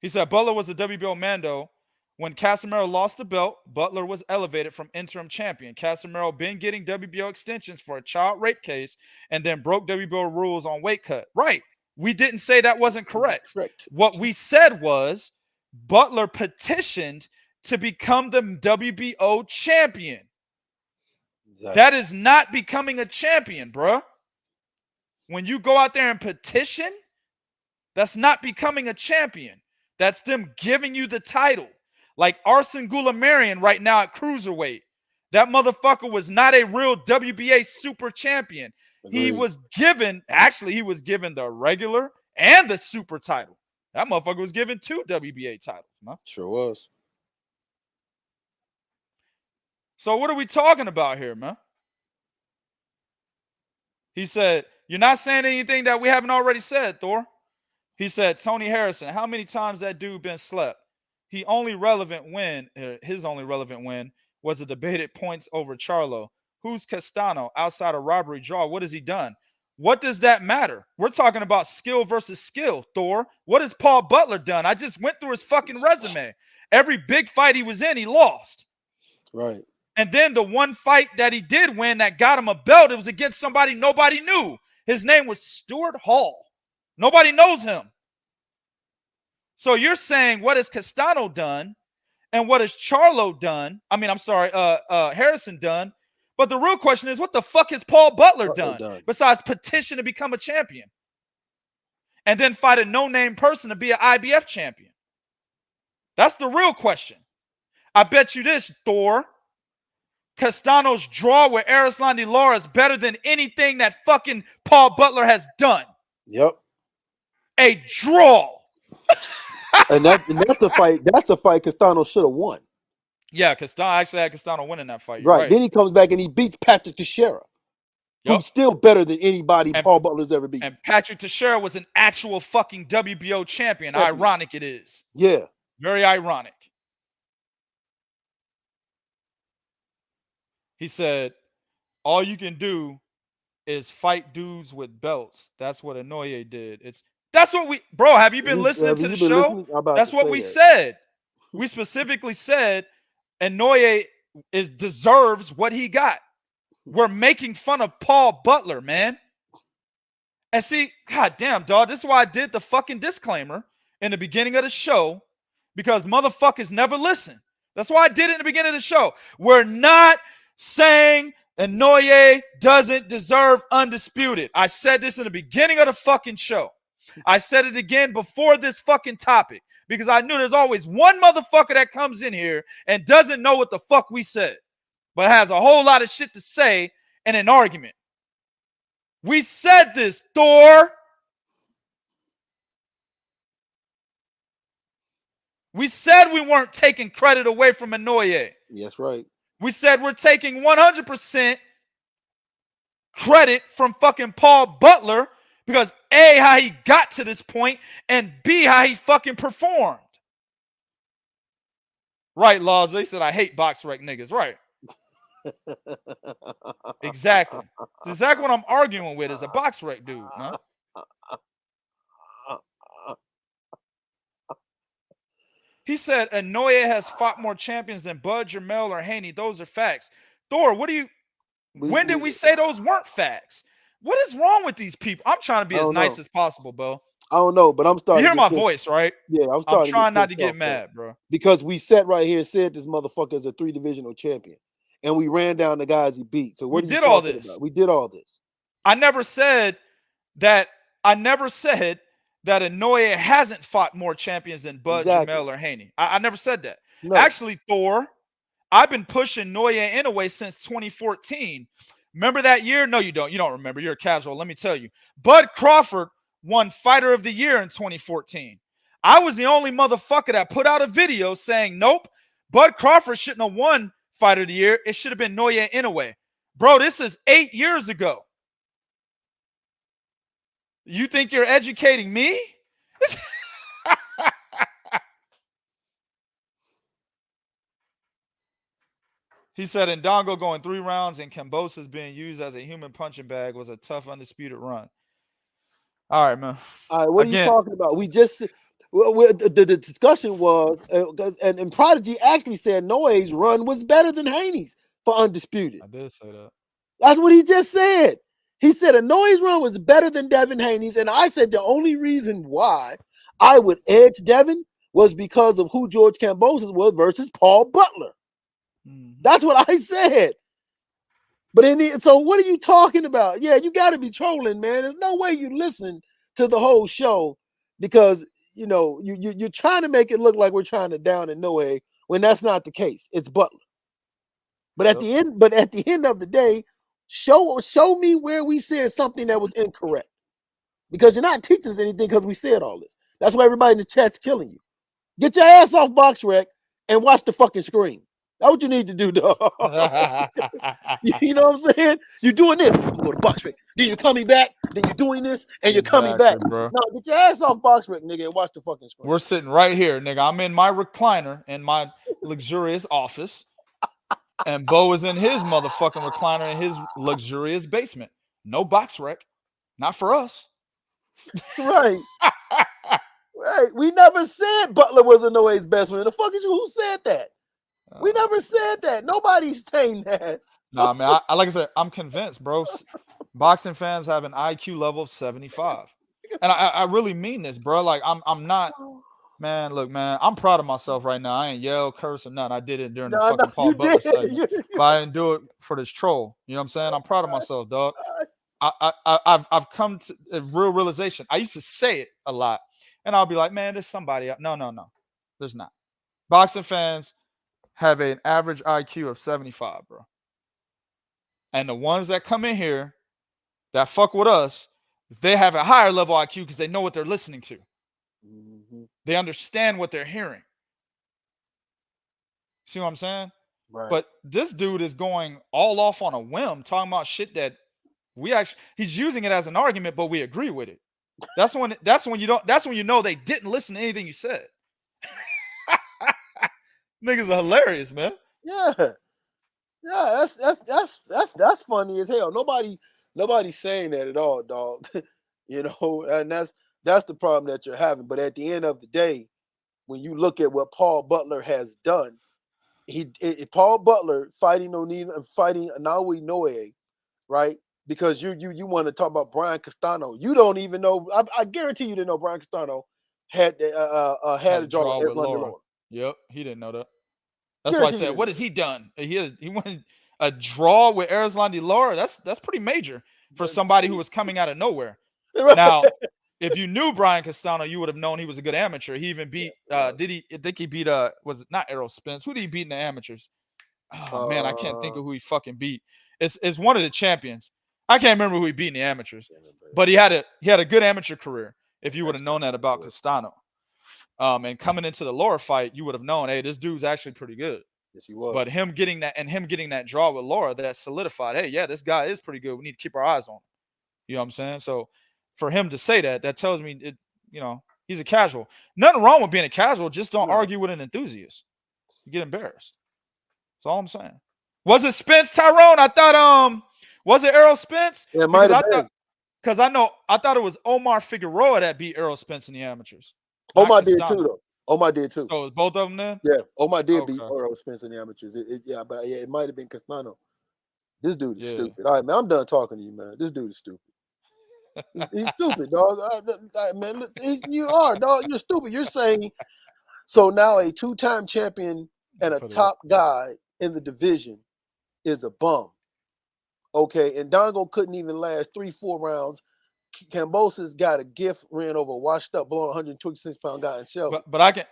He said Butler was a WBO Mando. When Casemiro lost the belt, Butler was elevated from interim champion. Casemiro been getting WBO extensions for a child rape case and then broke WBO rules on weight cut. Right. We didn't say that wasn't correct. What we said was Butler petitioned to become the WBO champion. Exactly. That is not becoming a champion, bruh. When you go out there and petition, that's not becoming a champion. That's them giving you the title. Like Arsen Goulamirian right now at cruiserweight. That motherfucker was not a real WBA super champion. Agreed. He was given the regular and the super title. That motherfucker was given 2 WBA titles, man. Sure was. So what are we talking about here, man? He said, you're not saying anything that we haven't already said, Thor. He said, Tony Harrison, how many times that dude been slept? His only relevant win was a debated points over Charlo. Who's Castano outside of robbery draw? What has he done? What does that matter? We're talking about skill versus skill, Thor. What has Paul Butler done? I just went through his fucking resume. Every big fight he was in, he lost. Right. And then the one fight that he did win that got him a belt, it was against somebody nobody knew. His name was Stuart Hall. Nobody knows him. So you're saying what has Castano done and what has Charlo done? Harrison done. But the real question is, what the fuck has Paul Butler done besides petition to become a champion? And then fight a no-name person to be an IBF champion? That's the real question. I bet you this, Thor. Castano's draw with Arislan Lara is better than anything that fucking Paul Butler has done. Yep. A draw. and that's a fight. That's a fight Castano should have won. Yeah, I actually had Castano winning that fight. Right. Then he comes back and he beats Patrick Teixeira, who's still better than anybody Paul Butler's ever beat. And Patrick Teixeira was an actual fucking WBO champion. Ironic it is. Yeah. Very ironic. He said, all you can do is fight dudes with belts. That's what Inoue did. That's what we, bro, have you been listening to the show? That's what we said. We specifically said Inoue deserves what he got. We're making fun of Paul Butler, man. And see, goddamn, dog, this is why I did the fucking disclaimer in the beginning of the show, because motherfuckers never listen. That's why I did it in the beginning of the show. We're not saying Inoue doesn't deserve Undisputed. I said this in the beginning of the fucking show. I said it again before this fucking topic, because I knew there's always one motherfucker that comes in here and doesn't know what the fuck we said, but has a whole lot of shit to say in an argument. We said this, Thor. We said we weren't taking credit away from Inoue. Yes, right. We said we're taking 100% credit from fucking Paul Butler because A, how he got to this point, and B, how he fucking performed. Right, Laws. They said I hate box rec niggas. Right. Exactly. It's exactly what I'm arguing with is a box rec dude, man. He said Inoue has fought more champions than Bud, Jermell, or Haney. Those are facts. Thor, what do you... When did we say those weren't facts? What is wrong with these people? I'm trying to be as nice as possible, bro. I don't know, but I'm starting. You hear my voice, right? Yeah, I'm trying not to get mad, bro. Because we sat right here and said this motherfucker is a 3-divisional champion, and we ran down the guys he beat. So what did all this? About? We did all this. I never said that. I never said that Inoue hasn't fought more champions than Bud, Jermell, or Haney. I never said that. No. Actually, Thor, I've been pushing Naoya Inoue since 2014. Remember that year? No, you don't. You don't remember. You're a casual. Let me tell you. Bud Crawford won Fighter of the Year in 2014. I was the only motherfucker that put out a video saying, nope, Bud Crawford shouldn't have won Fighter of the Year. It should have been Naoya Inoue. Bro, this is 8 years ago. You think you're educating me? He said Ndongo going 3 rounds and Kambosos being used as a human punching bag was a tough, undisputed run. All right, man. All right, what are you talking about? We just the discussion was, and Prodigy actually said Noe's run was better than Haney's for Undisputed. I did say that. That's what he just said. He said Inoue's run was better than Devin Haney's, and I said the only reason why I would edge Devin was because of who George Kambosos was versus Paul Butler. That's what I said. But so what are you talking about? Yeah, you got to be trolling, man. There's no way you listen to the whole show because you know you're trying to make it look like we're trying to down Inoue when that's not the case. It's Butler. But at the end of the day, show me where we said something that was incorrect. Because you're not teaching us anything because we said all this. That's why everybody in the chat's killing you. Get your ass off BoxRec and watch the fucking screen. That's what you need to do, dog. You know what I'm saying? You're doing this. You go to BoxRec. Then you're coming back. Then you're doing this. And you're coming back. Bro. No, get your ass off BoxRec, nigga, and watch the fucking screen. We're sitting right here, nigga. I'm in my recliner in my luxurious office. And Bo is in his motherfucking recliner in his luxurious basement. No BoxRec. Not for us. Right. Right. We never said Butler was Inoue's best friend. The fuck is you? Who said that? We never said that. Nobody's saying that. Nah, man. I like I said, I'm convinced, bro. Boxing fans have an IQ level of 75. And I really mean this, bro. Like, I'm not, man, look, man, I'm proud of myself right now. I ain't yell, curse, or nothing. I did it during the fucking Paul Butler segment. But I didn't do it for this troll. You know what I'm saying? I'm proud of myself, dog. I've come to a real realization. I used to say it a lot. And I'll be like, man, there's somebody. No. There's not. Boxing fans have an average IQ of 75, bro. And the ones that come in here that fuck with us, they have a higher level IQ because they know what they're listening to. Mm-hmm. They understand what they're hearing. See what I'm saying? Right. But this dude is going all off on a whim, talking about shit that he's using it as an argument, but we agree with it. That's when you know they didn't listen to anything you said. Niggas are hilarious, man. Yeah. Yeah, that's funny as hell. Nobody's saying that at all, dog. You know, and that's the problem that you're having. But at the end of the day, when you look at what Paul Butler has done, Paul Butler fighting Naoya Inoue, right? Because you want to talk about Brian Castano. You don't even know. I guarantee you didn't know Brian Castano had a draw with Loma. Yep, he didn't know that. That's why I said, what has he done? He won a draw with Erislandy Lara. That's pretty major for somebody who was coming out of nowhere. Right. Now, if you knew Brian Castano, you would have known he was a good amateur. He even beat I think he beat was it not Errol Spence? Who did he beat in the amateurs? Oh man, I can't think of who he fucking beat. It's one of the champions. I can't remember who he beat in the amateurs. But he had a good amateur career if you would have known that about Castano. And coming into the lower fight, you would have known, hey, this dude's actually pretty good. Yes, he was. But him getting that draw with Laura, that solidified, hey, yeah, this guy is pretty good. We need to keep our eyes on him. You know what I'm saying? So for him to say that tells me he's a casual. Nothing wrong with being a casual. Just don't argue with an enthusiast. You get embarrassed. That's all I'm saying. Was it Spence Tyrone? I thought was it Errol Spence? Yeah, it might have been. Because I thought it was Omar Figueroa that beat Errol Spence in the amateurs. Omar did too, though. Omar did too. So both of them then? Yeah, Omar did beat Errol Spence in the amateurs. It might have been Castano. This dude is stupid. All right, man, I'm done talking to you, man. This dude is stupid. He's stupid, dog. Man, you are, dog. You're stupid. You're saying so now a 2-time champion and a top guy in the division is a bum. Okay, and Dongo couldn't even last 3-4 rounds. Kambosos got a gift, ran over a washed up, blown 126-pound guy in Shelby. But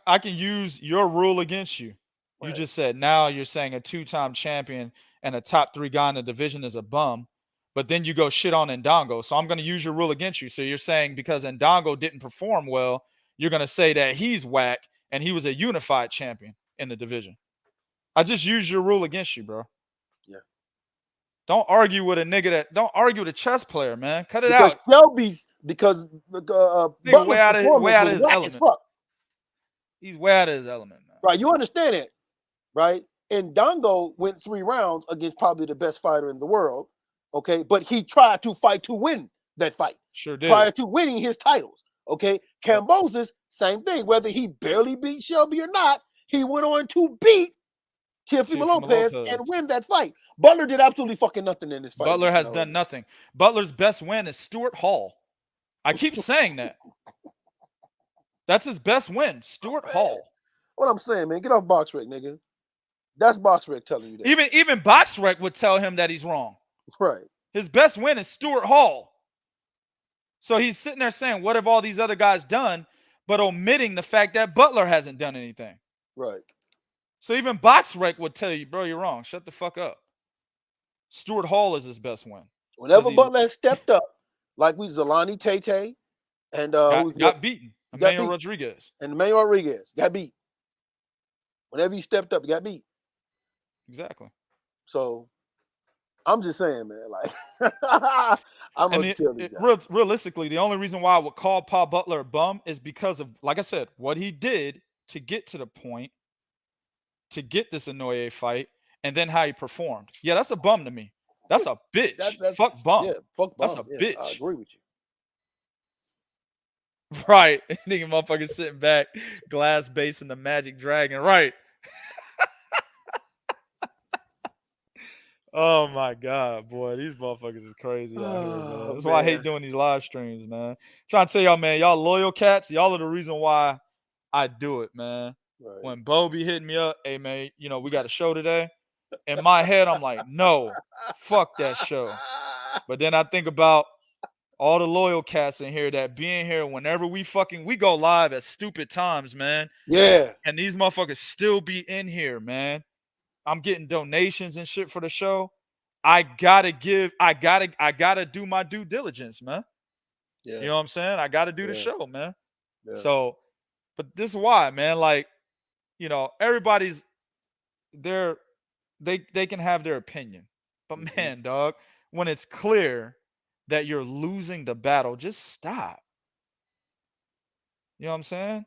I can use your rule against you. You just said now you're saying a 2-time champion and a top 3 guy in the division is a bum, but then you go shit on Ndongo. So I'm going to use your rule against you. So you're saying because Ndongo didn't perform well, you're going to say that he's whack and he was a unified champion in the division. I just used your rule against you, bro. Yeah. Don't argue with a nigga don't argue with a chess player, man. Cut it out. Shelby's because nigga way out of his element. He's way out of his element, man. Right, you understand it, right? And Ndongo went 3 rounds against probably the best fighter in the world, okay? But he tried to fight to win that fight. Sure did. Prior to winning his titles, okay? Kambosos, same thing. Whether he barely beat Shelby or not, he went on to beat Teofimo Lopez and win that fight. Butler did absolutely fucking nothing in this fight. Butler has done nothing. Butler's best win is Stuart Hall. I keep saying that. That's his best win, Stuart Hall. What I'm saying, man, get off BoxRec, nigga. That's BoxRec telling you that. Even BoxRec would tell him that he's wrong. Right. His best win is Stuart Hall. So he's sitting there saying, what have all these other guys done, but omitting the fact that Butler hasn't done anything. Right. So even BoxRec would tell you, bro, you're wrong. Shut the fuck up. Stuart Hall is his best win. Whenever Butler has stepped up, like we Zolani Tate and got beaten. Emmanuel Rodriguez. And Emmanuel Rodriguez got beat. Whenever you stepped up, you got beat. Exactly. So I'm just saying, man, like I'm gonna tell you realistically, the only reason why I would call Paul Butler a bum is because of, like I said, what he did to get to the point, to get this Inoue fight, and then how he performed. Yeah, that's a bum to me. That's a bitch. Fuck bum. Yeah, fuck bum. That's a bitch. I agree with you. Right. Nigga motherfucker sitting back, glass base in the Magic Dragon. Right. Oh my God, boy. These motherfuckers is crazy out here, man. That's why I hate doing these live streams, man. Trying to tell y'all, man, y'all loyal cats, y'all are the reason why I do it, man. Right. When Bo be hitting me up, hey man, we got a show today. In my head, I'm like, no, fuck that show. But then I think about all the loyal cats in here that being here whenever we go live at stupid times, man. Yeah. And these motherfuckers still be in here, man. I'm getting donations and shit for the show. I gotta do my due diligence, man. Yeah. You know what I'm saying? I gotta do the show, man. Yeah. So, but this is why, man, like, everybody's they can have their opinion. But man, dog, when it's clear that you're losing the battle, just stop. You know what I'm saying?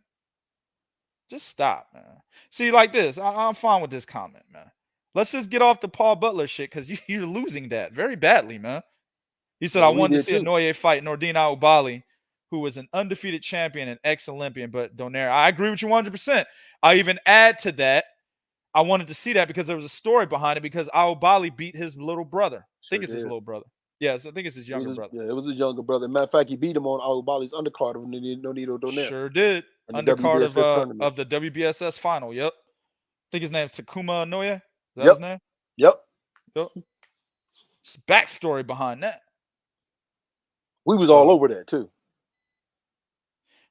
Just stop, man. See, like this, I'm fine with this comment, man. Let's just get off the Paul Butler shit because you're losing that very badly, man. He said, I wanted to see Inoue fight Nordine Aubali, who was an undefeated champion and ex-Olympian, but Donaire. I agree with you 100%. I even add to that, I wanted to see that because there was a story behind it because Aubali beat his little brother. I think it's his little brother. Yes, I think it's his younger brother. Yeah, it was his younger brother. Matter of fact, he beat him on Aubali's undercard of Nonito Donaire. Sure did. Undercard of the WBSS final. Yep. I think his name's Takuma Inoue. Is that his name? Yep. It's backstory behind that. We was all over that too.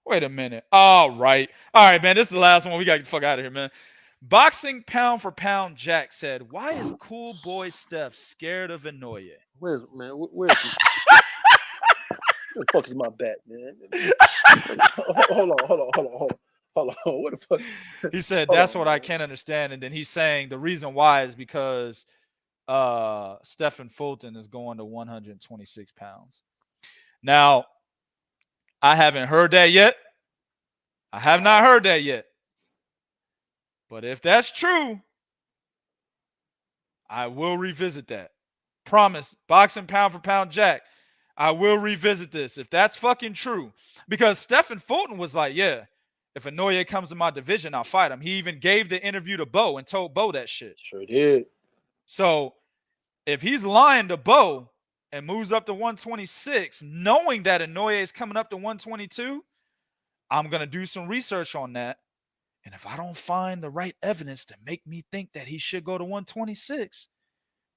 Wait a minute. All right, man. This is the last one. We got to get the fuck out of here, man. Boxing Pound for Pound Jack said, "Why is Cool Boy Steph scared of Inoue?" Where's he? Where the fuck is my bat, man? Hold on. what the fuck? He said that's what I can't understand, and then he's saying the reason why is because Stephen Fulton is going to 126 pounds. Now, I haven't heard that yet. I have not heard that yet. But if that's true, I will revisit that. Promise. Boxing pound for pound Jack. I will revisit this if that's fucking true. Because Stephen Fulton was like, yeah, if Inoue comes to my division, I'll fight him. He even gave the interview to Bo and told Bo that shit. Sure did. So if he's lying to Bo and moves up to 126, knowing that Inoue is coming up to 122, I'm going to do some research on that. And if I don't find the right evidence to make me think that he should go to 126,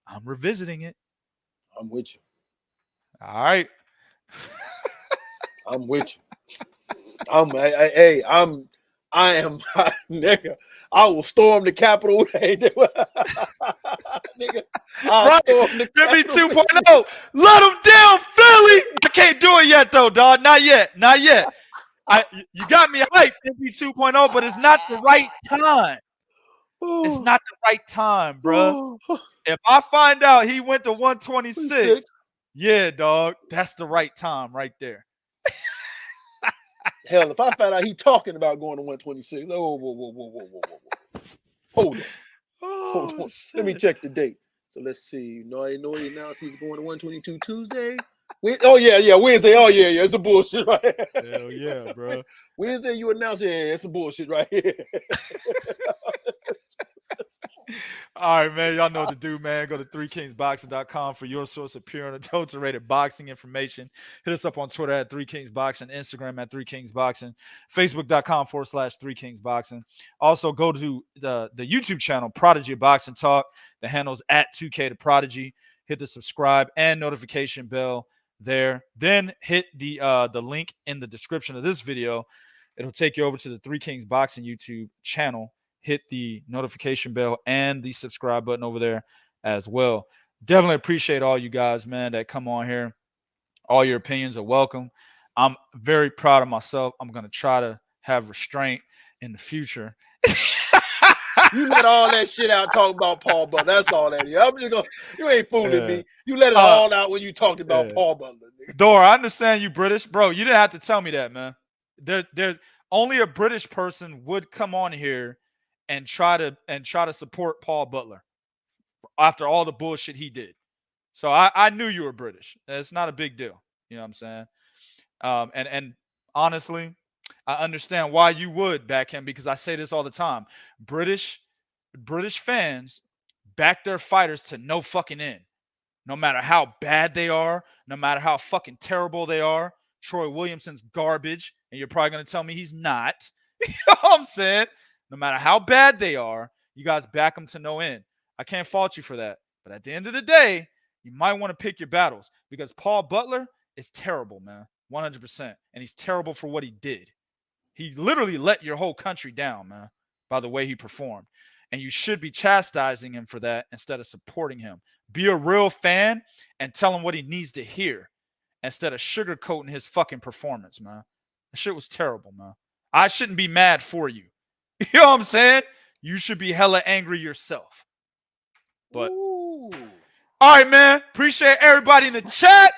I'm revisiting it. I'm with you. All right. I'm with you. Nigga, I will storm the Capitol. Nigga, I'll storm the Capitol. 2.0. Let him down, Philly. I can't do it yet, though, dog. Not yet. Not yet. You got me hyped, MV 2.0, but it's not the right time. It's not the right time, bro. If I find out he went to 126, yeah, dog, that's the right time right there. Hell, if I find out he talking about going to 126, whoa. Hold on. Hold on. Let me check the date. So let's see. Naoya Inoue announced he's going to 122 Tuesday. Wednesday. Oh yeah, it's some bullshit right here. Hell yeah, bro. Wednesday you announced it's some bullshit right here. All right, man. Y'all know what to do, man. Go to 3kingsboxing.com for your source of pure and unadulterated boxing information. Hit us up on Twitter at 3kingsboxing, Instagram at 3kingsboxing, Facebook.com/3kingsboxing. Also, go to the YouTube channel, Prodigy Boxing Talk. The handle's at 2K to Prodigy. Hit the subscribe and notification bell there. Then hit the link in the description of this video. It'll take you over to the 3 Kings Boxing YouTube channel. Hit the notification bell and the subscribe button over there as well. Definitely appreciate all you guys, man, that come on here. All your opinions are welcome. I'm very proud of myself. I'm going to try to have restraint in the future. You let all that shit out talking about Paul Butler. That's all that is. I'm just gonna, you ain't fooling me. You let it all out when you talked about Paul Butler. Nigga. Dora, I understand you British. Bro, you didn't have to tell me that, man. There's only a British person would come on here and try to support Paul Butler after all the bullshit he did. So I knew you were British. It's not a big deal. You know what I'm saying? And honestly, I understand why you would back him, because I say this all the time. British fans back their fighters to no fucking end. No matter how bad they are, no matter how fucking terrible they are. Troy Williamson's garbage, and you're probably going to tell me he's not. You know what I'm saying? No matter how bad they are, you guys back them to no end. I can't fault you for that. But at the end of the day, you might want to pick your battles, because Paul Butler is terrible, man. 100%. And he's terrible for what he did. He literally let your whole country down, man, by the way he performed. And you should be chastising him for that instead of supporting him. Be a real fan and tell him what he needs to hear instead of sugarcoating his fucking performance, man. That shit was terrible, man. I shouldn't be mad for you. You know what I'm saying? You should be hella angry yourself. But, all right, man. Appreciate everybody in the chat.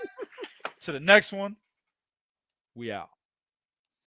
To the next one. We out.